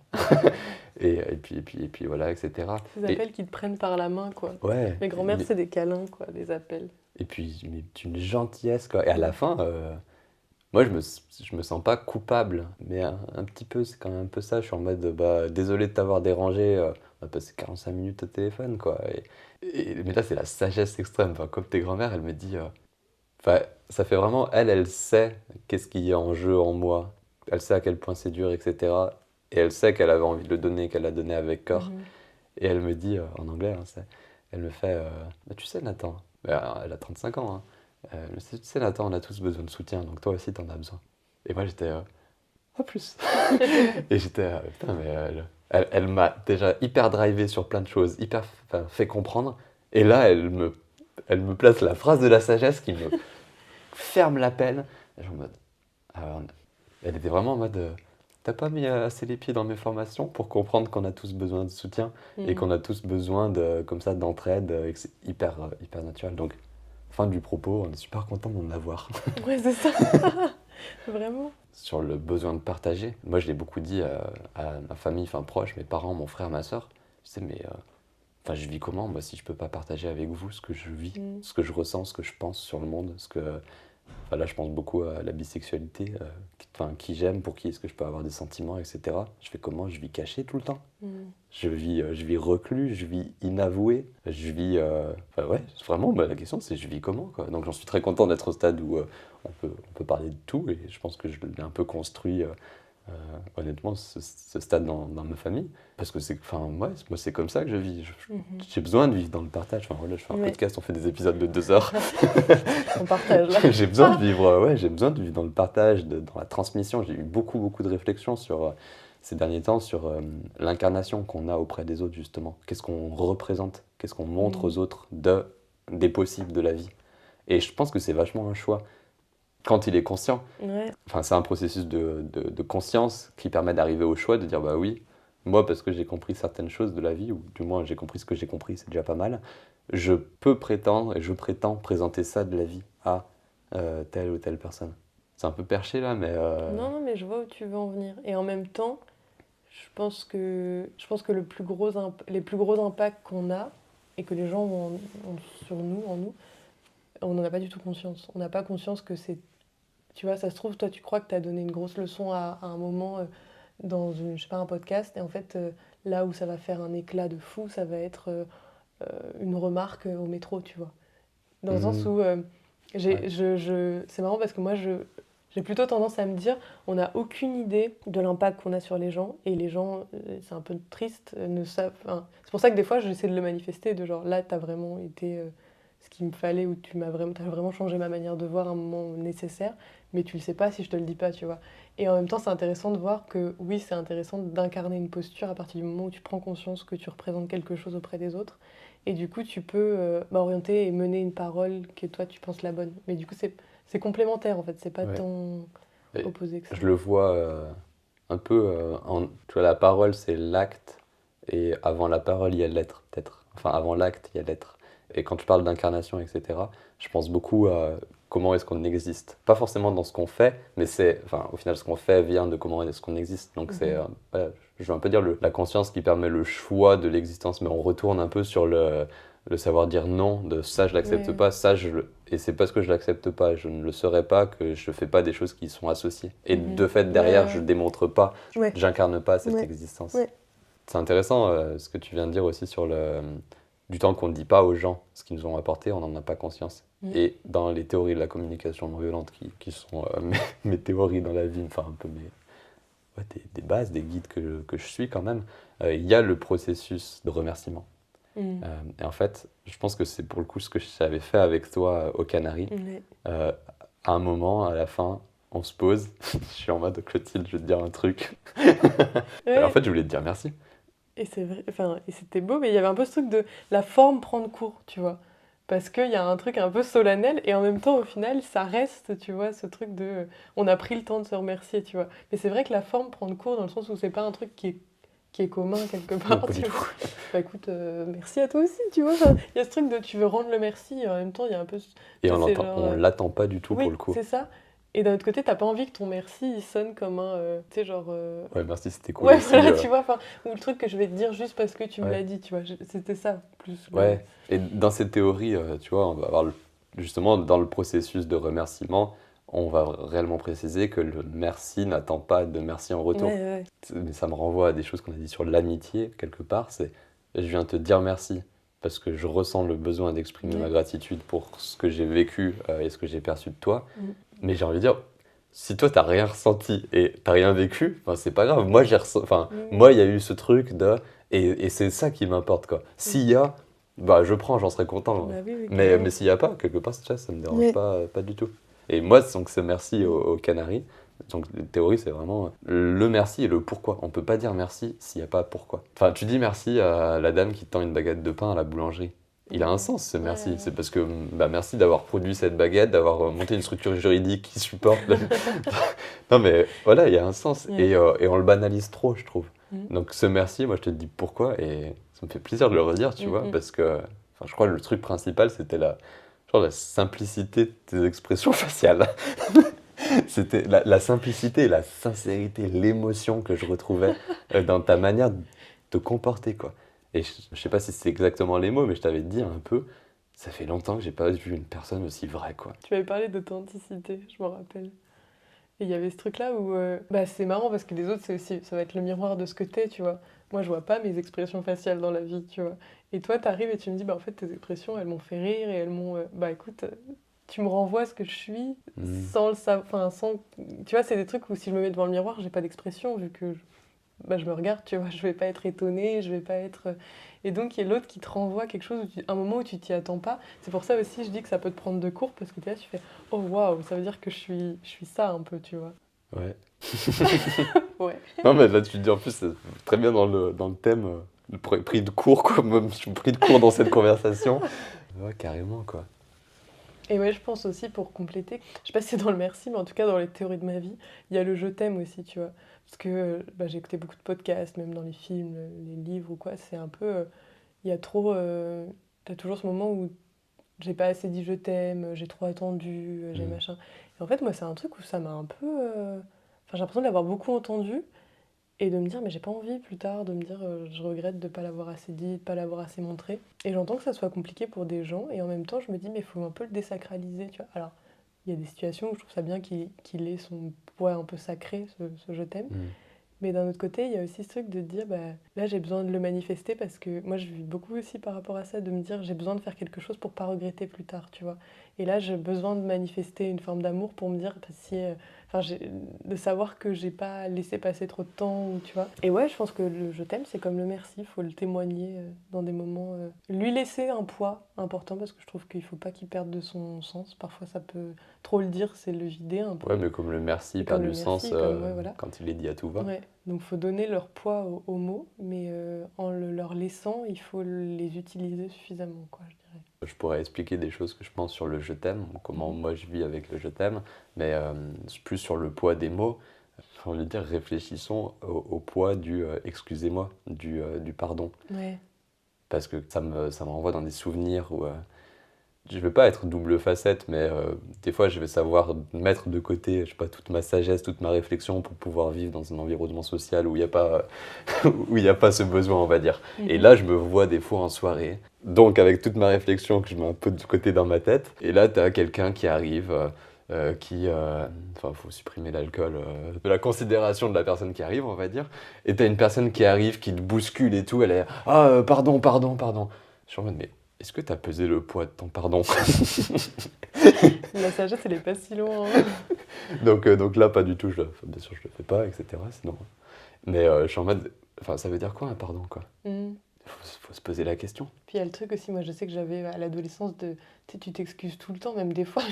Et puis voilà, etc. Ces appels qui te prennent par la main, quoi. Ouais. Mes grands-mères, c'est des câlins, quoi, des appels. Et puis, mais une gentillesse, quoi. Et à la fin, moi, je me sens pas coupable, mais un petit peu, c'est quand même un peu ça. Je suis en mode, bah, désolé de t'avoir dérangé, on a passé 45 minutes au téléphone, quoi. Mais là, c'est la sagesse extrême. Enfin, comme tes grands-mères, elle me dit, enfin, ça fait vraiment, elle sait qu'est-ce qu'il y a en jeu en moi. Elle sait à quel point c'est dur, etc. Et elle sait qu'elle avait envie de le donner, qu'elle l'a donné avec cœur. Mhm. Et elle me dit, en anglais, hein, elle me fait, bah, tu sais, Nathan, bah, elle a 35 ans, hein. Elle me dit, tu sais, Nathan, on a tous besoin de soutien, donc toi aussi, t'en as besoin. Et moi, j'étais, pas plus. Et j'étais, putain, mais elle m'a déjà hyper drivé sur plein de choses, hyper enfin, fait comprendre. Et là, elle me place la phrase de la sagesse qui me ferme la peine. Et je suis en mode, ah, elle était vraiment en mode, t'as pas mis assez les pieds dans mes formations pour comprendre qu'on a tous besoin de soutien et qu'on Mhm. a tous besoin comme ça, d'entraide et que c'est hyper naturel. Donc, fin du propos, on est super content d'en avoir. Ouais, c'est ça. Vraiment. Sur le besoin de partager, moi je l'ai beaucoup dit à ma famille, enfin proche, mes parents, mon frère, ma soeur. Je sais, mais enfin, je vis comment, moi, si je peux pas partager avec vous ce que je vis, Mm. ce que je ressens, ce que je pense sur le monde, enfin, là, je pense beaucoup à la bisexualité, qui j'aime, pour qui est-ce que je peux avoir des sentiments, etc. Je fais comment? Je vis caché tout le temps. Mm. Je vis reclus, je vis inavoué, je vis... enfin, ouais, vraiment, la question, c'est je vis comment, quoi. Donc, j'en suis très content d'être au stade où on peut parler de tout, et je pense que je l'ai un peu construit, honnêtement, ce stade dans ma famille. Parce que enfin, ouais, moi, c'est comme ça que je vis. Mhm. J'ai besoin de vivre dans le partage. Enfin, voilà, je fais un Ouais. podcast, on fait des épisodes de 2 heures. On partage là. J'ai besoin de vivre, ouais, j'ai besoin de vivre dans le partage, dans la transmission. J'ai eu beaucoup de réflexions ces derniers temps sur l'incarnation qu'on a auprès des autres, justement. Qu'est-ce qu'on représente? Qu'est-ce qu'on montre aux autres des possibles de la vie? Et je pense que c'est vachement un choix. Quand il est conscient, Ouais. enfin, c'est un processus de conscience qui permet d'arriver au choix, de dire bah oui, moi parce que j'ai compris certaines choses de la vie, ou du moins j'ai compris ce que j'ai compris, c'est déjà pas mal, je peux prétendre et je prétends présenter ça de la vie à telle ou telle personne. C'est un peu perché là, mais Non, mais je vois où tu veux en venir. Et en même temps, je pense que les plus gros impacts qu'on a et que les gens ont sur nous, en nous, on n'en a pas du tout conscience. On n'a pas conscience que c'est... Tu vois, ça se trouve, toi, tu crois que tu as donné une grosse leçon à un moment dans je sais pas, un podcast, et en fait, là où ça va faire un éclat de fou, ça va être une remarque au métro, tu vois. Dans le sens où Ouais. c'est marrant parce que moi, j'ai plutôt tendance à me dire, on n'a aucune idée de l'impact qu'on a sur les gens, et les gens, c'est un peu triste, ne savent. Enfin, c'est pour ça que des fois, j'essaie de le manifester, de genre, là, t'as vraiment été ce qu'il me fallait, ou t'as vraiment changé ma manière de voir à un moment nécessaire, mais tu le sais pas si je te le dis pas, tu vois. Et en même temps, c'est intéressant de voir que, oui, c'est intéressant d'incarner une posture à partir du moment où tu prends conscience que tu représentes quelque chose auprès des autres. Et du coup, tu peux orienter et mener une parole que toi, tu penses la bonne. Mais du coup, c'est complémentaire, en fait. C'est pas Ouais. tant Et opposé que ça. je le vois un peu tu vois, la parole c'est l'acte, et avant la parole il y a l'être, peut-être. Enfin, avant l'acte il y a l'être. Et quand tu parles d'incarnation, etc., je pense beaucoup à comment est-ce qu'on existe. Pas forcément dans ce qu'on fait, mais enfin, au final, ce qu'on fait vient de comment est-ce qu'on existe. Donc, c'est, ouais, je veux un peu dire la conscience qui permet le choix de l'existence, mais on retourne un peu sur le savoir dire non, de ça je l'accepte Ouais. pas, et c'est parce que je l'accepte pas, je ne le serai pas, que je fais pas des choses qui sont associées. Et de fait, derrière, je démontre pas, Ouais. j'incarne pas cette Ouais. existence. Ouais. C'est intéressant ce que tu viens de dire aussi sur du temps qu'on ne dit pas aux gens ce qu'ils nous ont apporté, on n'en a pas conscience. Et dans les théories de la communication non violente, qui sont mes théories dans la vie, enfin un peu des bases, des guides que je suis quand même, il y a le processus de remerciement. Et en fait, je pense que c'est pour le coup ce que j'avais fait avec toi aux Canaries. Ouais. À un moment, à la fin, on se pose, je suis en mode Clotilde, je vais te dire un truc. Et en Ouais. fait, je voulais te dire merci. Et c'est vrai, enfin, et c'était beau, mais il y avait un peu ce truc de la forme prendre court, tu vois. Parce qu'il y a un truc un peu solennel, et en même temps, au final, ça reste, tu vois, ce truc de... on a pris le temps de se remercier, tu vois. Mais c'est vrai que la forme prendre court, dans le sens où c'est pas un truc qui est commun quelque Non, part, pas du tu tout. vois. Bah écoute, merci à toi aussi, tu vois. Enfin, il y a ce truc de tu veux rendre le merci, et en même temps, il y a un peu... Et Tu sais, c'est on genre... l'attend pas du tout pour oui, le coup. c'est ça. Et d'un autre côté, t'as pas envie que ton merci, il sonne comme un... tu sais, genre... Ouais, merci, c'était cool ouais, aussi. voilà, tu vois, enfin, ou le truc que je vais te dire juste parce que tu me Ouais. l'as dit, tu vois, c'était ça, plus Ouais, et dans cette théorie, tu vois, on va avoir justement dans le processus de remerciement, on va réellement préciser que le merci n'attend pas de merci en retour. Ouais. Mais ça me renvoie à des choses qu'on a dit sur l'amitié, quelque part, c'est je viens te dire merci parce que je ressens le besoin d'exprimer ma Ouais. gratitude pour ce que j'ai vécu et ce que j'ai perçu de toi. Mm. Mais j'ai envie de dire, si toi t'as rien ressenti et t'as rien vécu, enfin, c'est pas grave. Moi moi il y a eu ce truc et c'est ça qui m'importe quoi. S'il y a, bah je prends, j'en serais content. Bah oui, Mais carrément. s'il y a pas, quelque part ça me dérange Ouais. pas du tout. Et moi donc c'est merci aux Canaries. Donc la théorie c'est vraiment le merci et le pourquoi. On peut pas dire merci s'il n'y a pas pourquoi. Enfin tu dis merci à la dame qui te tend une baguette de pain à la boulangerie. Il a un sens ce merci, Ouais. c'est parce que bah, merci d'avoir produit cette baguette, d'avoir monté une structure juridique qui supporte. Non mais voilà, il y a un sens Ouais. et on le banalise trop, je trouve. Mm. Donc ce merci, moi je te dis pourquoi et ça me fait plaisir de le redire, tu vois, parce que enfin, je crois que le truc principal c'était la simplicité de tes expressions faciales. C'était la simplicité, la sincérité, l'émotion que je retrouvais dans ta manière de te comporter, quoi. Et je sais pas si c'est exactement les mots, mais je t'avais dit un peu, ça fait longtemps que j'ai pas vu une personne aussi vraie, quoi. Tu m'avais parlé d'authenticité, je me rappelle. Et il y avait ce truc-là où c'est marrant parce que les autres, c'est aussi, ça va être le miroir de ce que t'es, tu vois. Moi, je vois pas mes expressions faciales dans la vie, tu vois. Et toi, t'arrives et tu me dis, en fait, tes expressions, elles m'ont fait rire et elles m'ont. Écoute, tu me renvoies ce que je suis Mm. sans le savoir. Enfin, sans. Tu vois, c'est des trucs où si je me mets devant le miroir, j'ai pas d'expression vu que je me regarde, tu vois. Je vais pas être étonnée, je vais pas être. Et donc, il y a l'autre qui te renvoie quelque chose, un moment où tu t'y attends pas. C'est pour ça aussi, je dis que ça peut te prendre de court parce que t'es là, tu fais, oh waouh, ça veut dire que je suis ça un peu, tu vois. Ouais. Ouais. Non, mais là, tu te dis en plus, c'est très bien dans le thème, pris de court, quoi. Même, je suis pris de court dans cette conversation. Ouais, carrément, quoi. Et ouais, je pense aussi pour compléter, je sais pas si c'est dans le merci, mais en tout cas dans les théories de ma vie, il y a le je t'aime aussi, tu vois. Parce que j'ai écouté beaucoup de podcasts, même dans les films, les livres ou quoi, c'est un peu. Il y a trop. T'as toujours ce moment où j'ai pas assez dit je t'aime, j'ai trop attendu, j'ai Mm. machin. Et en fait, moi, c'est un truc où ça m'a un peu. J'ai l'impression de l'avoir beaucoup entendu et de me dire, mais j'ai pas envie plus tard de me dire, je regrette de pas l'avoir assez dit, de pas l'avoir assez montré. Et j'entends que ça soit compliqué pour des gens et en même temps, je me dis, mais il faut un peu le désacraliser, tu vois. Alors, il y a des situations où je trouve ça bien qu'il ait son poids un peu sacré, ce je t'aime. Mm. Mais d'un autre côté, il y a aussi ce truc de dire, là j'ai besoin de le manifester parce que moi je vis beaucoup aussi par rapport à ça, de me dire j'ai besoin de faire quelque chose pour pas regretter plus tard, tu vois. Et là j'ai besoin de manifester une forme d'amour pour me dire, de savoir que j'ai pas laissé passer trop de temps, ou, tu vois. Et ouais, je pense que le je t'aime c'est comme le merci, il faut le témoigner dans des moments. Lui laisser un poids important parce que je trouve qu'il faut pas qu'il perde de son sens. Parfois ça peut trop le dire, c'est le vider un peu. Ouais, mais comme le merci Et perd comme le du sens merci, comme ouais, voilà. quand il est dit à tout va. Ouais, donc faut donner leur poids aux mots, mais en leur laissant, il faut les utiliser suffisamment, quoi, je dirais. Je pourrais expliquer des choses que je pense sur le je t'aime, comment moi je vis avec le je t'aime, mais plus sur le poids des mots. J'ai envie de dire, réfléchissons au poids du excusez-moi, du pardon. Ouais. Parce que ça me renvoie dans des souvenirs où je vais pas être double facette, mais des fois je vais savoir mettre de côté, je sais pas, toute ma sagesse, toute ma réflexion pour pouvoir vivre dans un environnement social où il n'y a pas, où il y a pas ce besoin, on va dire. Et là, je me vois des fois en soirée, donc avec toute ma réflexion que je mets un peu de côté dans ma tête, et là, tu as quelqu'un qui arrive. Enfin, faut supprimer l'alcool de la considération de la personne qui arrive, on va dire. Et t'as une personne qui arrive, qui te bouscule et tout, elle est pardon, pardon, pardon. Je suis en mode, mais est-ce que t'as pesé le poids de ton pardon? La sagesse, elle est pas si loin, hein. Donc là, pas du tout, bien sûr, je le fais pas, etc. Sinon. Mais je suis en mode, enfin, ça veut dire quoi un pardon, quoi? Mm. Faut se poser la question. Puis il y a le truc aussi, moi je sais que j'avais à l'adolescence tu sais, tu t'excuses tout le temps, même des fois,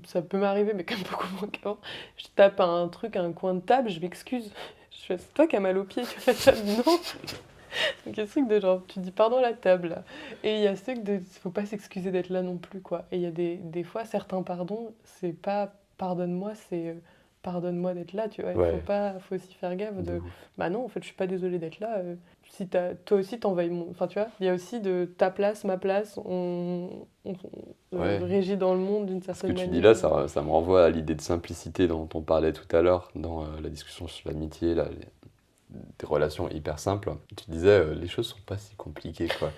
ça peut m'arriver, mais comme beaucoup moins qu'avant, je tape un truc à un coin de table, je m'excuse. Je fais, c'est toi qui as mal au pied, tu fais ça, non. Donc il y a ce truc de genre, tu dis pardon à la table, là. Et il y a ce truc de, faut pas s'excuser d'être là non plus, quoi. Et il y a des fois, certains pardons, c'est pas pardonne-moi, c'est pardonne-moi d'être là, tu vois. Il Ouais. faut aussi faire gaffe De de, ouf. bah non, en fait, je suis pas désolée d'être là. Si toi aussi t'envahis mon. Enfin, tu vois, il y a aussi de ta place, ma place, on Ouais. régit dans le monde d'une Ce que certaine tu manière. dis là, ça me renvoie à l'idée de simplicité dont on parlait tout à l'heure dans la discussion sur l'amitié, des relations hyper simples. Tu disais, les choses sont pas si compliquées, quoi.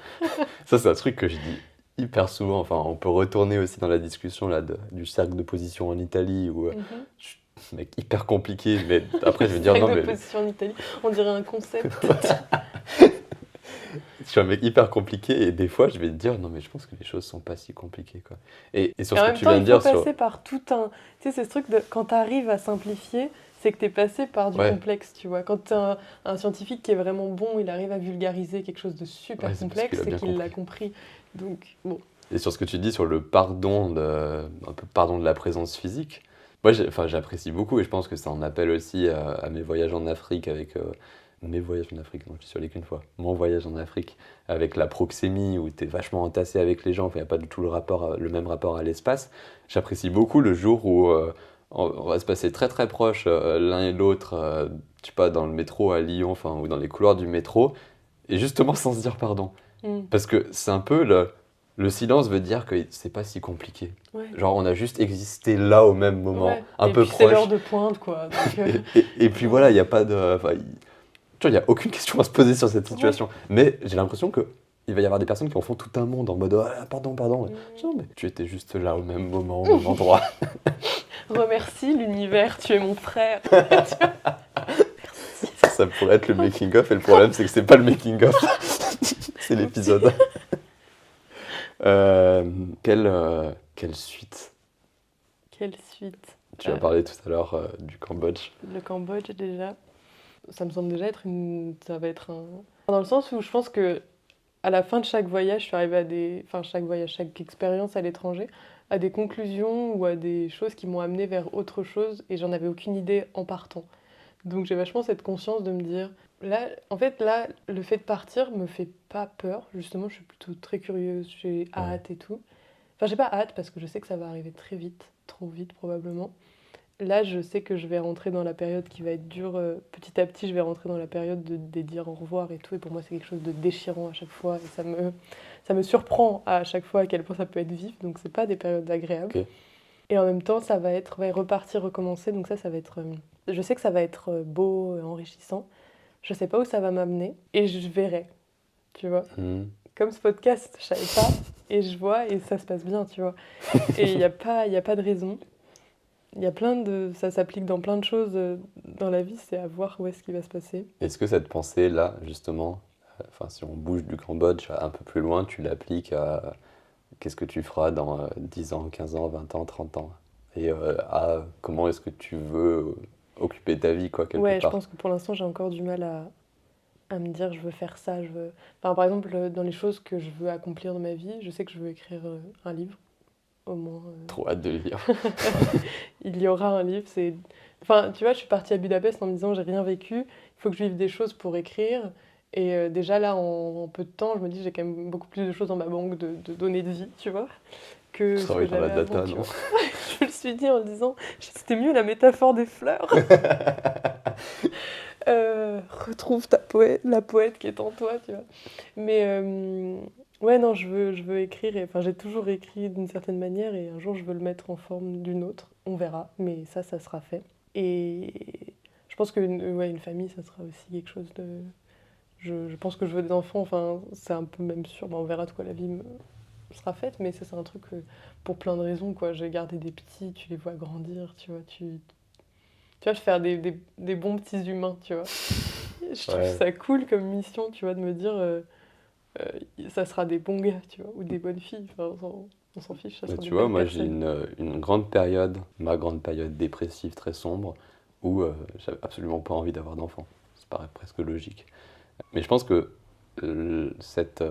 Ça, c'est un truc que je dis hyper souvent. Enfin, on peut retourner aussi dans la discussion là, du cercle de position en Italie où Mhm. je suis un mec hyper compliqué, mais après, je vais dire Avec non, de mais position en Italie, on dirait un concept. je suis un mec hyper compliqué et des fois, je vais te dire non, mais je pense que les choses sont pas si compliquées, quoi. Et sur Et ce en que même tu temps, viens il de faut dire sur. passer par tout un. Tu sais, c'est ce truc de. Quand tu arrives à simplifier, c'est que tu es passé par du Ouais. complexe, tu vois. Quand tu un scientifique qui est vraiment bon, il arrive à vulgariser quelque chose de super Ouais, c'est parce complexe, qu'il a c'est bien qu'il l'a compris. Donc, bon. Et sur ce que tu dis sur le pardon, un peu pardon de la présence physique, moi j'apprécie beaucoup et je pense que ça en appelle aussi à mes voyages en Afrique avec. Mes voyages en Afrique, non, je suis allé qu'une fois. Mon voyage en Afrique avec la proxémie où tu es vachement entassé avec les gens, il n'y a pas du tout le même rapport à l'espace. J'apprécie beaucoup le jour où on va se passer très très proche l'un et l'autre, je sais pas, dans le métro à Lyon, enfin, ou dans les couloirs du métro, et justement sans se dire pardon. Mm. Parce que c'est un peu le silence veut dire que c'est pas si compliqué. Ouais. Genre on a juste existé là au même moment, Ouais. un Et peu puis c'est l'heure proche. de pointe, quoi. Donc, Et puis voilà, il n'y a pas de. Enfin, Tu vois, il n'y a aucune question à se poser sur cette situation. Mais j'ai l'impression qu'il va y avoir des personnes qui en font tout un monde en mode ah, pardon. Je dis, non, mais tu étais juste là au même moment, au même endroit. Remercie l'univers, tu es mon frère. Ça pourrait être le making-of, et le problème, c'est que c'est pas le making-of. C'est l'épisode. Quelle suite? Quelle suite? Tu as parlé tout à l'heure du Cambodge. Le Cambodge, déjà, ça me semble déjà être ça va être un... Dans le sens où je pense que à la fin de chaque voyage, je suis arrivée à des... Enfin, chaque voyage, chaque expérience à l'étranger, à des conclusions ou à des choses qui m'ont amenée vers autre chose et j'en avais aucune idée en partant. Donc j'ai vachement cette conscience de me dire... Là, en fait, là, le fait de partir me fait pas peur. Justement, je suis plutôt très curieuse, j'ai hâte et tout. Enfin, j'ai pas hâte parce que je sais que ça va arriver très vite, trop vite probablement. Là, je sais que je vais rentrer dans la période qui va être dure. Petit à petit, je vais rentrer dans la période de dire au revoir et tout. Et pour moi, c'est quelque chose de déchirant à chaque fois. Et ça me surprend à chaque fois à quel point ça peut être vif. Donc, c'est pas des périodes agréables. Ok. Et en même temps, ça va être repartir, recommencer. Donc ça va être... je sais que ça va être beau, enrichissant. Je sais pas où ça va m'amener. Et je verrai, tu vois. Comme ce podcast, je savais pas. Et je vois et ça se passe bien, tu vois. Et il n'y a pas de raison. Il y a ça s'applique dans plein de choses dans la vie, c'est à voir où est-ce qu'il va se passer. Est-ce que cette pensée-là, justement, si on bouge du Cambodge un peu plus loin, tu l'appliques à qu'est-ce que tu feras dans 10 ans, 15 ans, 20 ans, 30 ans? Et à comment est-ce que tu veux occuper ta vie, quoi, quelque Ouais, je part? pense que pour l'instant, j'ai encore du mal à me dire je veux faire ça. Enfin, par exemple, dans les choses que je veux accomplir dans ma vie, je sais que je veux écrire un livre, au moins. Trop hâte de le lire. Il y aura un livre. Enfin, tu vois, je suis partie à Budapest en me disant j'ai rien vécu, il faut que je vive des choses pour écrire. Et déjà là, en peu de temps, je me dis j'ai quand même beaucoup plus de choses dans ma banque de données de vie, tu vois, que Tu ce que travailles dans la j'avais data, avant, tu non? vois. Je me le suis dit en me disant c'était mieux la métaphore des fleurs. Retrouve la poète qui est en toi, tu vois. Mais ouais, non, je veux écrire. Enfin, j'ai toujours écrit d'une certaine manière et un jour, je veux le mettre en forme d'une autre. On verra, mais ça sera fait. Et je pense une famille, ça sera aussi quelque chose de... Je pense que je veux des enfants, enfin, c'est un peu même sûr. On verra de quoi la vie sera faite, mais ça, c'est un truc pour plein de raisons, quoi. J'ai gardé des petits, tu les vois grandir, tu vois, tu vois, faire des bons petits humains, tu vois. Je trouve Ouais. ça cool comme mission, tu vois, de me dire ça sera des bons gars, tu vois, ou des bonnes filles. Enfin, on s'en fiche, ça Mais sera des tu vois, belles moi j'ai personnes. une grande période, ma grande période dépressive très sombre, où j'avais absolument pas envie d'avoir d'enfant. Ça paraît presque logique. Mais je pense que cette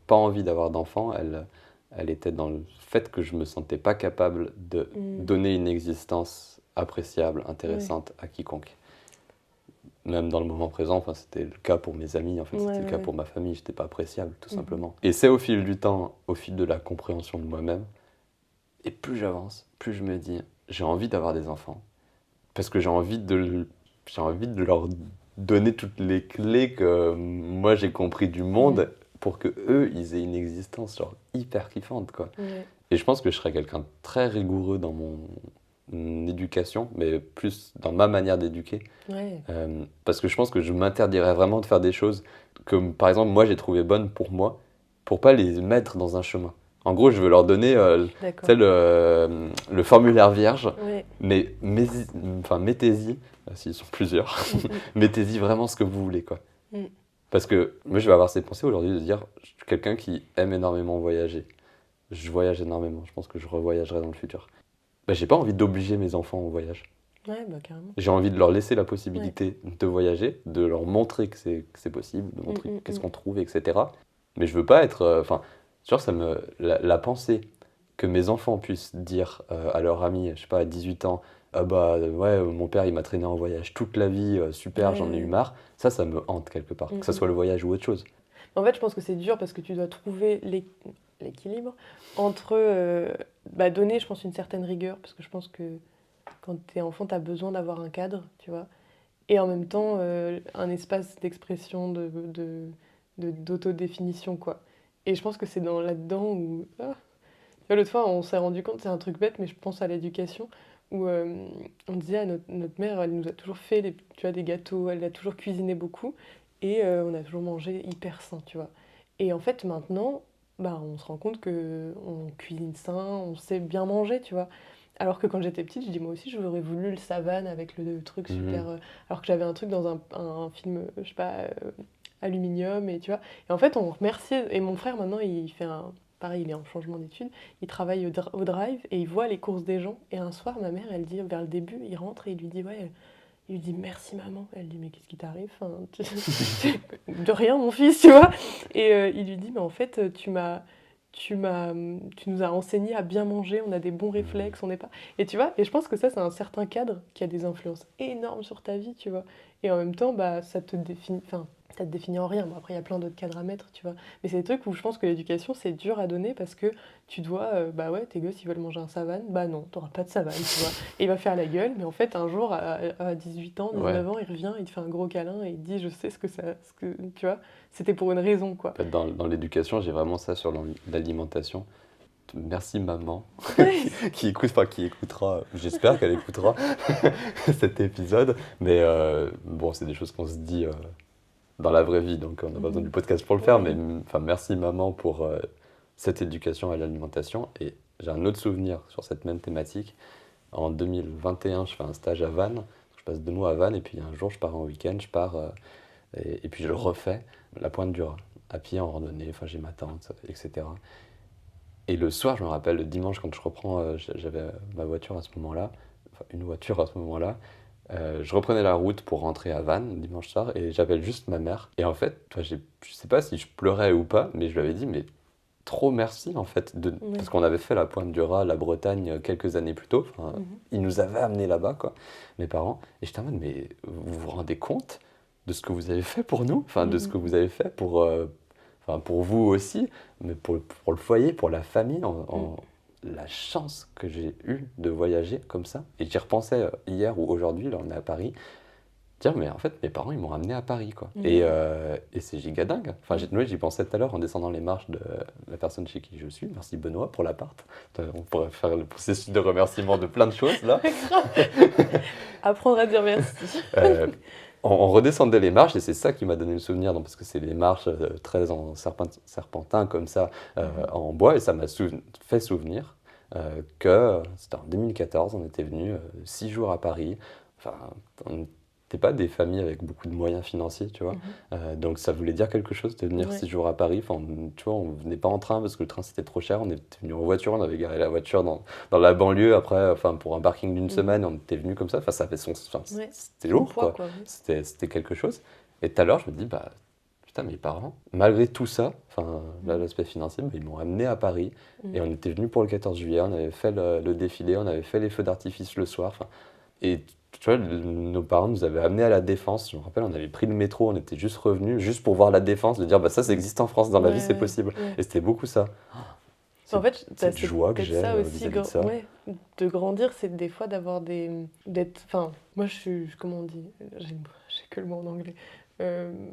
pas envie d'avoir d'enfant, elle était dans le fait que je me sentais pas capable de donner une existence appréciable, intéressante à quiconque. Même dans le moment présent, enfin, c'était le cas pour mes amis, en fait, c'était le cas pour ma famille, j'étais pas appréciable, tout simplement. Et c'est au fil du temps, au fil de la compréhension de moi-même, et plus j'avance, plus je me dis, j'ai envie d'avoir des enfants, parce que j'ai envie de leur donner toutes les clés que moi j'ai compris du monde pour que eux ils aient une existence genre hyper kiffante, quoi. Ouais. Et je pense que je serais quelqu'un de très rigoureux dans mon éducation, mais plus dans ma manière d'éduquer. Ouais. Parce que je pense que je m'interdirais vraiment de faire des choses que, par exemple, moi j'ai trouvé bonnes pour moi, pour pas les mettre dans un chemin. En gros, je veux leur donner D'accord. tu sais, le formulaire vierge, Ouais. mais enfin, mettez-y, s'ils sont plusieurs, mettez-y vraiment ce que vous voulez, quoi. Mm. Parce que moi, je vais avoir cette pensée aujourd'hui de dire, je suis quelqu'un qui aime énormément voyager. Je voyage énormément, je pense que je revoyagerai dans le futur. Bah, j'ai pas envie d'obliger mes enfants au voyage. Ouais, bah carrément. J'ai envie de leur laisser la possibilité de voyager, de leur montrer que c'est possible, de montrer qu'est-ce qu'on trouve, etc. Mais je veux pas être... Enfin, genre, la pensée que mes enfants puissent dire à leur ami, je sais pas, à 18 ans, ah bah ouais, mon père il m'a traîné en voyage toute la vie, super, j'en ai eu marre, ça me hante quelque part, que ça soit le voyage ou autre chose. En fait, je pense que c'est dur parce que tu dois trouver l'équilibre entre donner, je pense, une certaine rigueur, parce que je pense que quand tu es enfant, tu as besoin d'avoir un cadre, tu vois, et en même temps un espace d'expression, d'autodéfinition, quoi. Et je pense que c'est là-dedans où... Tu vois, l'autre fois, on s'est rendu compte, c'est un truc bête, mais je pense à l'éducation, où on disait à notre mère, elle nous a toujours fait tu vois, des gâteaux, elle a toujours cuisiné beaucoup, et on a toujours mangé hyper sain, tu vois. Et en fait, maintenant, bah, on se rend compte qu'on cuisine sain, on sait bien manger, tu vois. Alors que quand j'étais petite, je dis moi aussi, j'aurais voulu le savane avec le truc Mhm. super. Alors que j'avais un truc dans un film, je sais pas, aluminium, et tu vois. Et en fait, on remerciait. Et mon frère, maintenant, il fait un. Pareil, il est en changement d'études. Il travaille au drive et il voit les courses des gens. Et un soir, ma mère, elle dit, vers le début, il rentre et il lui dit, ouais. Il lui dit merci maman. Elle dit mais qu'est-ce qui t'arrive? Enfin, de rien mon fils, tu vois. Et il lui dit mais en fait tu nous as enseigné à bien manger, on a des bons Mhm. réflexes, on n'est pas. Et tu vois, et je pense que ça c'est un certain cadre qui a des influences énormes sur ta vie, tu vois. Et en même temps bah ça te définit, enfin ça te définit en rien. Bon, après il y a plein d'autres cadres à mettre, tu vois. Mais c'est des trucs où je pense que l'éducation c'est dur à donner parce que tu dois bah ouais tes gosses ils veulent manger un savane, bah non t'auras pas de savane, tu vois. Et il va faire la gueule, mais en fait, un jour, à 18 ans, Ouais. 19 ans, il revient, il te fait un gros câlin et il te dit, je sais ce que ça, ce que, tu vois, c'était pour une raison, quoi. En fait, dans l'éducation, j'ai vraiment ça sur l'alimentation. Merci maman Ouais. qui écoute, enfin qui écoutera, j'espère qu'elle écoutera cet épisode. Mais bon, c'est des choses qu'on se dit dans la vraie vie, donc on n'a pas besoin du podcast pour le faire. Mais Ouais. enfin, merci maman pour cette éducation à l'alimentation. Et j'ai un autre souvenir sur cette même thématique. En 2021, je fais un stage à Vannes. Je passe 2 mois à Vannes et puis un jour, je pars en week-end, je pars et puis je le refais, la Pointe du Raz, à pied en randonnée. Enfin, j'ai ma tente, etc. Et le soir, je me rappelle, le dimanche, quand je reprends, j'avais ma voiture à ce moment-là, enfin une voiture à ce moment-là, je reprenais la route pour rentrer à Vannes dimanche soir et j'appelle juste ma mère. Et en fait, toi, je sais pas si je pleurais ou pas, mais je lui avais dit, mais trop merci en fait, parce Ouais. qu'on avait fait la Pointe du Raz, la Bretagne, quelques années plus tôt. Enfin, Mhm. ils nous avaient amenés là-bas, quoi, mes parents. Et j'étais en mode, mais vous vous rendez compte de ce que vous avez fait pour nous, enfin, de ce Mhm. que vous avez fait enfin, pour vous aussi, mais pour le foyer, pour la famille, Mhm. la chance que j'ai eue de voyager comme ça. Et j'y repensais hier ou aujourd'hui, là on est à Paris, dire mais en fait mes parents ils m'ont ramené à Paris quoi. Ouais. Et c'est giga dingue. Enfin Mhm. j'y pensais tout à l'heure en descendant les marches de la personne chez qui je suis. Merci Benoît pour l'appart. On pourrait faire le processus de remerciement de plein de choses là. Grave. Apprendre à dire merci. Euh, on redescendait les marches et c'est ça qui m'a donné le souvenir, donc, parce que c'est des marches très en serpentin comme ça Mhm. en bois et ça m'a fait souvenir que c'était en 2014, on était venu 6 jours à Paris. Enfin, on n'était pas des familles avec beaucoup de moyens financiers, tu vois. Mhm. Donc ça voulait dire quelque chose de venir Ouais. 6 jours à Paris. Enfin, tu vois, on venait pas en train parce que le train c'était trop cher. On était venu en voiture, on avait garé la voiture dans la banlieue après, enfin pour un parking d'une Mhm. semaine, on était venu comme ça. Enfin, ça fait enfin, Ouais. c'était Son lourd poids, quoi. quoi. Ouais. C'était quelque chose. Et tout à l'heure, je me dis, bah putain, mes parents, malgré tout ça, enfin là, Mhm. l'aspect financier, bah, ils m'ont amené à Paris et Mhm. on était venu pour le 14 juillet. On avait fait le défilé, on avait fait les feux d'artifice le soir. Enfin, et tu vois, nos parents nous avaient amenés à la Défense. Je me rappelle, on avait pris le métro, on était juste revenus, juste pour voir la Défense, de dire, bah ça existe en France, dans la vie, c'est Ouais, possible. ouais. Et c'était beaucoup ça. En Cette, fait, t'as cette joie que peut-être j'ai ça aussi, vis-à-vis de ça. ouais, de grandir, c'est des fois d'avoir d'être, enfin, moi je suis, comment on dit, j'ai que le mot en anglais,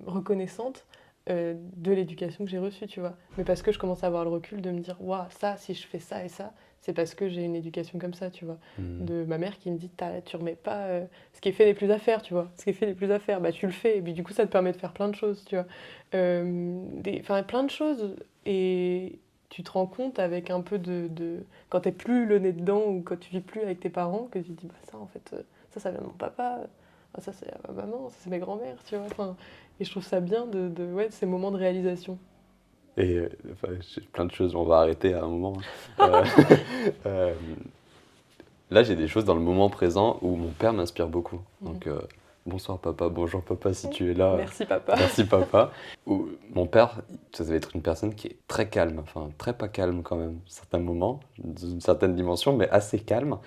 reconnaissante de l'éducation que j'ai reçue, tu vois. Mais parce que je commence à avoir le recul de me dire, waouh, ça, si je fais ça et ça, c'est parce que j'ai une éducation comme ça, tu vois. Hmm. De ma mère qui me dit, tu remets pas ce qui est fait n'est plus à faire, tu vois. Ce qui est fait n'est plus à faire, bah tu le fais, et puis du coup ça te permet de faire plein de choses, tu vois. Enfin, plein de choses. Et tu te rends compte avec un peu quand t'es plus le nez dedans ou quand tu vis plus avec tes parents, que tu te dis, bah ça en fait, ça vient de mon papa, ah, ça c'est ma maman, ça c'est mes grands-mères, tu vois. Enfin, et je trouve ça bien ouais, de ces moments de réalisation. Et enfin, j'ai plein de choses, on va arrêter à un moment. Euh, euh, Là, j'ai des choses dans le moment présent où mon père m'inspire beaucoup. Mhm. Donc, bonsoir papa, bonjour papa si tu es là. Merci papa. Merci papa. Mon père, ça va être une personne qui est très calme, enfin très pas calme quand même, certains moments, d'une certaine dimension, mais assez calme.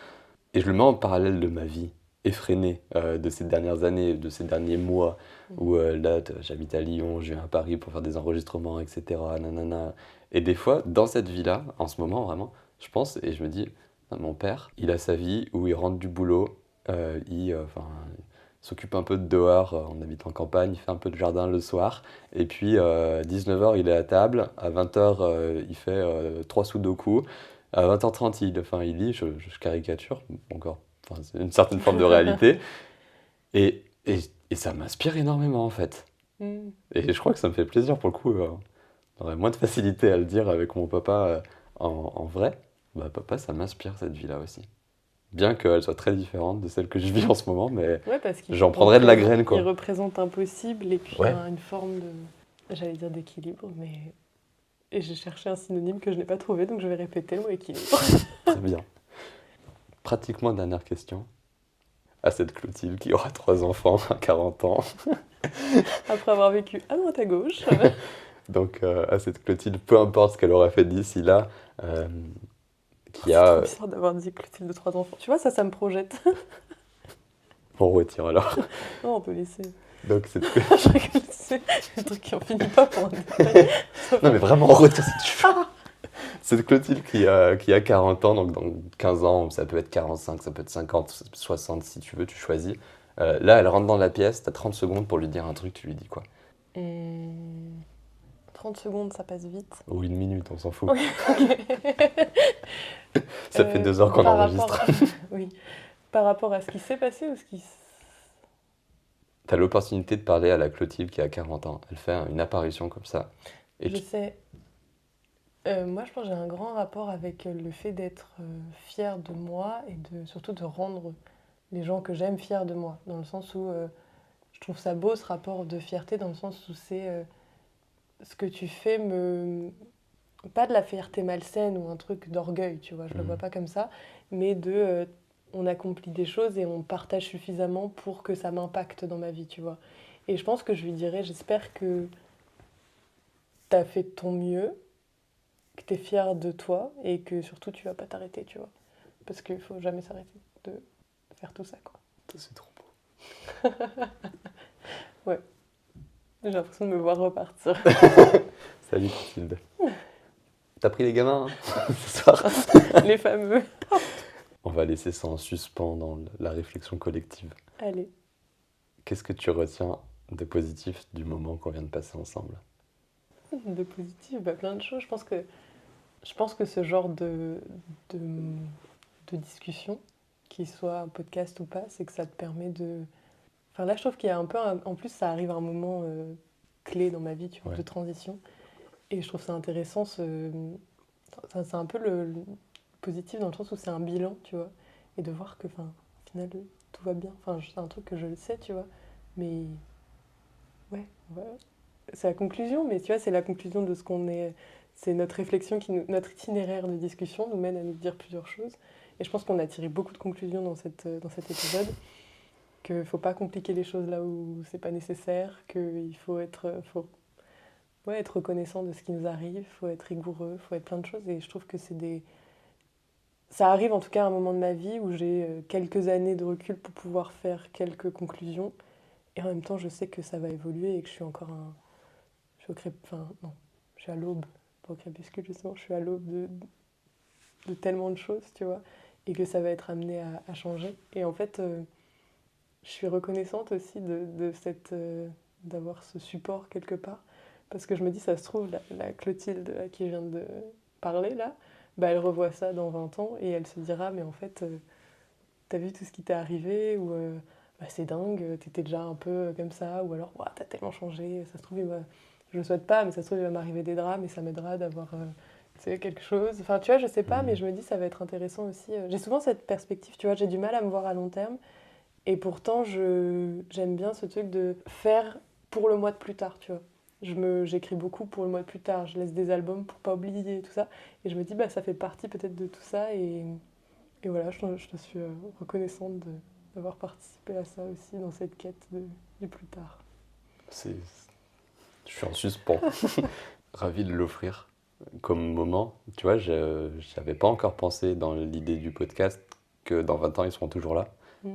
Et je le mets en parallèle de ma vie effrénée de ces dernières années, de ces derniers mois, où là, j'habite à Lyon, je viens à Paris pour faire des enregistrements, etc. Nanana. Et des fois, dans cette vie-là, en ce moment vraiment, je pense et je me dis, mon père, il a sa vie où il rentre du boulot, enfin, il s'occupe un peu de dehors, on habite en campagne, il fait un peu de jardin le soir, et puis 19h il est à table, à 20h il fait 3 sudoku, à 20h30 il lit, je caricature encore, enfin, c'est une certaine forme de réalité, et, et, et ça m'inspire énormément en fait. Mm. Et je crois que ça me fait plaisir pour le coup. On aurait moins de facilité à le dire avec mon papa en vrai. Bah, papa, ça m'inspire cette vie-là aussi. Bien qu'elle soit très différente de celle que je vis en ce moment, mais Ouais, parce qu'il j'en prendrai de la graine, il quoi. représente un possible et puis Ouais. une forme de, j'allais dire d'équilibre, mais... Et j'ai cherché un synonyme que je n'ai pas trouvé, donc je vais répéter le mot équilibre. Très bien. Pratiquement dernière question. À cette Clotilde qui aura 3 enfants à 40 ans. Après avoir vécu à droite à gauche. Donc à cette Clotilde, peu importe ce qu'elle aura fait d'ici là, qui C'est a... trop bizarre d'avoir dit Clotilde de 3 enfants. Tu vois, ça me projette. On retire alors. Non, on peut laisser. Donc cette... Je rigole, c'est le truc qui en finit pas pour un détail. Non mais vraiment, on retire cette Clotilde qui a 40 ans, donc dans 15 ans, ça peut être 45, ça peut être 50, 60 si tu veux, tu choisis. Là, elle rentre dans la pièce, t'as 30 secondes pour lui dire un truc, tu lui dis quoi? 30 secondes, ça passe vite. Ou 1 minute, on s'en fout. Ok, Ça fait 2 heures qu'on par enregistre. Oui. Par rapport à ce qui s'est passé ou ce qui... T'as l'opportunité de parler à la Clotilde qui a 40 ans. Elle fait une apparition comme ça. Et Je sais. Moi, je pense que j'ai un grand rapport avec le fait d'être fière de moi et surtout de rendre les gens que j'aime fiers de moi. Dans le sens où je trouve ça beau ce rapport de fierté, dans le sens où c'est ce que tu fais pas de la fierté malsaine ou un truc d'orgueil, tu vois, je le vois pas comme ça, mais on accomplit des choses et on partage suffisamment pour que ça m'impacte dans ma vie, tu vois. Et je pense que je lui dirais, j'espère que t'as fait de ton mieux, que t'es fière de toi et que surtout tu vas pas t'arrêter, tu vois. Parce qu'il faut jamais s'arrêter de faire tout ça, quoi. c'est trop beau. Ouais. J'ai l'impression de me voir repartir. Salut Clotilde. T'as pris les gamins ce soir? Les fameux. On va laisser ça en suspens dans la réflexion collective. Allez. Qu'est-ce que tu retiens de positif du moment qu'on vient de passer ensemble? De positif, plein de choses. Je pense que ce genre de, de discussion, qu'il soit un podcast ou pas, c'est que ça te permet de... Enfin là, je trouve qu'il y a un peu... En plus, ça arrive à un moment clé dans ma vie, tu vois, Ouais. de transition. Et je trouve ça intéressant. C'est un peu le positif dans le sens où c'est un bilan, tu vois. Et de voir que, enfin, au final, tout va bien. Enfin, c'est un truc que je le sais, tu vois. Mais ouais, c'est la conclusion, mais tu vois, c'est la conclusion de ce qu'on est. C'est notre réflexion, notre itinéraire de discussion nous mène à nous dire plusieurs choses. Et je pense qu'on a tiré beaucoup de conclusions dans cet épisode. Qu'il ne faut pas compliquer les choses là où c'est pas nécessaire, qu'il faut être reconnaissant de ce qui nous arrive, il faut être rigoureux, il faut être plein de choses. Et je trouve que ça arrive en tout cas à un moment de ma vie où j'ai quelques années de recul pour pouvoir faire quelques conclusions. Et en même temps, je sais que ça va évoluer et que je suis encore je suis à l'aube, pas au crépuscule justement, je suis à l'aube de tellement de choses, tu vois, et que ça va être amené à changer. Et en fait, je suis reconnaissante aussi d'avoir ce support quelque part, parce que je me dis, ça se trouve, la Clotilde à qui je viens de parler, là, bah, elle revoit ça dans 20 ans et elle se dira, mais en fait, t'as vu tout ce qui t'est arrivé, ou bah, c'est dingue, t'étais déjà un peu comme ça, ou alors, t'as tellement changé, ça se trouve, je le souhaite pas, mais ça se trouve, il va m'arriver des drames et ça m'aidera d'avoir quelque chose. Enfin, tu vois, je sais pas, mais je me dis, ça va être intéressant aussi. J'ai souvent cette perspective, tu vois, j'ai du mal à me voir à long terme. Et pourtant, j'aime bien ce truc de faire pour le mois de plus tard, tu vois. J'écris beaucoup pour le mois de plus tard, je laisse des albums pour pas oublier tout ça. Et je me dis, bah, ça fait partie peut-être de tout ça. Et voilà, je te suis reconnaissante d'avoir participé à ça aussi, dans cette quête du plus tard. Je suis en suspens. Ravi de l'offrir comme moment. Tu vois, je n'avais pas encore pensé dans l'idée du podcast que dans 20 ans, ils seront toujours là.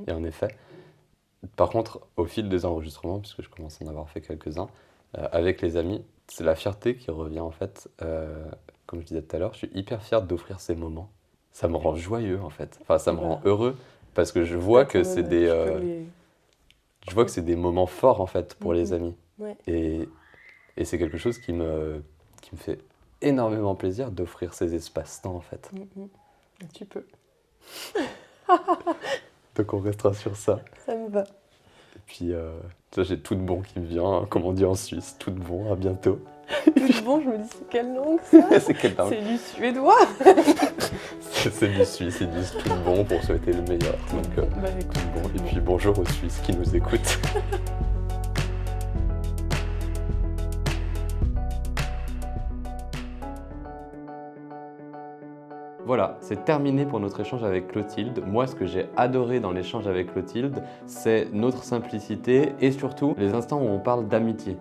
Et en effet. Par contre, au fil des enregistrements, puisque je commence à en avoir fait quelques-uns, avec les amis, c'est la fierté qui revient en fait. Comme je disais tout à l'heure, je suis hyper fier d'offrir ces moments. Ça me rend joyeux en fait. Enfin, ça me rend heureux parce que je vois que c'est je vois que c'est des moments forts en fait pour les amis. Ouais. Et c'est quelque chose qui me fait énormément plaisir d'offrir ces espaces-temps en fait. Tu peux. Donc on restera sur ça. Ça me va. puis j'ai tout de bon qui me vient, comme on dit en Suisse, tout de bon, à bientôt. Tout bon, je me dis, c'est quelle langue ça? C'est quelle langue? C'est du suédois. C'est du Suisse, ils disent tout de bon pour souhaiter le meilleur. Donc, Bah écoute, tout de bon. Et puis bonjour aux Suisses qui nous écoutent. Voilà, c'est terminé pour notre échange avec Clotilde. Moi, ce que j'ai adoré dans l'échange avec Clotilde, c'est notre simplicité et surtout les instants où on parle d'amitié.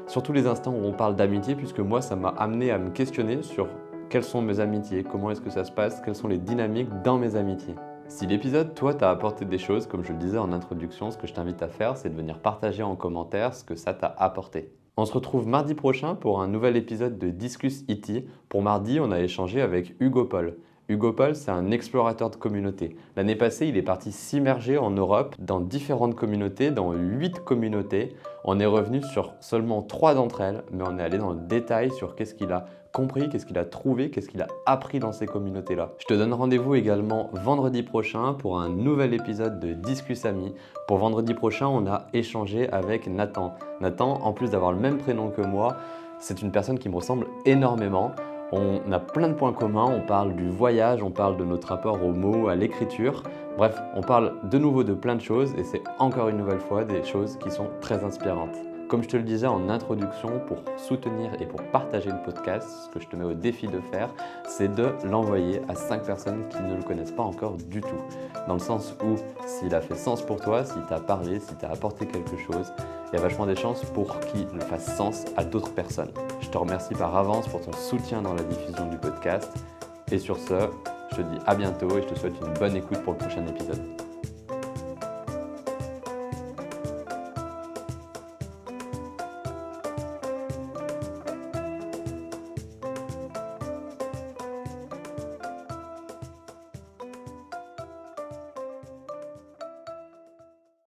Surtout les instants où on parle d'amitié, puisque moi, ça m'a amené à me questionner sur quelles sont mes amitiés, comment est-ce que ça se passe, quelles sont les dynamiques dans mes amitiés. Si l'épisode, toi, t'a apporté des choses, comme je le disais en introduction, ce que je t'invite à faire, c'est de venir partager en commentaire ce que ça t'a apporté. On se retrouve mardi prochain pour un nouvel épisode de Discuss IT. Pour mardi, on a échangé avec Hugo Paul. Hugo Paul, c'est un explorateur de communautés. L'année passée, il est parti s'immerger en Europe dans différentes communautés, dans 8 communautés. On est revenu sur seulement 3 d'entre elles, mais on est allé dans le détail sur qu'est-ce qu'il a compris, qu'est-ce qu'il a trouvé, qu'est-ce qu'il a appris dans ces communautés-là. Je te donne rendez-vous également vendredi prochain pour un nouvel épisode de Discuss Amis. Pour vendredi prochain, on a échangé avec Nathan. Nathan, en plus d'avoir le même prénom que moi, c'est une personne qui me ressemble énormément. On a plein de points communs, on parle du voyage, on parle de notre rapport aux mots, à l'écriture. Bref, on parle de nouveau de plein de choses et c'est encore une nouvelle fois des choses qui sont très inspirantes. Comme je te le disais en introduction, pour soutenir et pour partager le podcast, ce que je te mets au défi de faire, c'est de l'envoyer à 5 personnes qui ne le connaissent pas encore du tout. Dans le sens où s'il a fait sens pour toi, s'il t'a parlé, s'il t'a apporté quelque chose, il y a vachement des chances pour qu'il fasse sens à d'autres personnes. Je te remercie par avance pour ton soutien dans la diffusion du podcast. Et sur ce, je te dis à bientôt et je te souhaite une bonne écoute pour le prochain épisode.